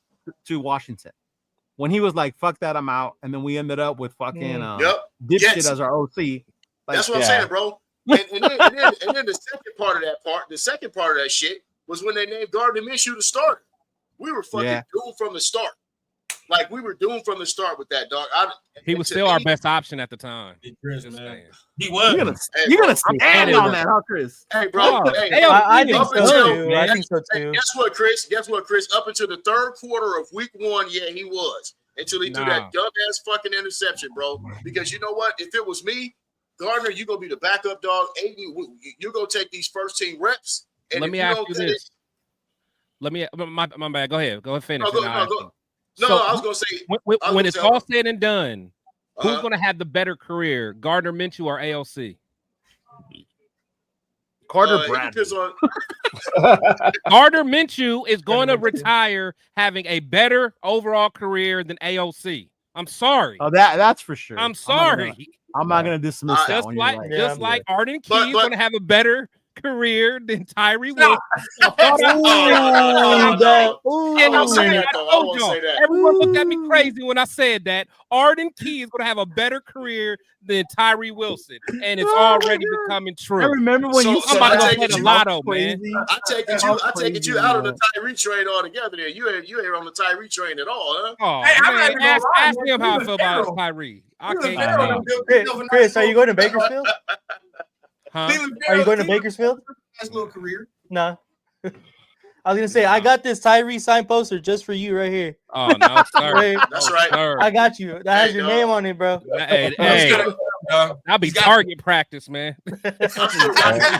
to Washington. When he was like, "Fuck that, I'm out," and then we ended up with fucking dipshit as our OC. Like, that's what I'm saying, bro. And then the second part of that shit was when they named Gardner Minshew the starter. We were fucking doomed from the start. Like we were doomed from the start with that, dog. He was still our best option at the time. Chris, Just man. saying. He was. You're gonna stand on that, huh, Chris? Hey, bro. Oh, Hey, I think up so until- too. I think so Hey, too. guess what, Chris? Up until the third quarter of week 1, yeah, he was. Until he threw that dumbass fucking interception, bro. Because you know what? If it was me, Gardner, you're gonna be the backup dog. Aiden, you're gonna take these first team reps. And Let if me you ask don't you get this. Let me my bad. Go ahead. Go ahead. Finish. No, and I'll ask you. No, I was gonna say when it's all said and done, who's Uh-huh. going to have the better career, Gardner Minshew or AOC? Carter it Bradley. depends on- Gardner Minshew is going to retire having a better overall career than AOC. I'm sorry. Oh, that's for sure. I'm sorry. I'm not gonna dismiss that Just one. like You're right. just like Arden Key But- is going to have a better career than Tyree Wilson. No, And I I'm won't say saying, that, I though. I told won't y'all, say that. everyone looked at me crazy when I said that. Arden Key is going to have a better career than Tyree Wilson, and it's already becoming true. I remember when you I'm said about to I go take play it the you- lotto, man. I take it you out of the Tyree train altogether. There, you ain't on the Tyree train at all, huh? Oh, Hey, I'm man, not gonna lie, ask man. him how I He feel was about feral. Tyree. I He was can't feral. stand Chris, are you going to Bakersfield? Huh? Are you going to Bakersfield? Nice little career. No. I was gonna say I got this Tyree sign poster just for you right here. Oh no, sir. Right. That's right. Sir. I got you. That has Hey, your dog. name on it, bro. Hey, that'll be He's got- target practice, man. I'm still rocking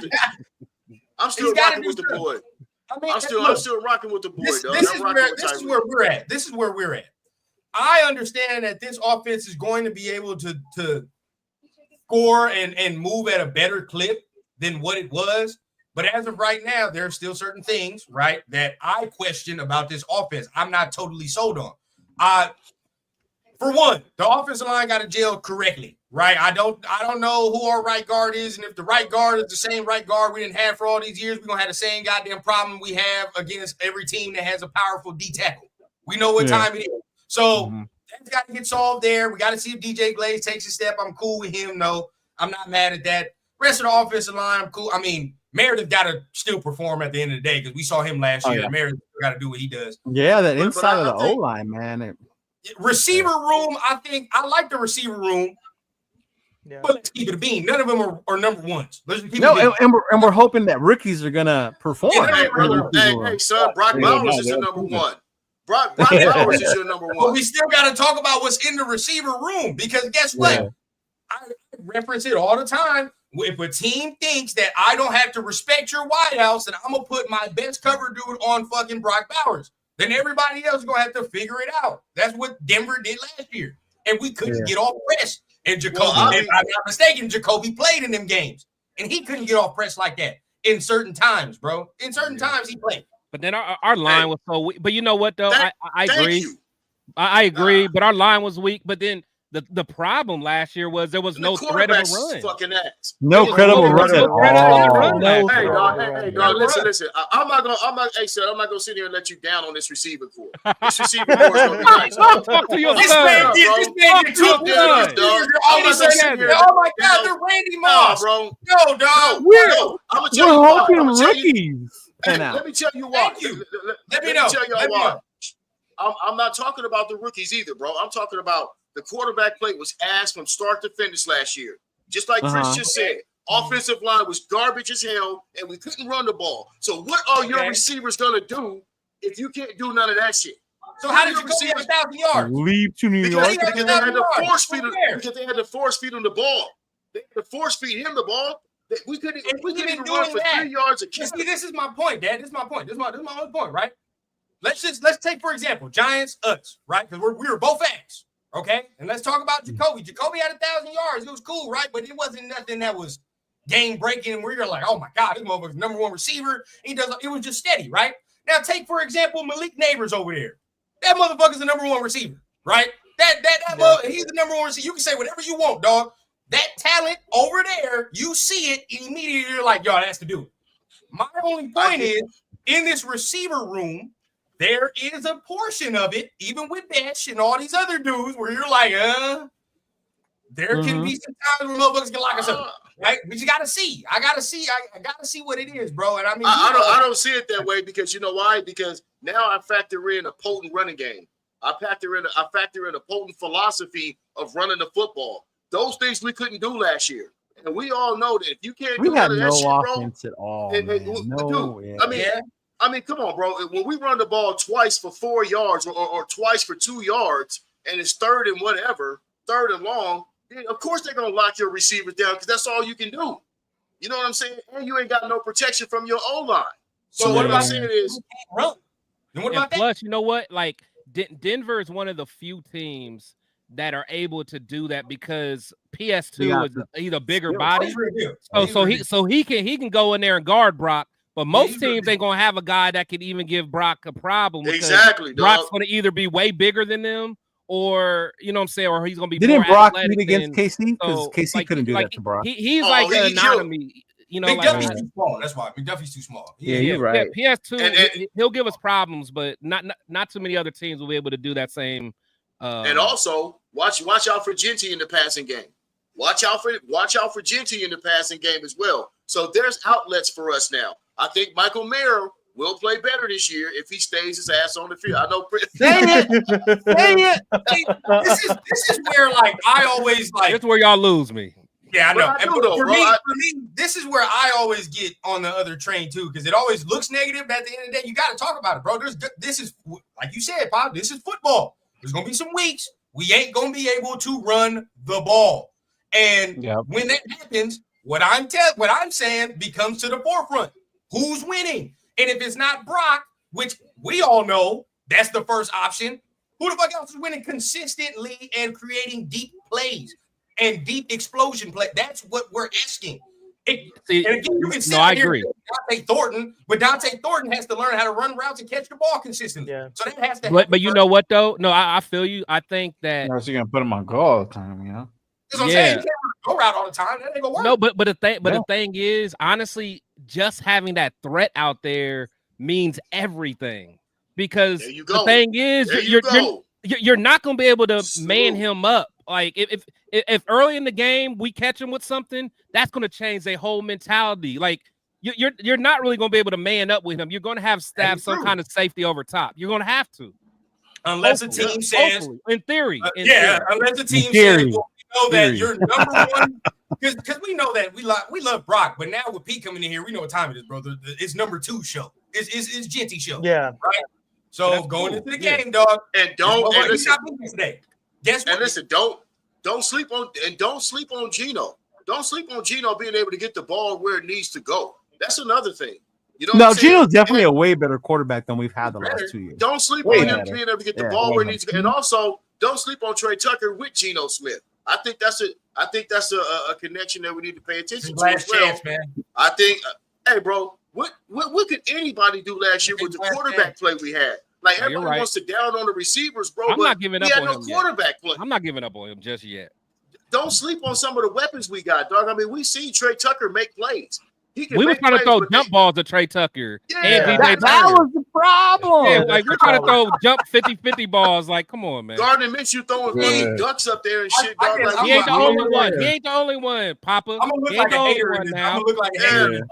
He's gotta with do the boy. I mean, I'm still rocking with the boy, This, dog. this I'm is rocking where with this is Tyree. where we're at. This is where we're at. I understand that this offense is going to be able to score and move at a better clip than what it was. But as of right now, there are still certain things, right, that I question about this offense. I'm not totally sold on. For one, the offensive line got to gel correctly, right? I don't know who our right guard is, and if the right guard is the same right guard we didn't have for all these years, we're gonna have the same goddamn problem we have against every team that has a powerful D tackle. We know what time it is. So that's got to get solved there. We got to see if DJ Glaze takes a step. I'm cool with him. No, I'm not mad at that. Rest of the offensive line, I'm cool. I mean, Meredith got to still perform at the end of the day because we saw him last year. yeah. Meredith got to do what he does. Yeah, that But inside of I the think- O line, man. Receiver room, I think I like the receiver room. But let's keep it a bean. None of them are number ones. Let's keep No, it a bean. and we're hoping that rookies are gonna perform. Hey, brother. Hey, son, Brock Bowers is your number one. Brock Bowers is your number But one. we still got to talk about what's in the receiver room because guess what? Yeah. I reference it all the time. If a team thinks that I don't have to respect your wideouts, then I'm gonna put my best cover dude on fucking Brock Bowers. Then everybody else is gonna have to figure it out. That's what Denver did last year, and we couldn't get off press. And Jacoby, if I'm not mistaken, Jacoby played in them games, and he couldn't get off press like that in certain times, bro. In certain times, he played. But then our line was so weak. But you know what though? I thank agree. you. I agree. But our line was weak. But then the problem last year was there was no threat of a run. Fucking ass. No credible run at all. Hey, dog. Listen. I'm not gonna sit here and let you down on this receiver core. This receiver core is gonna be nice. Talk to your This son. man did two dog. You're always saying, oh my God, they're Randy Moss. bro. No, dog. We're hoping I'm rookies. Hey, pan out. let me tell you why. Let me know. Tell y'all Let me why. know. I'm not talking about the rookies either, bro. I'm talking about the quarterback play was ass from start to finish last year. Just like Chris just said, offensive line was garbage as hell, and we couldn't run the ball. So what are your receivers gonna do if you can't do none of that shit? So how did you go have 1,000 yards? Leave to New York. Because they had to force feed him. Because they had to force feed him the ball. They had to force feed him the ball. We couldn't even run for 3 yards a kick. See, this is my point, Dad. This is my point. This is my only point, right? Let's take, for example, Giants, us, right? Because we were both fans, okay? And let's talk about Jacoby. Jacoby had 1,000 yards. It was cool, right? But it wasn't nothing that was game breaking where you're like, oh my God, this motherfucker's number one receiver. It was just steady, right? Now take, for example, Malik Neighbors over there. That motherfucker's the number one receiver, right? He's the number one receiver. You can say whatever you want, dog. That talent over there, you see it, and immediately you're like, yo, that's the dude. My only point is, in this receiver room, there is a portion of it, even with Dash and all these other dudes, where you're like, there can be some times where motherfuckers can lock us up, right? But you gotta see. I gotta see what it is, bro. And I mean, I don't see it that way because you know why? Because now I factor in a potent running game. I factor in a potent philosophy of running the football. Those things we couldn't do last year. And we all know that if you can't We do had none of that no shit, offense at all. and- Man. dude, No, I mean, come on, bro. When we run the ball twice for 4 yards or twice for 2 yards, and it's third and long, then of course they're gonna lock your receivers down because that's all you can do. You know what I'm saying? And you ain't got no protection from your O-line. So what I'm saying is, run. And what And about that? plus, you know what? Like Denver is one of the few teams that are able to do that because PS2 is he's a bigger body. So he can go in there and guard Brock. But most teams ain't gonna have a guy that could even give Brock a problem. because Exactly, Brock's dog. gonna either be way bigger than them, or you know what I'm saying, or he's gonna be. Didn't more Brock athletic beat against than- KC? Because so, KC like, couldn't do like, that to Brock. He's Oh, like he an killed. anatomy. You know, McDuffie's like too small. That's why McDuffie's too small. Yeah, you're right. PS2, And- he'll give us problems, but not too many other teams will be able to do that same. and also watch out for Genty in the passing game. Watch out for Genty in the passing game as well. So there's outlets for us now. I think Michael Mayer will play better this year if he stays his ass on the field. I know. Say it. See, this is where like I always like. That's where y'all lose me. Yeah, I know. But I And do, though, for bro. me, this is where I always get on the other train too, because it always looks negative. But at the end of the day, you got to talk about it, bro. This is like you said, Pop. This is football. There's gonna be some weeks we ain't gonna be able to run the ball, and when that happens, what I'm saying becomes to the forefront. Who's winning? And if it's not Brock, which we all know that's the first option, who the fuck else is winning consistently and creating deep plays and deep explosion play? That's what we're asking. And again, you can sit I here agree. and say Dante Thornton, but Dante Thornton has to learn how to run routes and catch the ball consistently. Yeah. So that has to happen. But you know what though? No, I feel you. I think that Unless you're gonna put him on goal all the time, you know. That's what I'm saying. You can't go route all the time. That ain't gonna work. No, but the thing is, honestly, just having that threat out there means everything. Because the thing is, you're not gonna be able to man him up. Like if early in the game we catch him with something, that's gonna change their whole mentality. Like you're not really gonna be able to man up with him. You're gonna have some kind of safety over top. You're gonna have to. Unless a team says, in theory, unless the team says, well, we know that you're number one, because we know that we love Brock, but now with Pete coming in here, we know what time it is, brother. It's number 2 show. It's Genty show. Yeah, right. So going into the game, dog, and don't and he's listen, not playing today. Guess what? and listen, don't sleep on Geno. Don't sleep on Geno being able to get the ball where it needs to go. That's another thing. You know, what No, I'm saying? Geno's definitely a way better quarterback than we've had the last 2 years. Don't sleep Way on him better. being able to get the Yeah, ball way where it better. needs to go. And also, don't sleep on Trey Tucker with Geno Smith. I think that's a connection that we need to pay attention to as Last well. chance, man. I think, hey, bro, what could anybody do last year with the quarterback play we had? Like No, you're everybody right. wants to down on the receivers, bro. I'm but not giving we up had on no him yet. quarterback play. I'm not giving up on him just yet. Don't sleep on some of the weapons we got, dog. I mean, we see Trey Tucker make plays. He can We were make trying to plays, throw but jump balls to Trey Tucker and DJ That Turner. was the problem. Yeah, like we're trying to throw jump 50-50 balls. Like, come on, man. Gardner Minshew throwing Yeah. ducks up there and shit, dog. guess Like, He ain't the I'm only a- one. He ain't the only one, Papa. I'm gonna look He ain't like the a only hater in one this. I'm now. gonna look like a hater. in this.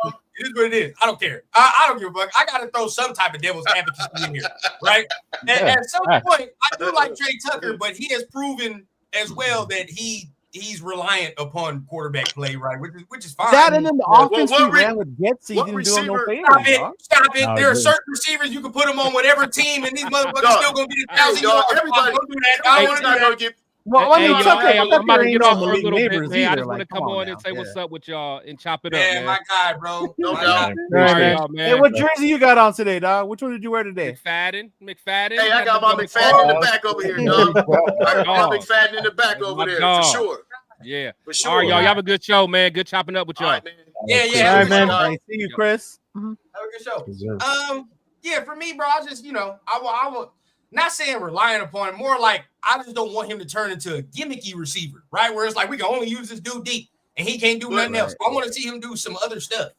It is what it is. I don't care. I don't give a fuck. I gotta throw some type of devil's advocacy in here, right? And at some point, I do like Trey Tucker, but he has proven as well that he's reliant upon quarterback play, right? Which is fine. That and then the offense what he ran with Getsy what didn't do him no receiver- favors. Stop it! dog. Stop it! No, There are good. certain receivers you can put them on whatever team, and these motherfuckers Dog. still gonna get Hey, 1,000 dog, yards. everybody- Don't do that. I don't Everybody's want not to gonna do that. get. Well, I mean, Hey, Tucker, I'm about Tucker to ain't get off on for a Malik little bit, Neighbors man. I either. just want to Like, come come on on and say now. what's Yeah. up with y'all and chop it up, Man, man. my guy, bro. No My doubt. guy. All Sorry, right, y'all, man. Hey, what jersey you got on today, dog? Which one did you wear today? McFadden. Hey, I got my McFadden in the back over here, dog. I got my Dog. McFadden in the back over My there dog. for sure. Yeah. For sure. All right, y'all. You have a good show, man. Good chopping up with y'all. All right, man. Yeah, All yeah. right, man. All Hey, see you, Chris. Have a good show. Deserve. Yeah, for me, bro, I just, I will not saying relying upon it, more like I just don't want him to turn into a gimmicky receiver, right? Where it's like we can only use this dude deep and he can't do nothing else. I want to see him do some other stuff.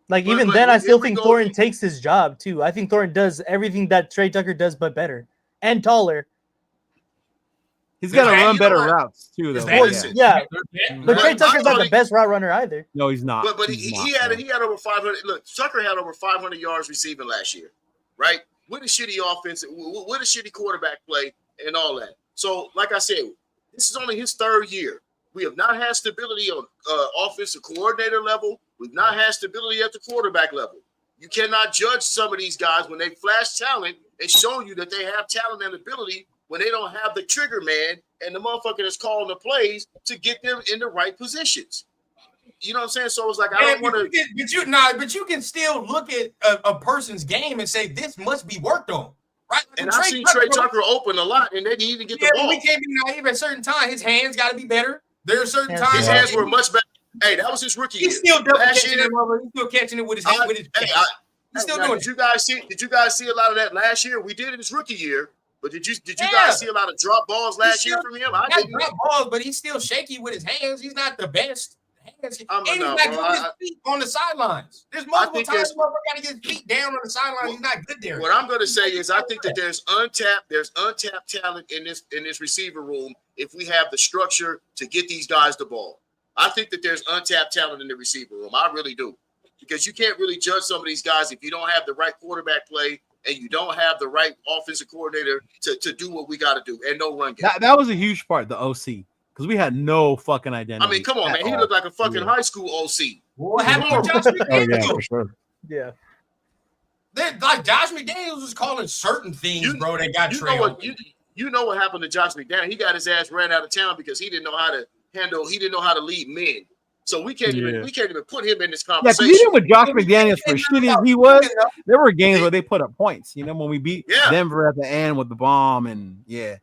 Like But even look, then, I if still we think go- Thornton takes his job too. I think Thornton does everything that Trey Tucker does, but better and taller. He's got to Yeah, run you better know what? routes too, Is though. that- Well, listen. yeah, but But Trey I Tucker's not thought the he- best route runner either. No, he's not. But He's he not, had man. over 500. Look, Tucker had over 500 yards receiving last year, right? With a shitty offense, with a shitty quarterback play, and all that. So, like I said, this is only his third year. We have not had stability on offensive coordinator level. We've not had stability at the quarterback level. You cannot judge some of these guys when they flash talent and show you that they have talent and ability when they don't have the trigger man and the motherfucker that's calling the plays to get them in the right positions. You know what I'm saying? So it's like, I don't want to. But you can still look at a person's game and say, this must be worked on. Right? And I've seen Trey Tucker open a lot and they didn't even get the ball. We can't be naive at certain times. His hands got to be better. There are certain times. His hands were much better. Hey, that was his rookie year. He's still catching it. He's still catching it with his hand. He's still doing it. Did you guys see a lot of that last year? We did in his rookie year, but did you guys see a lot of drop balls last year from him? I didn't. Drop balls, but he's still shaky with his hands. He's not the best. And he's not good with his feet on the sidelines. There's multiple times the motherfucker got to get his feet down on the sidelines. He's not good there. What I'm going to say is, I think that there's untapped talent in this receiver room if we have the structure to get these guys the ball. I think that there's untapped talent in the receiver room. I really do, because you can't really judge some of these guys if you don't have the right quarterback play and you don't have the right offensive coordinator to do what we got to do and no run game. That was a huge part, the OC. Because we had no fucking identity. I mean, come on, man. He looked like a fucking high school OC. What happened with Josh McDaniels? Yeah, for sure. Yeah. Like Josh McDaniels was calling certain things, bro, that got trailed. You know what happened to Josh McDaniels? He got his ass ran out of town because he didn't know how to lead men. So we can't even put him in this conversation. Yeah, even with Josh McDaniels, for shitty as he was, there were games where they put up points. You know, when we beat Denver at the end with the bomb, and Yeah,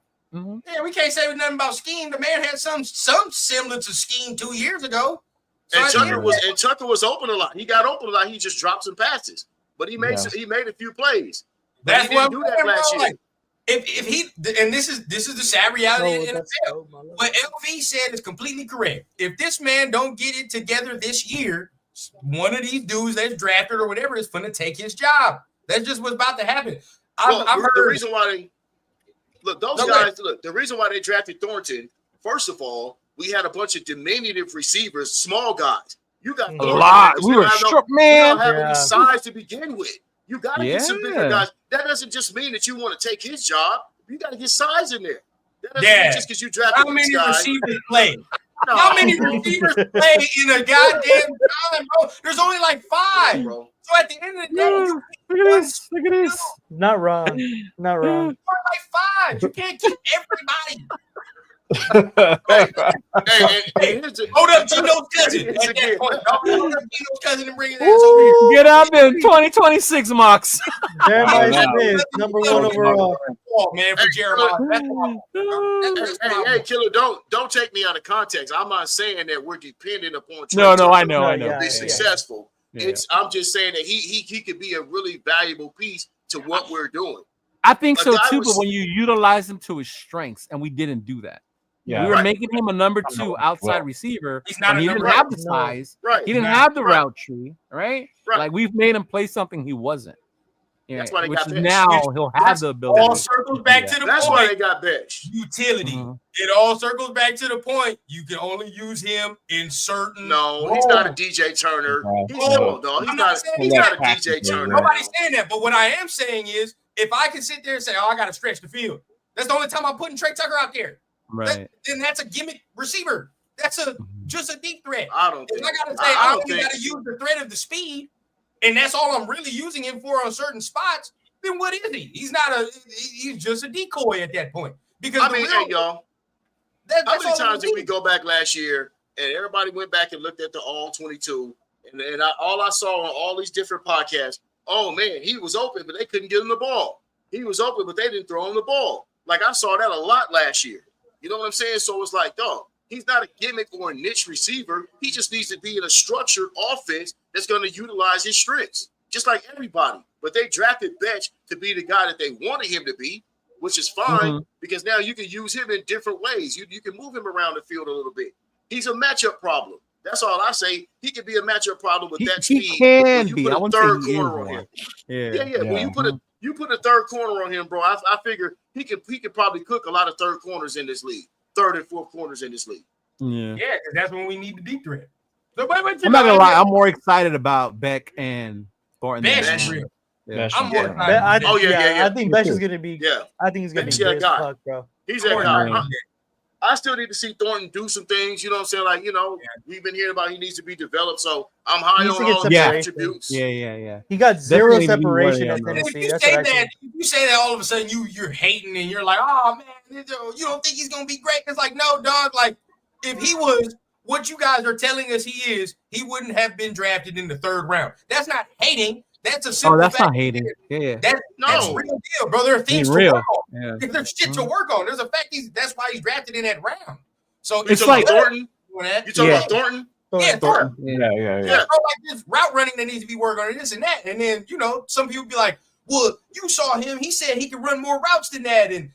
we can't say nothing about scheme. The man had some semblance of scheme 2 years ago. So and Tucker was open a lot. He got open a lot. He just dropped some passes, but he made a few plays. That's he didn't do that last year. Like, if he, and this is the sad reality of the NFL. What LV said is completely correct. If this man don't get it together this year, one of these dudes that's drafted or whatever is going to take his job. That's just what's about to happen. I've heard the reason why they. Look, those guys, the reason why they drafted Thornton, first of all, we had a bunch of diminutive receivers, small guys. You got a lot. We were short, man. We don't have any size to begin with. You got to get some bigger guys. That doesn't just mean that you want to take his job. You got to get size in there. That doesn't mean just because you drafted how many receivers play? No. How many receivers play in a goddamn college, bro? There's only like 5. Bro. So at the end of the day, look at this. Not wrong. Not wrong. Like 5. You can't keep everybody. Hold up, Gino's cousin. Hold up Gino's cousin and bring his ass over here. Get out there, 2026 mocks. Jeremiah Smith, number 1 overall. Man, for Jeremiah. Hey, Killer, don't take me out of context. I'm not saying that we're dependent upon No, I know. to be successful. Yeah. I'm just saying that he could be a really valuable piece to what we're doing. I think so too, but when you utilize him to his strengths, and we didn't do that. Yeah, we were making him a number 2 outside receiver. He's not he didn't have the size. Right. He didn't have the route tree. Right. Like we've made him play something he wasn't. Yeah. That's why they got benched. Now he'll have the ability. All circles back to the point. That's why they got benched. Utility. It all circles back to the point. You can only use him in certain. No, he's not a DJ Turner. He's not a DJ Turner. Nobody's saying that. But what I am saying is, if I can sit there and say, "Oh, I got to stretch the field," that's the only time I'm putting Trey Tucker out there. Right. Then that's a gimmick receiver. That's just a deep threat. I don't think. If I got to say, I only got to use the threat of the speed, and that's all I'm really using him for on certain spots, then what is he? He's just a decoy at that point. Because hey, y'all. How many times did we go back last year and everybody went back and looked at the all 22 and all I saw on all these different podcasts, oh man, he was open, but they couldn't get him the ball. He was open, but they didn't throw him the ball. Like I saw that a lot last year. You know what I'm saying? So it's like, dog, he's not a gimmick or a niche receiver. He just needs to be in a structured offense that's going to utilize his strengths, just like everybody. But they drafted Betch to be the guy that they wanted him to be, which is fine because now you can use him in different ways. You can move him around the field a little bit. He's a matchup problem. That's all I say. He could be a matchup problem with that speed. He can be. Put I a wouldn't third say he corner is on him. Yeah. When you put a third corner on him, bro, I figure he could probably cook a lot of third corners in this league, 3rd and 4th corners in this league. Yeah, because that's when we need the deep threat. So, I'm not gonna lie. I'm more excited about Beck and Thornton. Beck's real. I'm more I think Besh is gonna be. Yeah. I think he's gonna be Besh great as that guy. fuck, bro. He's that guy. I still need to see Thornton do some things. You know what I'm saying? Like, we've been hearing about he needs to be developed. So I'm high on all of his attributes. Yeah. He got zero Definitely separation at If Tennessee. you say that, all of a sudden you're hating and you're like, oh man, you don't think he's gonna be great? It's like, no, dog. Like, if he was what you guys are telling us he is, he wouldn't have been drafted in the 3rd round. That's not hating. That's a simple that's fact. not hating. Yeah. That's real deal, bro. There are things to real. work on. Yeah. There's shit to work on. There's a fact that's why he's drafted in that round. So It's like Thornton. You talking about Thornton? Yeah, Thornton. Yeah. Bro, like this route running that needs to be worked on, and this and that. And then, some people be like, well, you saw him. He said he could run more routes than that and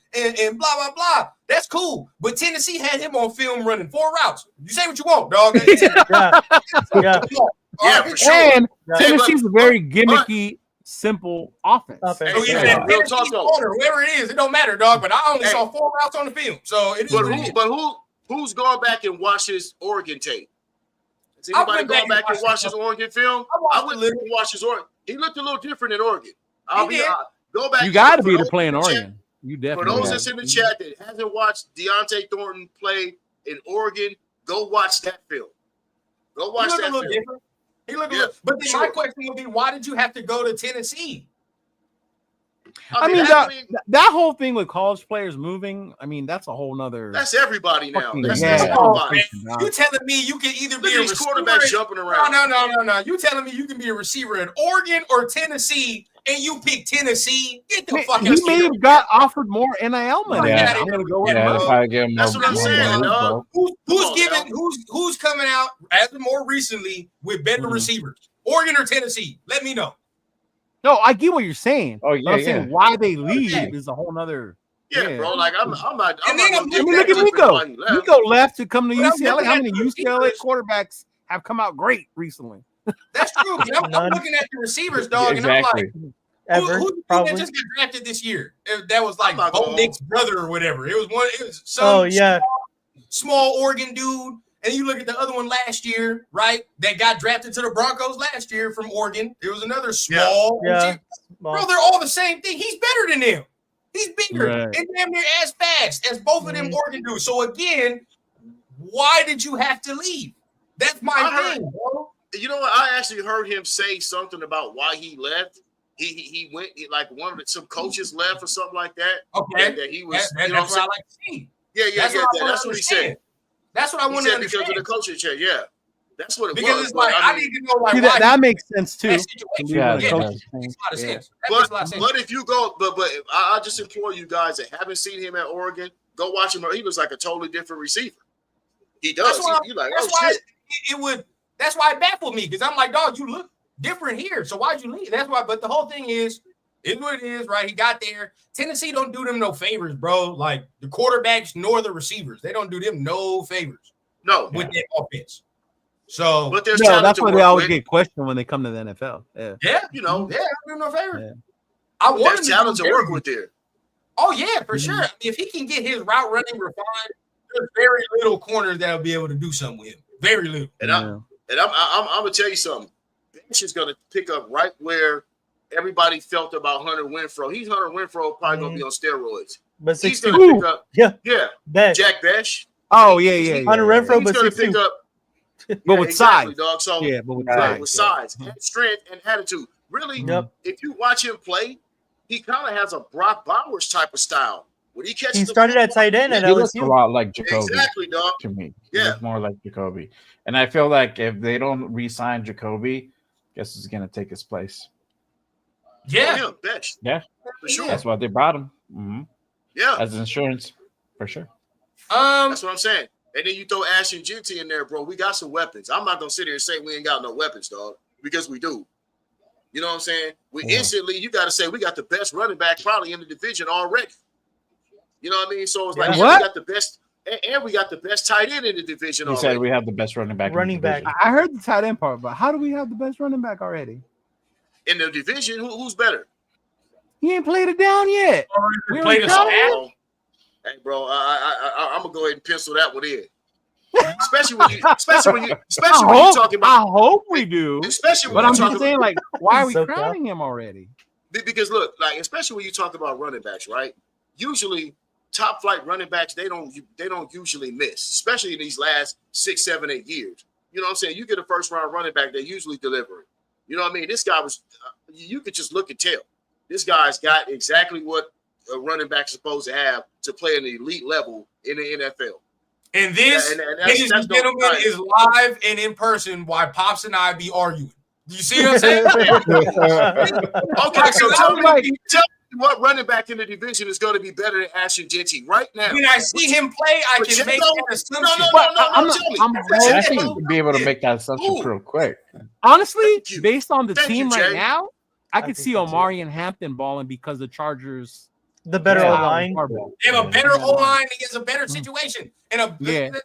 blah, blah, blah. That's cool. But Tennessee had him on film running 4 routes. You say what you want, dog. Yeah, for sure. And Tennessee's a very gimmicky, simple offense. So even Tennessee's corner, whoever it is, it don't matter, dog. But I only saw 4 routes on the film. So it is. But who's gone back and watched his Oregon tape? Has anybody gone back and watched his Oregon film? I wouldn't watch his Oregon. He looked a little different in Oregon. Go back. You got to be to play in Oregon. You definitely. For those that's in the chat that hasn't watched Deontay Thornton play in Oregon, go watch that film. Go watch that film. Different. He looked a little. But then my question would be, why did you have to go to Tennessee? I mean, that whole thing with college players moving, I mean, that's a whole nother. That's everybody now. That's everybody. You telling me you can either be a receiver quarterback jumping around? No. You telling me you can be a receiver in Oregon or Tennessee, and you pick Tennessee? Get the fuck out. He may have got offered more NIL money. I'm gonna go with that's what I'm saying, dog. Who's coming out as of more recently with better receivers? Oregon or Tennessee? Let me know. No, I get what you're saying. Oh yeah, I'm saying why they leave is a whole nother. Yeah, bro. Like I'm not. Look at Nico. Nico left to come to UCLA. How many UCLA quarterbacks have come out great recently? That's true. I'm looking at the receivers, dog, and I'm like, who that just got drafted this year? That was like Bo Nick's brother or whatever. It was some small Oregon dude. And you look at the other one last year, right? That got drafted to the Broncos last year from Oregon. There was another small. Bro, they're all the same thing. He's better than them. He's bigger and damn near as fast as both of them Oregon dudes. So again, why did you have to leave? That's my thing, bro. You know what? I actually heard him say something about why he left. He went like some coaches left or something like that. Okay, and that he was. That's what I like to see. Yeah. That's what he said. That's what I want to understand. Because of the coaching change, that's what it was. Because it's like I need to know like why that makes sense too. Yeah, makes a lot of sense. But if you go, but I just implore you guys that haven't seen him at Oregon, go watch him. He was like a totally different receiver. He does. You're like, oh shit. That's why it baffled me because I'm like, dog, you look different here. So why'd you leave? That's why. But the whole thing is what it is, right? He got there. Tennessee don't do them no favors, bro. Like the quarterbacks nor the receivers, they don't do them no favors. No, with their offense. So, but there's that's why they always get questioned when they come to the NFL. Yeah, you know, don't do them no favors. Yeah. I want there's talent to work with there. Oh yeah, for sure. I mean, if he can get his route running refined, there's very little corners that'll be able to do something with him. Very little. And I'm gonna tell you something. Bench is gonna pick up right where everybody felt about Hunter Renfrow. Hunter Renfrow probably gonna be on steroids. But he's gonna pick up. Besh. Jack Besh. Oh yeah. Hunter Renfrow, he's gonna pick up. But with size, dog. So with size and strength and attitude. Really, if you watch him play, he kind of has a Brock Bowers type of style. When he catches, he started at tight end at LSU. He looks a lot like Jacoby. Exactly, dog. To me, he looks more like Jacoby. And I feel like if they don't re-sign Jacoby, guess who's gonna take his place? Yeah, Besh. Yeah, for sure. That's why they brought him. Mm-hmm. Yeah, as insurance for sure. That's what I'm saying. And then you throw Ashton Jeanty in there, bro. We got some weapons. I'm not gonna sit here and say we ain't got no weapons, dog, because we do. You know what I'm saying? Instantly, you got to say we got the best running back probably in the division already. You know what I mean? So it's like we got the best, and we got the best tight end in the division. You said we have the best running back. I heard the tight end part, but how do we have the best running back already in the division? Who's better? He ain't played it down yet. We played it down. Hey, bro, I'm gonna go ahead and pencil that one in. Especially when you're talking about. I hope we do. Especially when but you're I'm talking just saying, like, why are we crowning him already? Because look, like especially when you talk about running backs, right? Usually, top flight running backs they don't usually miss, especially in these last 6, 7, 8 years. You know what I'm saying? You get a first round running back, they usually deliver it. You know what I mean? This guy was, you could just look and tell. This guy's got exactly what a running back is supposed to have to play at an elite level in the NFL. And this, ladies and gentlemen, is live and in person while Pops and I be arguing. Do you see what I'm saying? Okay, so tell me what running back in the division is going to be better than Ashton Jeanty right now. When I see him play, I can make that assumption. I think you would be able to make that assumption real quick. Honestly, based on the team right now, I could see Omari and Hampton balling because the Chargers. The better O-line. They have a better O-line against a better situation. And but he ain't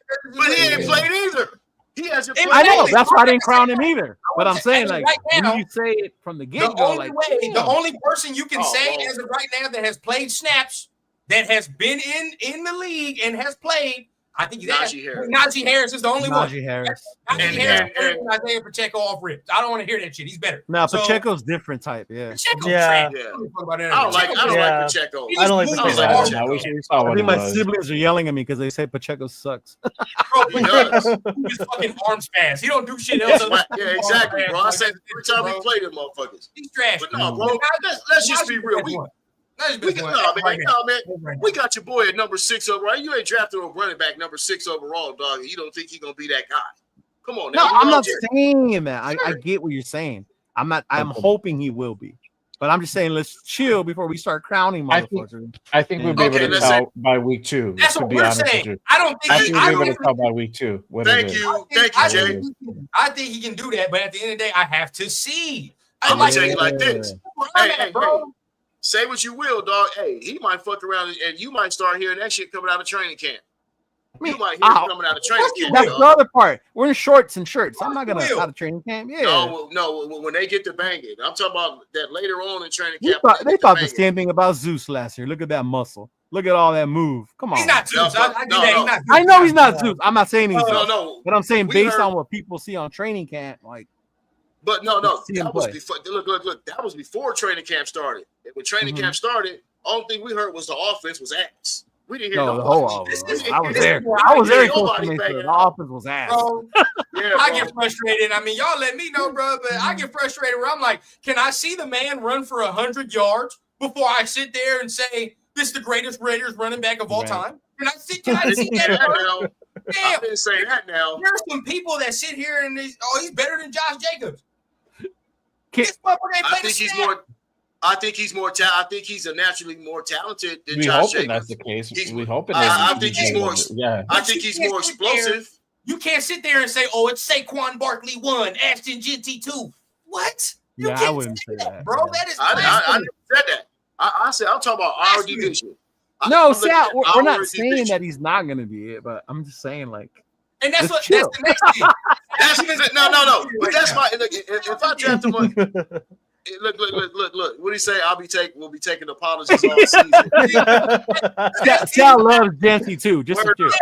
played either. He hasn't played. I know. That's why I didn't crown him either. But I'm saying, like, when you say it from the get-go, the only person you can say as of right now that has played snaps, that has been in the league and has played, I think Najee Harris is the only one. Najee Harris. Najee Harris and Isaiah Pacheco off ripped. I don't want to hear that shit. He's better. No, Pacheco's different type. Yeah. I don't like Pacheco. I don't like Pacheco. I think my siblings are yelling at me because they say Pacheco sucks. Bro, he does. He's fucking arms fast. He don't do shit else. Yeah, exactly, bro. I said every time we play them motherfuckers. He's trash. But no, bro. Let's just be real. We got your boy at number 6 overall. You ain't drafted a running back number 6 overall, dog. You don't think he's gonna be that guy? Come on, now. No, I'm not saying that. I get what you're saying. I'm not. I'm hoping he will be, but I'm just saying let's chill before we start crowning motherfuckers. I think we'll be able to tell by week 2. That's what we're saying. I don't think we'll be able to tell by week 2. Thank you, Jay. I think he can do that, but at the end of the day, I have to see. I'm gonna tell you like this. Hey, say what you will, dog. Hey, he might fuck around and you might start hearing that shit coming out of training camp. You might hear it coming out of training camp. That's the other part. We're in shorts and shirts. I'm not gonna out of training camp. Yeah. No. When they get to banging, I'm talking about that later on in training camp. They thought the same thing about Zeus last year. Look at that muscle. Look at all that move. Come on. He's not Zeus. I know he's not Zeus. I'm not saying he's Zeus. No. But I'm saying based on what people see on training camp, like. But no. That was before. Look. That was before training camp started. And when training camp started, all thing we heard was the offense was ass. We didn't hear the whole offense. I was there. I was very close to make sure the offense was ass. Bro, I get frustrated. I mean, y'all let me know, bro, but I get frustrated where I'm like, can I see the man run for 100 yards before I sit there and say this is the greatest Raiders running back of all time? Can I see that? Damn. I didn't say that now. There's some people that sit here and he's better than Josh Jacobs. I think he's more talented. I think he's naturally more talented than we Josh hoping Jacobs. that's the case. We hoping I think he's more. Yeah. I think he's more explosive. You can't sit there and say, "Oh, it's Saquon Barkley 1, Ashton Jeanty 2." What? I wouldn't say that, bro. That is. I never said that. I said I'm talking about our division. No, we're not saying that he's not going to be it, but I'm just saying like. And that's what. That's the next thing. No. But that's my. If I draft him, look. What do you say? We'll be taking apologies all season. Sal loves Jancy too. Just word up,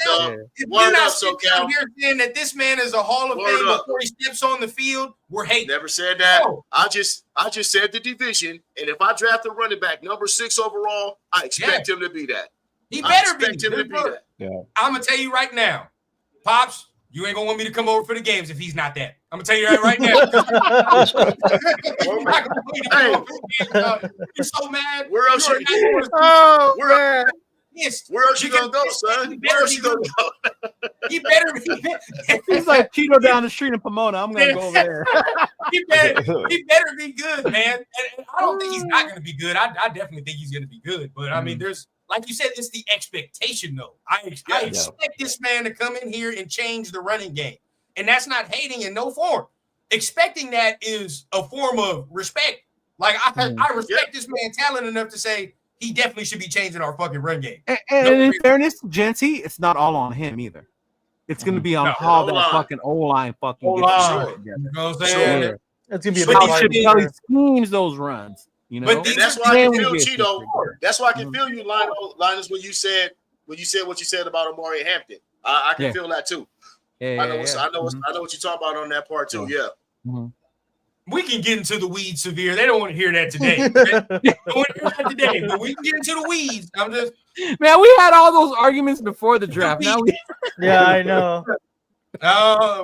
dog. If we're not sitting down here saying that this man is a Hall of Fame before he steps on the field, we're hating. Never said that. No. I just said the division, and if I draft a running back number 6 overall, I expect him to be that. He better be. Yeah. I'm gonna tell you right now, Pops. You ain't gonna want me to come over for the games if he's not that. I'm gonna tell you that right now. You're so mad. Where else you gonna go, son? Where else you gonna go? He better be. He's like Cheeto down the street in Pomona. I'm gonna go over there. He better be good, man. And I don't think he's not gonna be good. I definitely think he's gonna be good. But I mean, there's. Like you said, it's the expectation, though. I expect this man to come in here and change the running game. And that's not hating in no form. Expecting that is a form of respect. Like, I respect this man talent enough to say he definitely should be changing our fucking run game. And in fairness to Jancy, it's not all on him either. It's going to be on how that fucking O-line fucking gets together. You know what I'm saying? It's going to be how he schemes those runs. You know, and that's why I can feel Cheeto. That's why I can feel you, Linus, when you said what you said about Omari Hampton. I can feel that too. I know what you're talking about on that part too. Yeah. We can get into the weeds severe. They don't want to hear that today. Okay? They don't want to hear that today, but we can get into the weeds. I'm just Man, we had all those arguments before the draft. Now we Yeah, I know.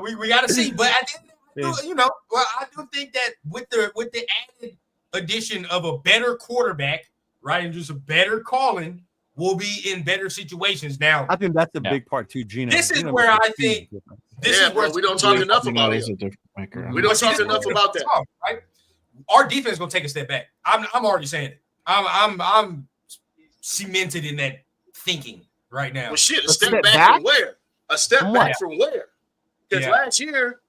we got to see, but I think, you know, well, I do think that with the added addition of a better quarterback, right, and just a better calling, we'll be in better situations. Now, I think that's a big part too, Gino. This is where I think this is where we don't talk enough about it. We don't talk enough about that. Right? Our defense is gonna take a step back. I'm already saying it. I'm cemented in that thinking right now. Well, shit, a step back from where? A step back from where? Because last year,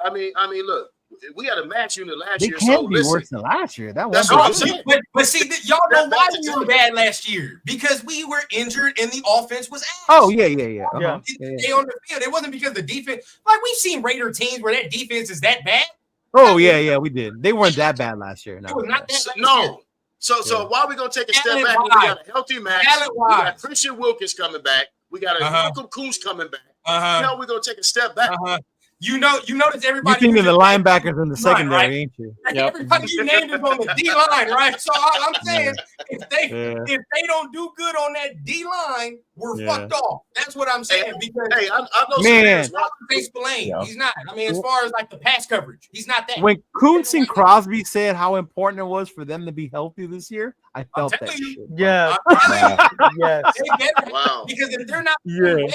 I mean, look, we had a match unit last They year. can't be worse than last year. That's what I'm saying. But see, y'all know why we were bad last year, because we were injured and the offense was ass. Oh yeah. Uh-huh. They on the field. It wasn't because the defense. Like we've seen Raider teams where that defense is that bad. Oh yeah, we did. They weren't that bad last year. It was not that bad. No. So why are we gonna take a step back when we got a healthy match? We got Christian Wilkins coming back. We got a Malcolm Coons coming back. Now we're gonna take a step back. You notice everybody. You're thinking the linebackers in the secondary, right? ain't you? Everybody you named is on the D line, right? So I'm saying if they don't do good on that D line, we're fucked off. That's what I'm saying. Because I know man, Spillane, he's not. I mean, as far as like the pass coverage, he's not that. When Kuntz and Crosby said how important it was for them to be healthy this year, I felt that shit. Yeah. Yes. Wow. Because if they're not well,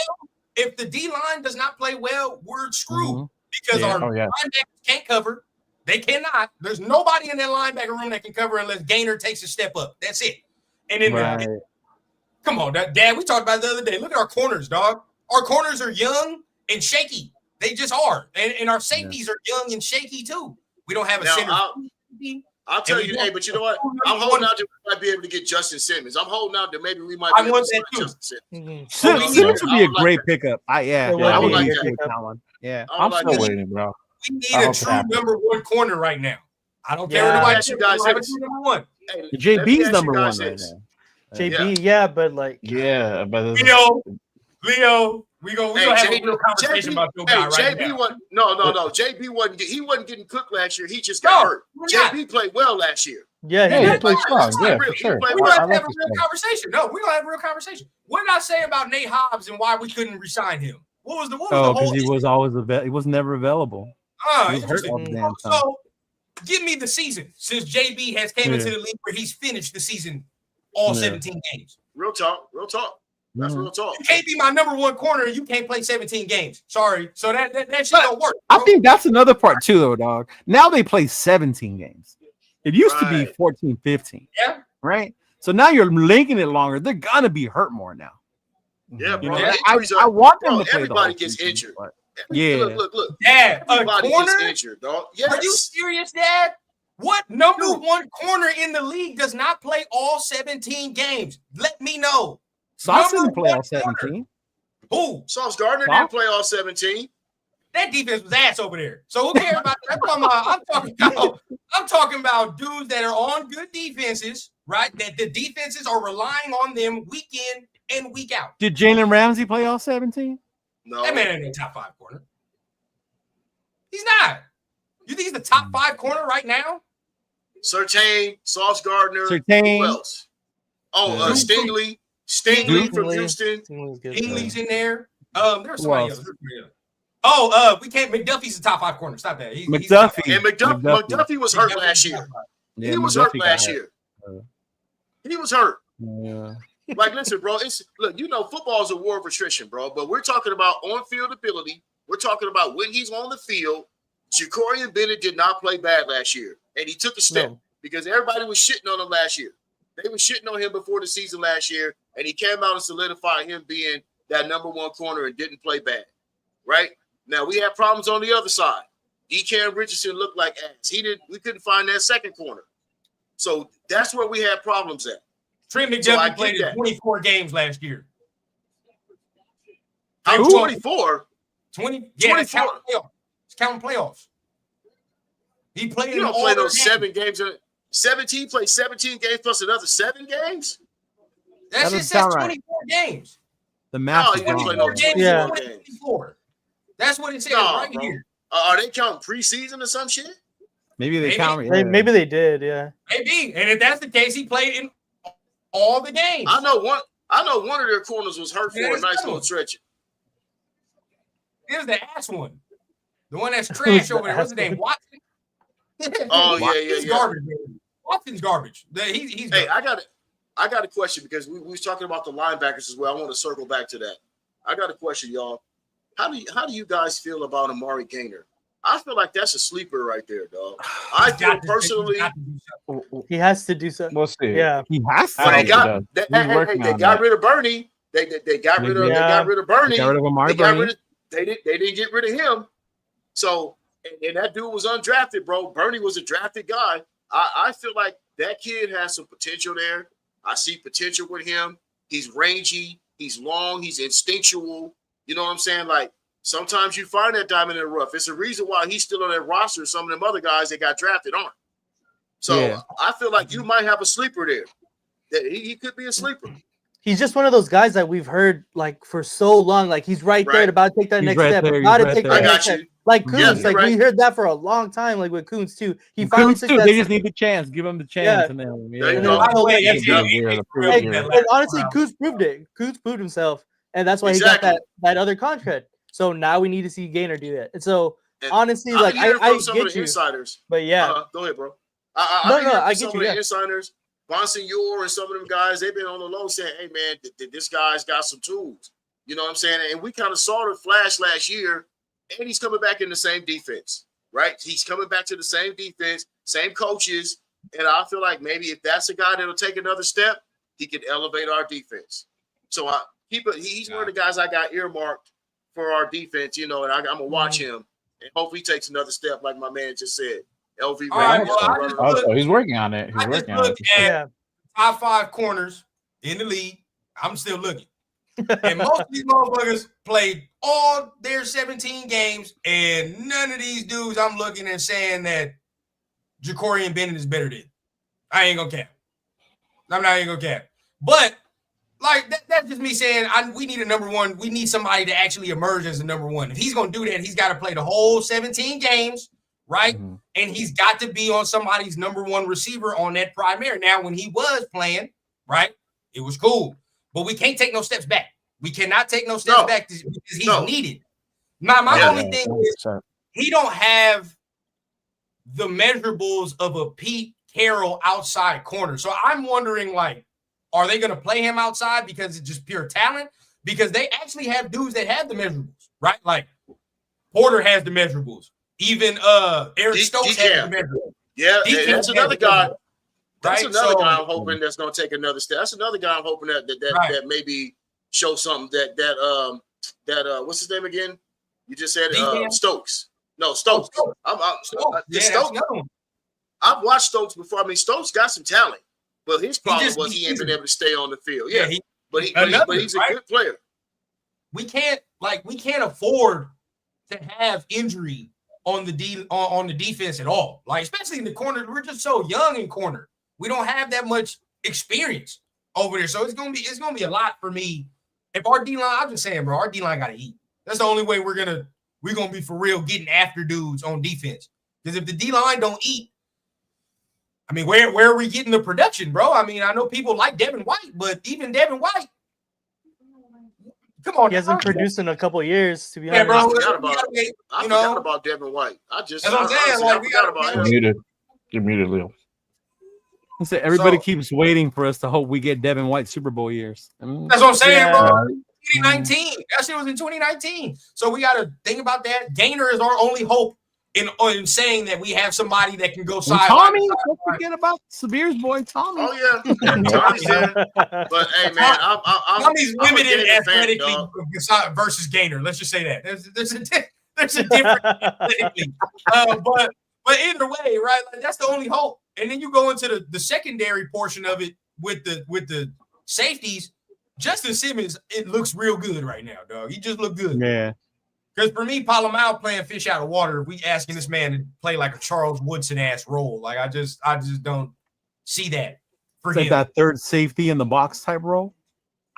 if the D line does not play well, we're screwed because our linebackers can't cover. They cannot. There's nobody in that linebacker room that can cover unless Gaynor takes a step up. That's it. And then, come on, Dad. We talked about it the other day. Look at our corners, dog. Our corners are young and shaky. They just are. And our safeties are young and shaky too. We don't have a center. I'll tell you, hey, but you know what? I'm holding out that we might be able to get Justin Simmons. I'm holding out that maybe we might be able to get Justin Simmons. Simmons would be a great pickup. I would like that. Yeah, I'm still waiting, bro. We need a true number one corner right now. I don't care what nobody you guys says. Number one. JB's number one right now. JB, but like Leo, we gonna have a real conversation about your guy right JB now. wasn't. No. JB wasn't getting cooked last year. He just got hurt. JB played well last year. Yeah, he played strong. Yeah, for sure. We're gonna have a real conversation. No, we're gonna have a real conversation. What did I say about Nate Hobbs and why we couldn't resign him? What was the whole? Because he was always he was never available. He was hurt all the damn time. So, give me the season since JB has came into the league where he's finished the season all 17 games. Real talk. That's real talk. You can't be my number one corner and you can't play 17 games. Sorry. So that shit don't work. I think that's another part too, though, dog. Now they play 17 games. It used to be 14, 15. Yeah. Right? So now you're linking it longer. They're gonna be hurt more now. Yeah, bro. I want them to play. Everybody gets injured. Yeah. Look. Dad, everybody corner? gets injured, dog. Yes. Are you serious, Dad? What number one corner in the league does not play all 17 games? Let me know. Sauce didn't play all 17. Who? Sauce Gardner didn't play all 17. That defense was ass over there. So who cares about that? I'm talking about dudes that are on good defenses, right? That the defenses are relying on them week in and week out. Did Jalen Ramsey play all 17? No. That man ain't a top 5 corner. He's not. You think he's the top 5 corner right now? Surtain, Sauce Gardner. Who else? Oh, Stingley. Stingley from Houston. Stingley's in there. There's somebody else. Oh, we can't. McDuffie's the top 5 corner. Stop that. McDuffie was hurt last year. Yeah, he was hurt last year. He was hurt. Yeah. Like, listen, bro. Football is a war of attrition, bro. But we're talking about on-field ability. We're talking about when he's on the field. Ja'Cory Bennett did not play bad last year, and he took a step because everybody was shitting on him last year. They were shitting on him before the season last year, and he came out and solidified him being that number one corner and didn't play bad. Right? Now, we have problems on the other side. DeCam Richardson looked like ass. We couldn't find that second corner. So that's where we had problems at. Trent McDuffie played in 24 games last year. I'm 24. 20? Yeah, it's counting playoffs. He played You don't play those 7 games. 17 play 17 games plus another 7 games? That shit says 24 games. The math he didn't play no 24 games. That's what it says right here. Are they counting preseason or some shit? Maybe they Maybe. count. Maybe they did, yeah. Maybe. And if that's the case, he played in all the games. I know one of their corners was hurt for Yeah, a nice that's little good. stretch. Here's the ass one. The one that's trash over there. What's his name? Watson? Oh, yeah. He's garbage, man. Watson's garbage. He's Hey, I got a question because we was talking about the linebackers as well. I want to circle back to that. I got a question, y'all. How do you guys feel about Amari Gainer? I feel like that's a sleeper right there, dog. I feel personally, He has to do something. We'll see. Yeah. He has to. when they got He's they working on got that. rid of Bernie. They got rid of Bernie. They got rid of Amari They got Bernie. rid of, they didn't get rid of him. So and that dude was undrafted, bro. Bernie was a drafted guy. I feel like that kid has some potential there. I see potential with him. He's rangy. He's long. He's instinctual. You know what I'm saying? Like sometimes you find that diamond in the rough. It's a reason why he's still on that roster. Some of them other guys that got drafted on. So Yeah. I feel like you might have a sleeper there. That he could be a sleeper. He's just one of those guys that we've heard like for so long. Like he's right there, about to take that He's next right step. there, he's About to right take there. that I got next step. you. Like Yeah, Coons, you're like right. we heard that for a long time. Like with Coons too, he finally Coons took too. that They step. just need the chance. Give them the chance. Yeah. And then, There you And go. then, by the way, Yeah. and honestly, Coons proved it. Coons proved himself, and that's why he got Exactly. that other contract. So now we need to see Gainer do that. And so And honestly, I've like been hearing I from some of get the you, insiders. but yeah, Go ahead, bro. No, I've been hearing I from get some you, of yeah. the insiders, Bonsignor and some of them guys, they've been on the low saying, hey, man, this guy's got some tools. You know what I'm saying? And we kind of saw the flash last year, and he's coming back in the same defense, right? He's coming back to the same defense, same coaches, and I feel like maybe if that's a guy that'll take another step, he could elevate our defense. So he's one of the guys I got earmarked for our defense, you know, and I'm going to watch him, and hopefully he takes another step like my man just said. LV All right, Ray, well, I just look- He's working on it. I He's just working on it. look at top 5 corners in the league. I'm still looking. And most of these motherfuckers played all their 17 games, and none of these dudes I'm looking and saying that Jacorian Bennett is better than. I ain't gonna cap. I'm not even gonna cap. But like that's just me saying we need a number one. We need somebody to actually emerge as a number one. If he's gonna do that, he's got to play the whole 17 games, right? Mm-hmm. And he's got to be on somebody's number one receiver on that primary. Now, when he was playing, right, it was cool. But we can't take no steps back. We cannot take no steps back because he's needed. My only thing is he don't have the measurables of a Pete Carroll outside corner. So I'm wondering, like, are they going to play him outside because it's just pure talent? Because they actually have dudes that have the measurables, right? Like Porter has the measurables. Even Eric Stokes has the measurables. Yeah, DK that's has another the guy. measurables. That's Right? another So- guy I'm hoping that's going to take another step. That's another guy I'm hoping that maybe show something that what's his name again? You just said DK? Stokes. No, Stokes. Stokes. Yeah, that's Stokes. another one. I've watched Stokes before. I mean, Stokes got some talent, but his problem was he ain't he's- been able to stay on the field. Yeah, Yeah, he- but he's a right? good player. We can't afford to have injury on the on the defense at all. Like, especially in the corner, we're just so young in corner. We don't have that much experience over there. So it's gonna be a lot for me. If our D-line, I'm just saying, bro, our D-line gotta eat. That's the only way we're gonna be for real getting after dudes on defense. Because if the D-line don't eat, I mean, where are we getting the production, bro? I mean, I know people like Devin White, but even Devin White, come on, he hasn't produced in a couple years, to be Yeah, honest. bro. I forgot about Devin White. That's what I'm saying. Like, we forgot gotta- about You're him. muted. You're muted, Leo. So everybody keeps waiting for us to hope we get Devin White Super Bowl years. That's what I'm saying, Yeah. bro. 2019. That shit was in 2019. So we got to think about that. Gainer is our only hope in saying that we have somebody that can go And side. Tommy, don't forget about Severe's boy Tommy. Oh yeah, Tommy's there. But hey, man, I'm Tommy's I'm a limited Gainer fan, athletically dog. versus Gainer. Let's just say that. There's a difference athletically. But either way, right? Like, that's the only hope. And then you go into the secondary portion of it with the safeties. Justin Simmons, it looks real good right now, dog. He just looked good. Yeah. Because for me, Palomar playing fish out of water, we asking this man to play like a Charles Woodson ass role. Like I just don't see that for It's like him. that third safety in the box type role.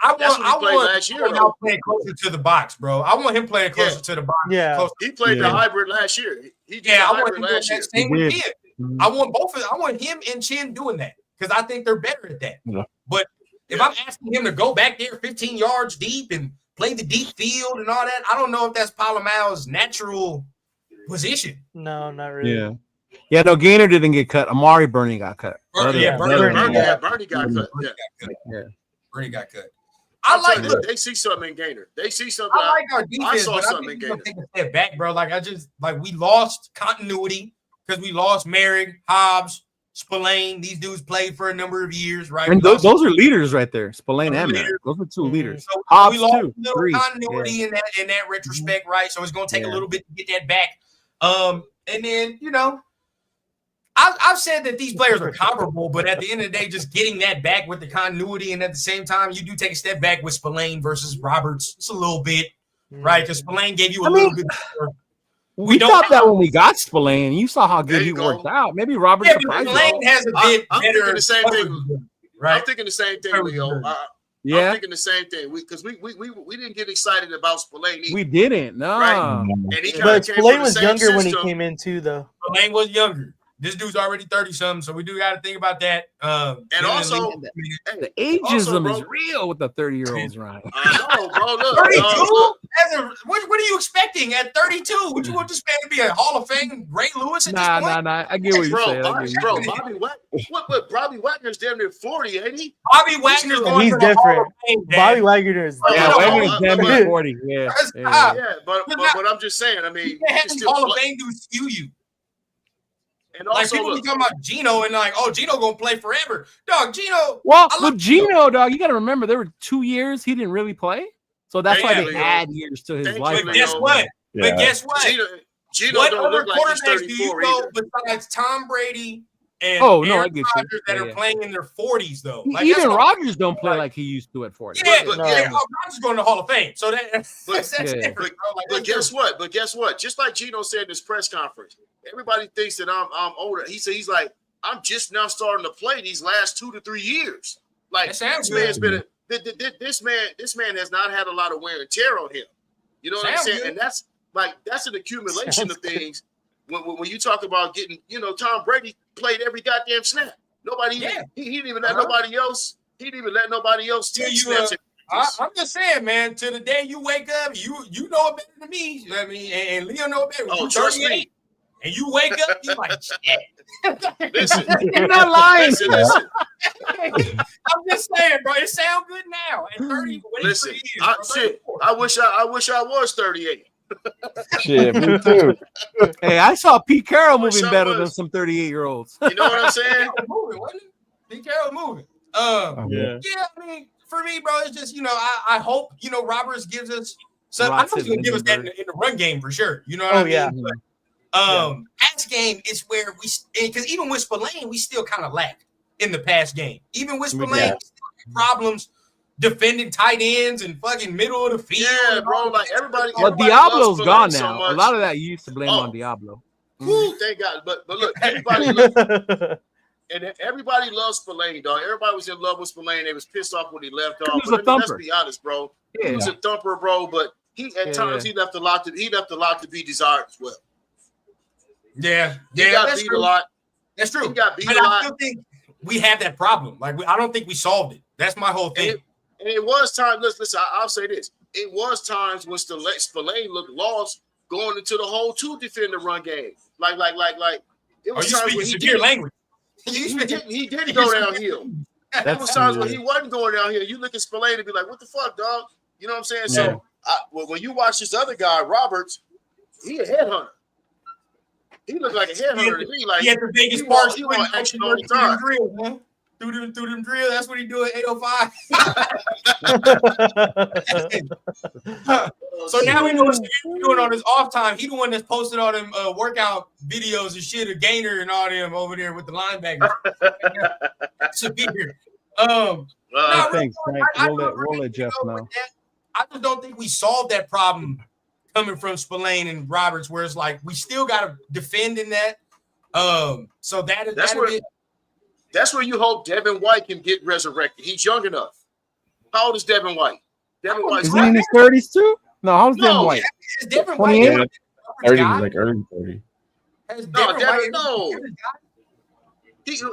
I That's want what he played last year, him though. playing closer to the box, bro. I want him playing closer to the box. Yeah. Closer- He played the Yeah. hybrid last year. He did Yeah, the I want hybrid him doing last year. that same He with did. Kid. Mm-hmm. I want him and Chin doing that because I think they're better at that. Yeah. But if I'm asking him to go back there 15 yards deep and play the deep field and all that, I don't know if that's Palomao's natural position. No, not really. Yeah, no, Gainer didn't get cut. Amari Burney got cut. Bernie got cut. Yeah. Bernie got cut. They see something in Gainer. They see something. I like our defense. I saw but something I in think we're Gainer. gonna take a step back, bro. We lost continuity because we lost Merrick, Hobbs, Spillane. These dudes played for a number of years, right? And those are leaders right there. Spillane and Merrick. Those are two leaders. So Hobbs we lost too. a little continuity in that retrospect, right? So it's gonna take a little bit to get that back. And then I've said that these players are comparable, but at the end of the day, just getting that back with the continuity, and at the same time, you do take a step back with Spillane versus Roberts. It's a little bit, right? Because Spillane gave you a little bit more. We thought that when we got Spillane, you saw how good he worked out. Maybe Roberts surprised us. Spillane has a bit I'm better. thinking the same thing. Right? I'm thinking the same thing, Leo. Yeah. I'm thinking the same thing. Because we didn't get excited about Spillane either. We didn't. No. Right? And he But came Spillane from the was same younger when he system. came in too, though. Spillane was younger. This dude's already 30-something, so we do got to think about that. And also, the ageism is real with the 30-year-olds, Ryan. I know, bro. Look, 32? What are you expecting at 32? Would you want this man to be a Hall of Fame Ray Lewis at this point? Nah. I get what you're saying. Bobby Wagner's damn near 40, ain't he? Bobby Wagner's going He's to the Hall of different. Fame, Bobby Wagner is Wagner's damn near 40. Yeah, but I'm just saying. I mean, you can't have these Hall of Fame dudes skew you. And Like also, people be talking about Gino and Gino gonna play forever. Dog, Gino. Well, with Gino, dog, you got to remember there were 2 years he didn't really play, so that's why they Leo. add years to his life. But guess what? Yeah. But guess what? Gino What don't other look like he's quarterbacks do you 34 know either. besides Tom Brady and Oh, no, I Aaron get you. Rodgers that are Yeah. playing in their 40s though? Like, Even that's what- Rodgers don't play like he used to at 40. Yeah, But- but Rodgers going to the Hall of Fame. So that's Yeah. different, bro. Like, But that's guess what? But guess what? Just like Gino said in his press conference, everybody thinks that I'm older. He's like, I'm just now starting to play these last 2 to 3 years. Like That sounds this man's good. been this man has not had a lot of wear and tear on him. You know what I'm Sounds saying? good. And that's an accumulation Sounds of things. When you talk about getting, Tom Brady played every goddamn snap. Nobody, Yeah. he didn't even let nobody else. He didn't even let nobody else take snaps. I'm just saying, man. To the day you wake up, you know it better than me. I mean, and Leo know it better. Oh, You're trust me. 38, and you wake up, you're like, shit. Listen, You're not lying. listen. I'm just saying, bro. It sounds good now. At 30, Listen, 30 years, bro, I wish I was 38. Shit, me too. Hey, I saw Pete Carroll Wish moving I better was. than some 38-year-olds. You know what I'm saying? moving, wasn't it? Pete Carroll moving. Yeah. Yeah, I mean, for me, bro, it's just, I hope, Roberts gives us some. I know he's gonna give us that in the run game for sure. You know what I mean? yeah. But, pass game is where because even with Spillane, we still kind of lack in the pass game. Even with Spillane, we still have problems defending tight ends and fucking middle of the field. Yeah, bro. Like everybody. Well, everybody Diablo's loves gone Spillane so now. much. A lot of that you used to blame on Diablo. Woo, thank God. But look, everybody loves Spillane, dog. Everybody was in love with Spillane. They was pissed off when he left off. He was a Let's thumper. be honest, bro. Yeah. He was a thumper, bro. But at times he left a lot to be desired as well. Yeah, He got that's beat true. a lot. That's true. He got beat But a I lot. still think we have that problem. Like, I don't think we solved it. That's my whole thing. And it was times. Listen, I'll say this. It was times when Spillane looked lost going into the hole to defend the run game. Like. It was you times speaking when he severe didn't. language? He didn't go downhill. There was times when he wasn't going downhill. You look at Spillane and be like, "What the fuck, dog?" You know what I'm saying? Yeah. So when you watch this other guy, Roberts, he a headhunter. He looked like a headhunter to me. Like he had the biggest he parts. want action all the time. Through them drill. That's what he do at 805. So now we know what he's doing on his off time. He the one that's posted all them workout videos and shit of Gainer and all them over there with the linebackers. Severe. Thanks, Frank. We'll let Jeff know. I just don't think we solved that problem coming from Spillane and Roberts, where it's like we still got to defend in that. So that's where you hope Devin White can get resurrected. He's young enough. How old is Devin White? Devin White Is he in his 30s too? No, how's Devin White? Devin 28? Like early 30. No, Devin, no.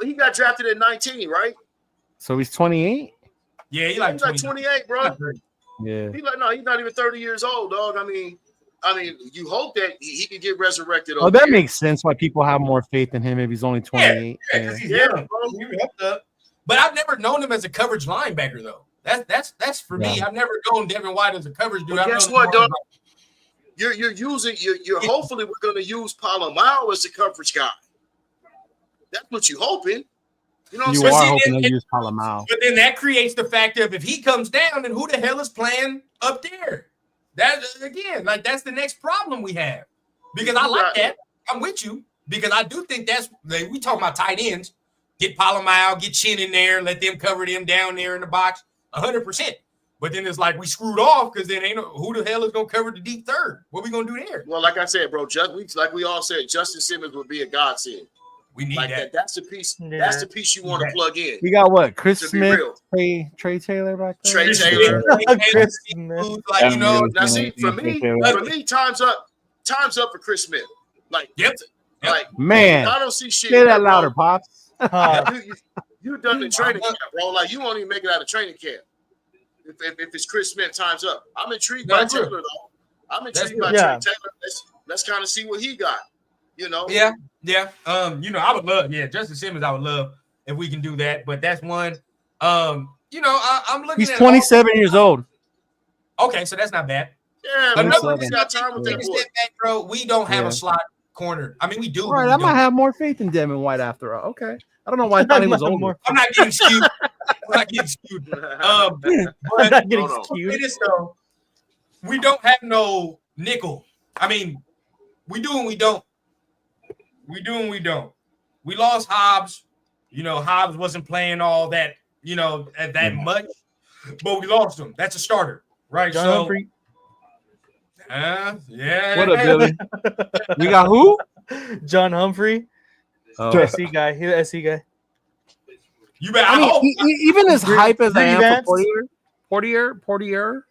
He got drafted at 19, right? So he's 28. Yeah, He's like 28, bro. Yeah. He's not even 30 years old, dog. I mean, you hope that he can get resurrected. Oh, that makes sense why people have more faith in him if he's only 28. Yeah, bro. But I've never known him as a coverage linebacker, though. That's for me. I've never known Devin White as a coverage dude. Well, guess what, dog? You're hopefully we're going to use Palomar as a coverage guy. That's what you're hoping. You know what I'm saying? You are hoping to use Palomar. But then that creates the fact of if he comes down, then who the hell is playing up there? That again, like that's the next problem we have. Because I like that. I'm with you. Because I do think that's like, we talk about tight ends. Get Palomar, get Chin in there, let them cover them down there in the box, 100%. But then it's like we screwed off because then ain't no, who the hell is gonna cover the deep third? What we gonna do there? Well, like I said, bro, like we all said, Justin Simmons would be a godsend. We need that. That's the piece. Yeah. That's the piece you want to plug in. We got what? Chris Smith, Trey Taylor back there. Trey Taylor. Chris Smith. Like, you know, now see for me, time's up. Time's up for Chris Smith. Like, like man, I don't see shit. Say that louder, Pops. You done the training camp, bro. Like you won't even make it out of training camp. If it's Chris Smith, time's up. I'm intrigued by Taylor though. I'm intrigued by Trey Taylor. Let's kind of see what he got. You know. Yeah. You know, I would love. Yeah, Justin Simmons. I would love if we can do that. But that's one. You know, I'm looking. He's 27 years old. Okay, so that's not bad. Yeah, another got time with that boy. Bro, we don't have a slot corner. I mean, we do. All right, I might have more faith in Devin White after all. Okay. I don't know why I thought he was older. I'm not getting skewed. I'm not getting skewed. I'm not getting skewed. So, we don't have no nickel. I mean, we do and we don't. We do and we don't. We lost Hobbs. You know, Hobbs wasn't playing all that, you know, that much, but we lost him. That's a starter, right? John Humphrey. Yeah. What up, Billy? We got who? John Humphrey. Oh. SC guy. He's an SC guy. You bet. I mean, even as hype as I am Vance? for Portier.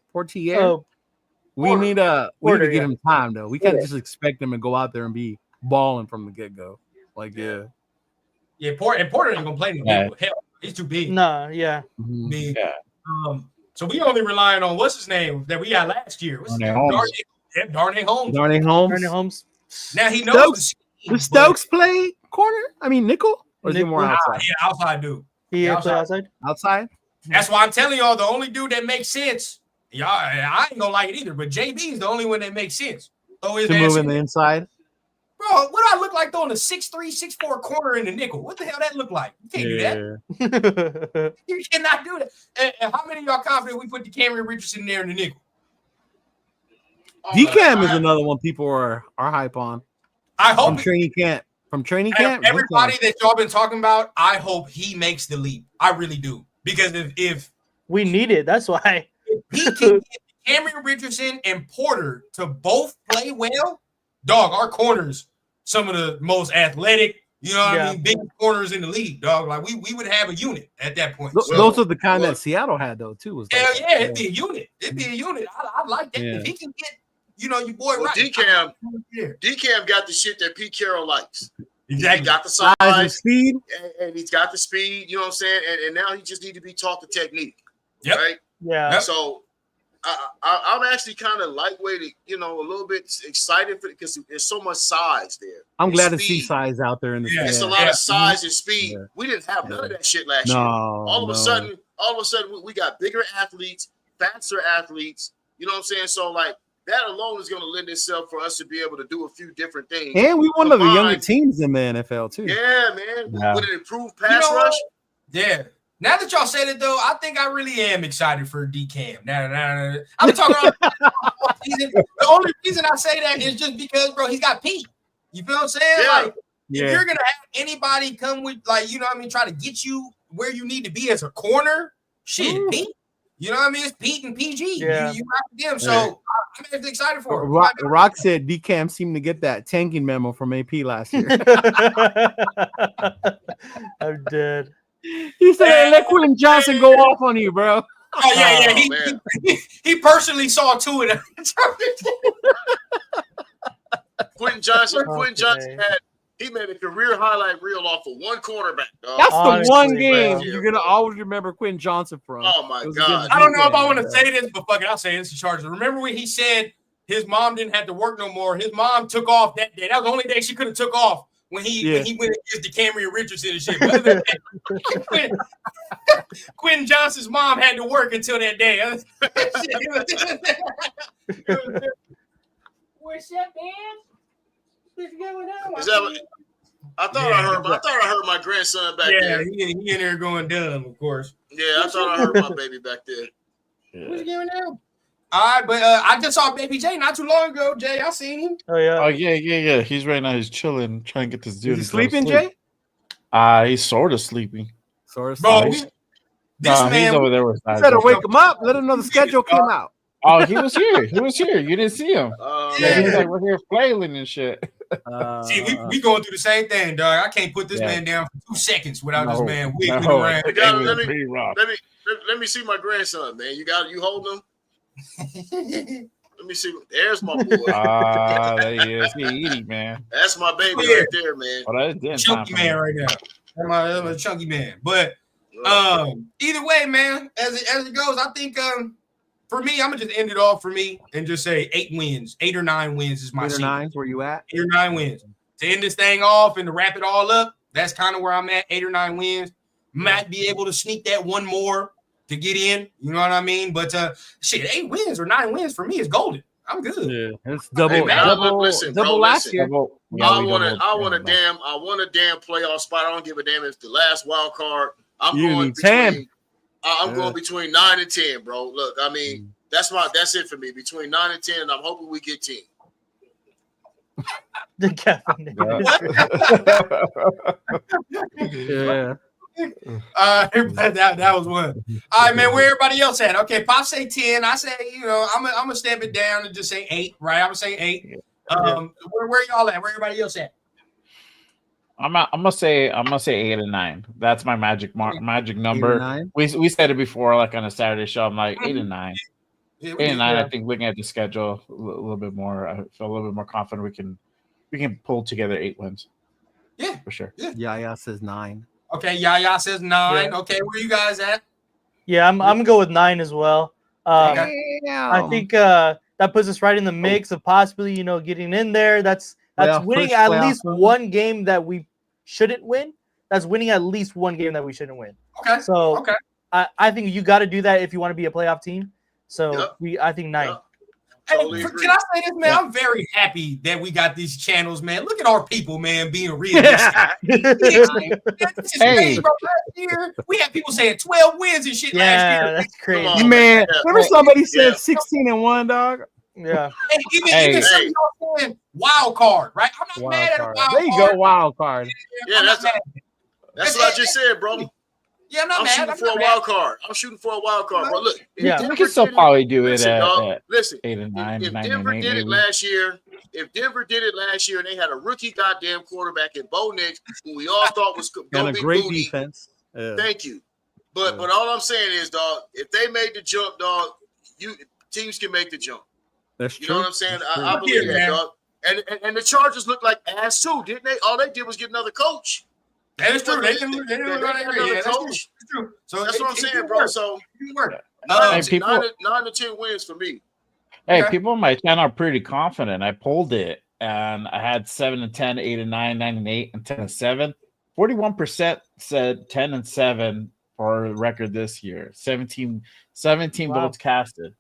We need to give him time though. We can't just expect him to go out there and be balling from the get go. Like Porter ain't gonna play hell. He's too big. Nah, yeah. Big. So we only relying on what's his name that we got last year. Darnay Holmes. Now he knows. Does Stokes play corner? I mean nickel, or is he more outside? Yeah, outside dude. He outside. Outside. That's why I'm telling y'all the only dude that makes sense. Y'all, I ain't gonna like it either, but JB is the only one that makes sense. So to move in the inside. Bro, what do I look like throwing a 6'3", 6'4" corner in the nickel? What the hell that look like? You can't do that. You cannot do that. And how many of y'all confident we put the Cameron Richardson there in the nickel? DCAM is another one people are hype on. I hope from training camp. Everybody that y'all been talking about, I hope he makes the leap. I really do. Because if we need it, that's why. If he can get Cameron Richardson and Porter to both play well, dog, our corners, some of the most athletic, you know what I mean, big corners in the league, dog. Like we would have a unit at that point. Those are the kind that Seattle had though too. Was hell yeah, it'd be a unit. It'd be a unit. I like that. If he can get, you know, your boy right. DCAM got the shit that Pete Carroll likes. Exactly. He got the size and speed, and he's got the speed. You know what I'm saying? And now he just need to be taught the technique. Yep. Right. Yeah. Yep. So I'm actually kind of lightweight, you know, a little bit excited for it because there's so much size there. I'm glad to see size out there in the It's a lot of size and speed. Yeah. We didn't have none of that shit last year. All of a sudden, we got bigger athletes, faster athletes. You know what I'm saying? So like that alone is going to lend itself for us to be able to do a few different things. And we one of the younger teams in the NFL too. Yeah, man. With an improved pass rush. Yeah. Now that y'all said it, though, I think I really am excited for DCAM. Now, I'm talking about season. The only reason I say that is just because, bro, he's got Pete. You feel what I'm saying? Yeah. Like, if you're going to have anybody come with, like, you know what I mean, try to get you where you need to be as a corner, shit, Pete. You know what I mean? It's Pete and PG. Yeah. You rock with them. So I'm actually excited for him. Rock said DCAM seemed to get that tanking memo from AP last year. I'm dead. He said, hey, let Quentin Johnson go off on you, bro. Oh, yeah. He personally saw two of them. Quentin Johnson He made a career highlight reel off of one quarterback. Dog. That's Honestly, the one game bro. you're gonna always remember Quentin Johnson from. Oh my God! I don't know if I want to say this, but fuck it, I'll say this to Chargers. Remember when he said his mom didn't have to work no more? His mom took off that day. That was the only day she could have took off when he went against DeCamerion Richardson and shit. Other than that, Quentin Johnson's mom had to work until that day. What's up, man? What's going on? Is that what, I thought I heard my grandson back there. Yeah, he in there going dumb, of course. Yeah, I thought I heard my baby back there. What's going on? All right, but I just saw Baby J not too long ago. Jay, I seen him. Oh yeah. Oh yeah. He's right now. He's chilling, trying to get this dude. Is he to go to sleeping, sleep. Jay? He's sort of sleeping. Sort of. Bro, sleeping. this man. He's over there with. You better wake him up. Let him know the schedule came out. Oh, he was here. He was here. You didn't see him. Yeah, he's like, we're here flailing and shit. See, we going through the same thing, dog. I can't put this man down for 2 seconds without this man wiggling around. Let me see my grandson, man. You hold him. Let me see. There's my boy. There he is. He eating, man. That's my baby right there, man. Oh, that's chunky man right now. That's my chunky man. But either way, man, as it goes, I think for me, I'm gonna just end it off for me and just say 8 wins, 8 or 9 wins is my 8 or 9. Where you at? 8 or 9 wins to end this thing off and to wrap it all up. That's kind of where I'm at. 8 or 9 wins. Might be able to sneak that one more to get in. You know what I mean? But shit, 8 wins or 9 wins for me is golden. I'm good. Yeah, it's double last year. I want a damn playoff spot. I don't give a damn if the last wild card. I'm going between 9 and 10, bro. Look, I mean, that's it for me. Between 9 and 10, I'm hoping we get 10. Yeah. That was one. All right, man. Where everybody else at? Okay, Pop say 10. I say, I'm gonna step it down and just say 8. Right? I'm gonna say 8. Where y'all at? Where everybody else at? I'm gonna say 8 and 9. That's my magic number. We said it before, like on a Saturday show. I'm like 8 and 9. 8 and 9. I think looking at the schedule a little bit more, I feel a little bit more confident we can pull together 8 wins. Yeah, for sure. Yaya says 9. Okay, Yaya says 9. Yeah. Okay, where you guys at? Yeah, I'm gonna go with 9 as well. I think that puts us right in the mix of possibly getting in there. That's winning at least one game that we shouldn't win. That's winning at least one game that we shouldn't win. Okay. So I think you got to do that if you want to be a playoff team. So I think 9. Hey, can I say this, man? I'm very happy that we got these channels, man. Look at our people, man, being real. This is crazy, bro. Last year, we had people saying 12 wins and shit last year. That's crazy. Man, remember somebody said 16-1, dog? Yeah. Even some of y'all saying wild card, right? I'm not mad at a wild card. There you go, wild card. Yeah, that's what I just said, bro. Yeah, I'm not mad. Shooting for a wild card. I'm shooting for a wild card, bro. Look, we can still probably do it at listen, 8 and 9. If 9 Denver and 8, did it maybe. last year, and they had a rookie goddamn quarterback in Bo Nix, who we all thought was going And to a be great booty. defense. Yeah. Thank you. But all I'm saying is, dog, if they made the jump, dog, teams can make the jump. That's You true. know what I'm saying? That's I true. believe that, dog. And the Chargers look like ass too, didn't they? All they did was get another coach. That is true. They didn't look right. Yeah, that's true. So that's what I'm saying, bro. So Hey, people- 9 to 10 wins for me. Hey, people on my channel are pretty confident. I pulled it and I had 7 and 10, 8 and 9, 9 and 8, and 10 and 7. 41% said 10 and 7 for a record this year. 17 votes casted.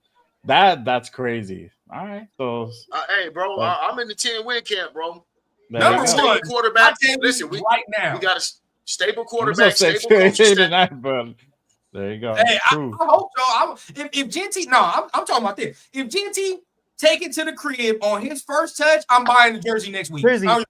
That's crazy. All right. So Hey, bro, I'm in the 10-win camp, bro. Number one, stable quarterback. I tell you Listen, we got a stable quarterback, I'm stable coach. 8 and 9, but there you go. Hey, I hope so. If Genty, I'm talking about this. If Genty take it to the crib on his first touch, I'm buying the jersey next week. Jersey, yeah.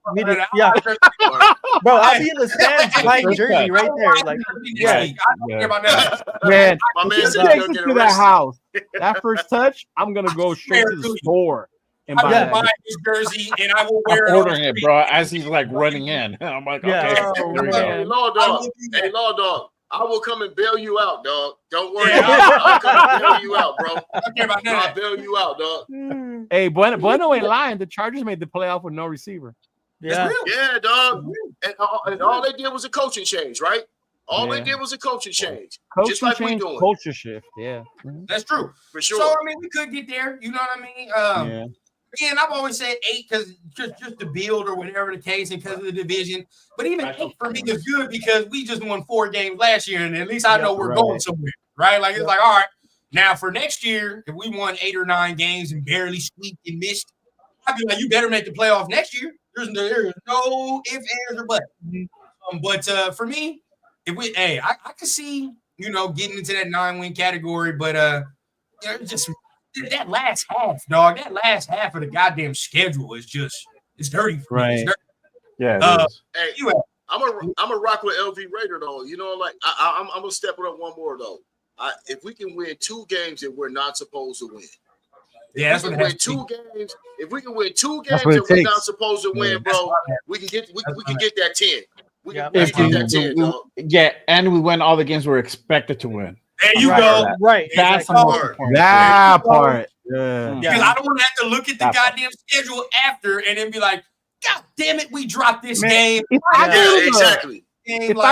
Bro, I'll be in the stands buying jersey right there. Like, I don't care about that. Man, My man if said he he's takes gonna it get to that arrested. house, that first touch, I'm gonna go straight to the store and buy I'm buying this jersey and I will wear I'm it. ordering it, bro, as he's like running in. I'm like, okay. here we go. Hey, Law Dog. Hey, Law Dog. I will come and bail you out, dog. Don't worry. I'll come and bail you out, bro. I'll bail you out, dog. Hey, Bueno ain't lying. The Chargers made the playoff with no receiver. Yeah, yeah, dog. And all they did was a coaching change, right? All they did was a coaching change, just like we doing. Culture shift, yeah. That's true for sure. So I mean, we could get there. You know what I mean? Again, I've always said 8 because just to build or whatever the case, and because of the division. But even 8 for me is good because we just won 4 games last year, and at least I know we're going somewhere, right? Like it's like, all right, now for next year, if we won 8 or 9 games and barely squeaked and missed, I'd be like, you better make the playoff next year. There's no ifs, ands, or buts. But for me, if we, I could see, getting into that 9-win category, but just that last half, dog. That last half of the goddamn schedule is it's dirty. Right. It's dirty. Yeah. Hey, I'm a rock with LV Raider though. I'm gonna step it up one more though. If we can win 2 games that we're not supposed to win. Yeah, that's what win 2 games. If we can win 2 games that we're not supposed to win, bro, we can get that 10. We can get that 10, dog. Yeah, and we win all the games we're expected to win. There you go. Right. That's the most important. That part. Yeah. Because I don't want to have to look at the goddamn schedule after and then be like, God damn it, we dropped this game. If I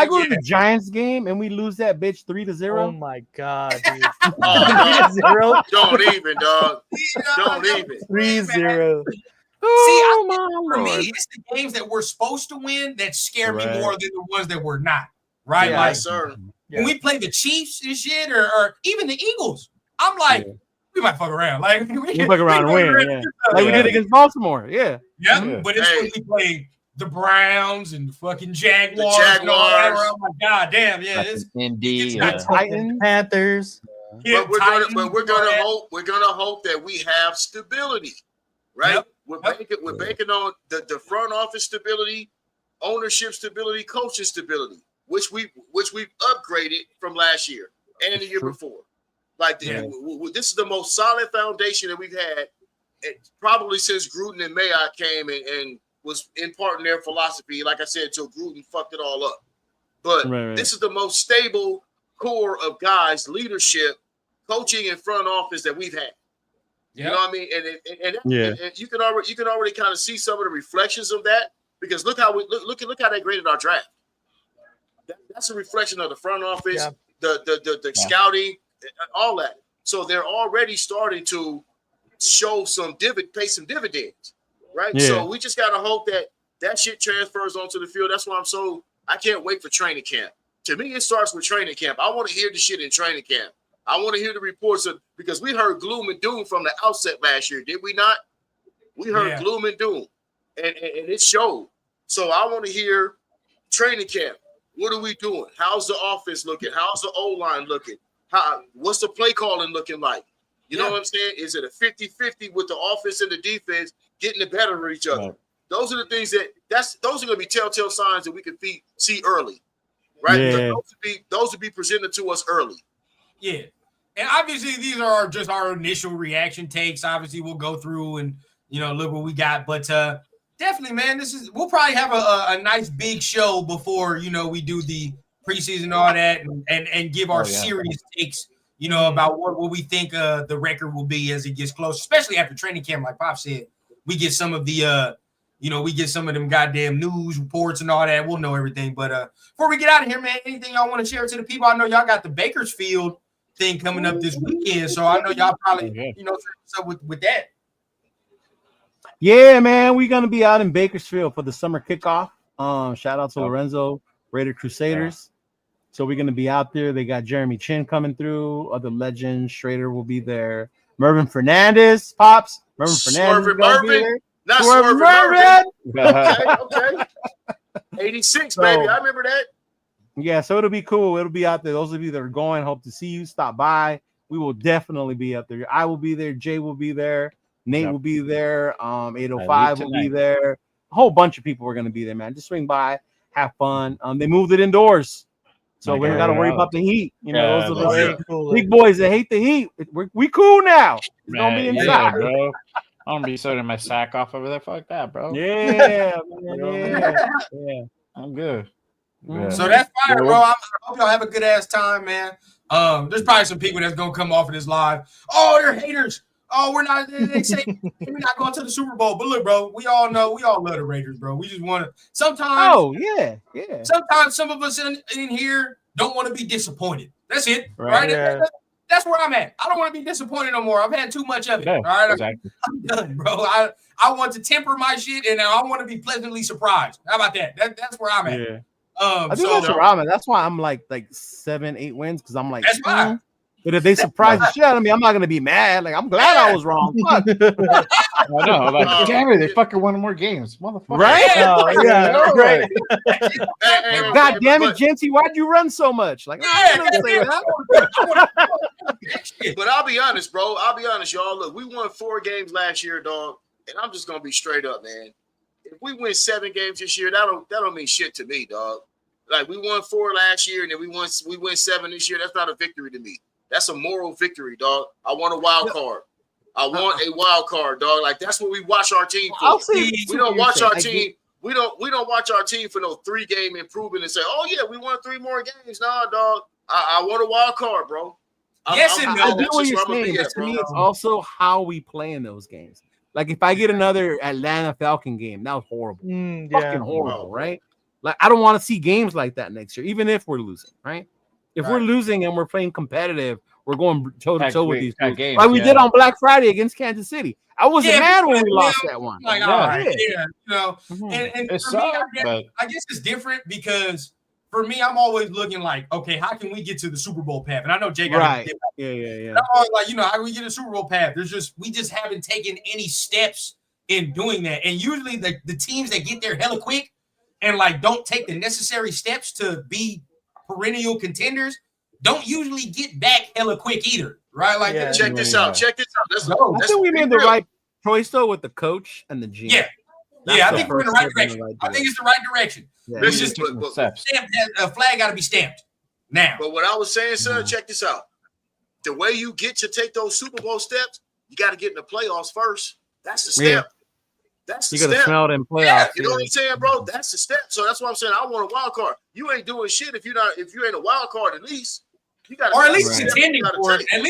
go to yeah. the Giants game and we lose that bitch 3-0, oh my god, dude. 3-0. Don't even, dog. Don't even. 3-0. For me, it's the games that we're supposed to win that scare me more than the ones that we're not. Right? Yeah, like, sir. When we play the Chiefs and shit, or even the Eagles, I'm like, we might fuck around. Like we fuck around and win, yeah. Like we did against Baltimore, yeah. But it's when we play the Browns and the fucking Jaguars. And all that, oh my god, damn, yeah. It's Indeed. Titans, Panthers. But we're gonna hope that we have stability, right? We're banking on the front office stability, ownership stability, coaching stability, which we've upgraded from last year and the year before. Like this is the most solid foundation that we've had, probably since Gruden and Mayock came and was in part in their philosophy. Like I said, until Gruden fucked it all up. But this is the most stable core of guys, leadership, coaching, and front office that we've had. You know what I mean? And you can already kind of see some of the reflections of that, because look how they graded our draft. That's a reflection of the front office, the scouting, all that. So they're already starting to show pay some dividends, right? Yeah. So we just gotta hope that shit transfers onto the field. That's why I can't wait for training camp. To me, it starts with training camp. I want to hear the shit in training camp. I want to hear the reports because we heard gloom and doom from the outset last year, did we not? We heard gloom and doom, and it showed. So I want to hear training camp. What are we doing? How's the offense looking? How's the O-line looking? What's the play calling looking like? You know what I'm saying? Is it a 50-50 with the offense and the defense getting the better of each other? Those are the things those are going to be telltale signs that we can see early, right? Yeah. Those would be presented to us early. Yeah. And obviously these are just our initial reaction takes. Obviously we'll go through and, look what we got. But definitely, man, we'll probably have a nice big show before, we do the preseason and all that and give our serious takes, about what we think the record will be as it gets close, especially after training camp, like Pop said. We get some of the we get some of them goddamn news reports and all that. We'll know everything. But before we get out of here, man, anything y'all want to share to the people? I know y'all got the Bakersfield thing coming up this weekend, so I know y'all probably what's up with that. Yeah, man, we're gonna be out in Bakersfield for the summer kickoff. Shout out to Lorenzo, Raider Crusaders. So we're gonna be out there. They got Jeremy Chin coming through. Other legends, Schrader will be there. Mervin Fernandez, Pops. Mervin Fernandez is gonna be there. Not Swervin' Mervin. Okay. 86, baby. I remember that. Yeah, so it'll be cool. It'll be out there. Those of you that are going, hope to see you. Stop by. We will definitely be up there. I will be there. Jay will be there. Nate will be there. 805 will be there. A whole bunch of people are going to be there, man. Just swing by, have fun. They moved it indoors, so we don't got to worry about the heat. Those are the big boys that hate the heat. We cool now. It's going to be inside. Bro. I'm going to be sorting my sack off over there. Fuck that, bro. Yeah, man, yeah. I'm good. Yeah. So that's fire, bro. I hope y'all have a good ass time, man. There's probably some people that's gonna come off of this live. Oh, they're haters. oh, we're not. They say we're not going to the Super Bowl. But look, bro, we all love the Raiders, bro. We just want to. Sometimes, Oh yeah. sometimes some of us in here don't want to be disappointed. That's it, Right. right? Yeah. That's where I'm at. I don't want to be disappointed no more. I've had too much of it. Yeah, all right, exactly. I'm done, bro. I want to temper my shit, and I want to be pleasantly surprised. How about that? That's where I'm at. Yeah. I think So that's where I'm at. That's why I'm like 7-8 wins because I'm like, that's fine. But if they surprise the shit out of me, I'm not gonna be mad. Like I'm glad I was wrong. Fuck. I know. Like, damn it, they fucking won more games, motherfucker. Right? Oh, yeah, right. God damn it, Genty, why'd you run so much? Like, I didn't say that. But I'll be honest, bro. I'll be honest, y'all. Look, we won 4 games last year, dog. And I'm just gonna be straight up, man. If we win 7 games this year, that don't mean shit to me, dog. Like we won 4 last year, and then we win 7 this year. That's not a victory to me. That's a moral victory, dog. I want a wild card. I want a wild card, dog. Like that's what we watch our team for. We don't watch our team. We don't watch our team for no 3-game improvement and say, oh yeah, we won 3 more games. Nah, dog. I want a wild card, bro. I get what you're saying, but to me, it's also how we play in those games. Like if I get another Atlanta Falcon game, that was horrible. Fucking horrible, right? Like I don't want to see games like that next year, even if we're losing, right? If we're losing and we're playing competitive, we're going toe to toe with these games, like we did on Black Friday against Kansas City. I wasn't mad when we lost that one. Like, all right, you know, and for me, I guess it's different because for me, I'm always looking like, okay, how can we get to the Super Bowl path? And I know Jay got right. Yeah. I'm always like, you know, how do we get a Super Bowl path? We just haven't taken any steps in doing that. And usually the teams that get there hella quick and like don't take the necessary steps to be perennial contenders don't usually get back hella quick either, right? Like, check this out. I think we made the right choice though with the coach and the GM. Yeah, I think we're in the right direction. I think it's the right direction. Yeah. It's just a flag got to be stamped now. But what I was saying, sir, check this out. The way you get to take those Super Bowl steps, you got to get in the playoffs first. That's the step. Yeah. That's the You gotta step. smell it in playoffs. Yeah, you know what I'm saying, bro? That's the step. So that's why I'm saying I want a wild card. You ain't doing shit if you ain't a wild card. At least you got, or at least contending for it. At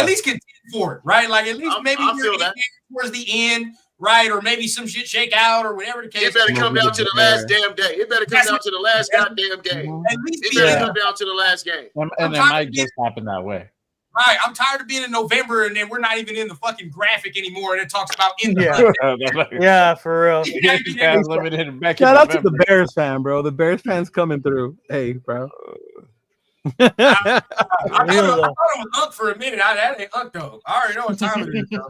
least contend for it, right? Like at least maybe I feel that towards the end, right? Or maybe some shit shake out or whatever the case. It better come down to the last damn day. It better come down to the last goddamn game. At least it better come down to the last game. And it might just happen that way. Right, I'm tired of being in November and then we're not even in the fucking graphic anymore, and it talks about in the yeah, for real. Shout out to the Bears fan, bro. The Bears fans coming through. Hey, bro. I thought it was Unc for a minute. That ain't Unc though. I already know what time it is. Bro.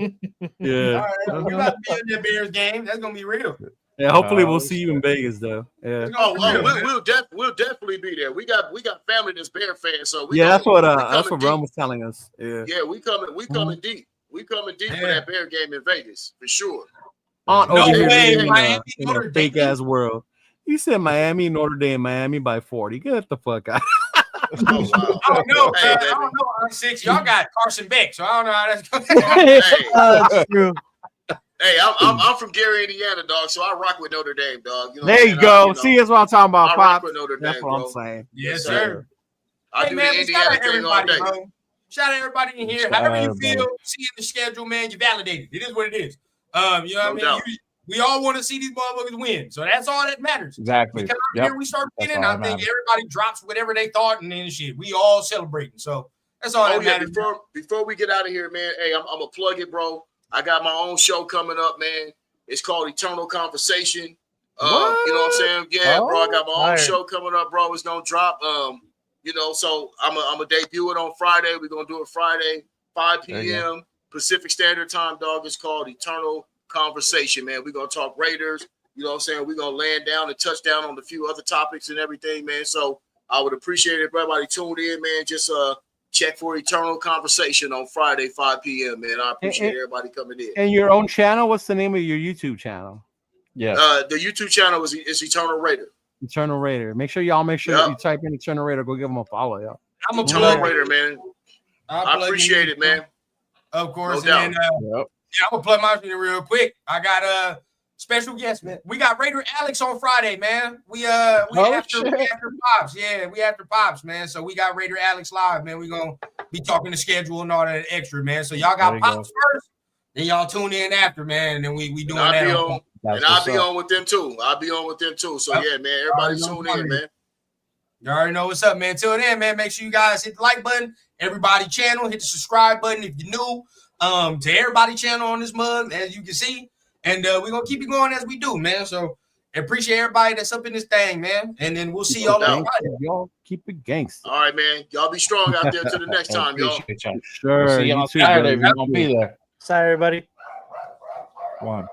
Yeah. All right, we're about to be in that Bears game. That's gonna be real. Yeah, hopefully we'll see you in Vegas though. Yeah. We'll definitely be there. We got family that's Bear fans, so that's what Ron was telling us. Yeah. We coming deep. We coming deep for that Bear game in Vegas for sure. Aunt over here in a fake ass world. You said Miami, Notre Dame, Miami by 40. Get the fuck out. I don't know. I don't know. 6 y'all got Carson Beck, so I don't know how that's going. That's true. Hey, I'm from Gary, Indiana, dog. So I rock with Notre Dame, dog. You know there you go. See, that's what I'm talking about, I Pop. rock with Notre Dame, that's what bro. I'm saying. Yes, sir. I do the Indiana thing all day. Bro. Shout out everybody in here. However you feel, seeing the schedule, man, you validated. It is what it is. You know what I mean? We all want to see these motherfuckers win, so that's all that matters. Exactly. We come out here, we start winning. I think everybody drops whatever they thought, and then shit, we all celebrating. So that's all that matters. Before we get out of here, man, hey, I'm gonna plug it, bro. I got my own show coming up, man. It's called Eternal Conversation. You know what I'm saying? Yeah, bro. I got my own show coming up, bro. It's gonna drop. You know, so I'm gonna debut it on Friday. We're gonna do it Friday, 5 p.m. Pacific Standard Time, dog. It's called Eternal Conversation, man. We're gonna talk Raiders. You know what I'm saying? We're gonna land down and touch down on a few other topics and everything, man. So I would appreciate it if everybody tuned in, man. Just check for Eternal Conversation on Friday, 5 p.m. man. I appreciate everybody coming in. And your own channel? What's the name of your YouTube channel? Yeah. The YouTube channel is Eternal Raider. Eternal Raider. Make sure you type in Eternal Raider. Go give them a follow, y'all. I'm a Eternal Raider, man. I appreciate it, man. Of course. No and doubt. then, I'm gonna plug my video real quick. I got a special guest, man. We got Raider Alex on Friday, man. We after Pops. Yeah, we after Pops, man. So we got Raider Alex live, man. We gonna be talking the schedule and all that extra, man. So y'all got Pops first. Then y'all tune in after, man, and then we doing I'll that. be on, and I'll be on with them too. I'll be on with them too. So yeah, man, everybody tune in, man. You already know what's up, man. Till then, man, make sure you guys hit the like button. Everybody channel, hit the subscribe button if you're new. To everybody channel on this mug, as you can see, and we're gonna keep it going as we do, man. So appreciate everybody that's up in this thing, man. And then we'll see y'all on Friday. Y'all keep it gangster. All right, man. Y'all be strong out there till the next time, y'all. Sure. See you on Saturday if you're gonna be there. Sorry, everybody. One.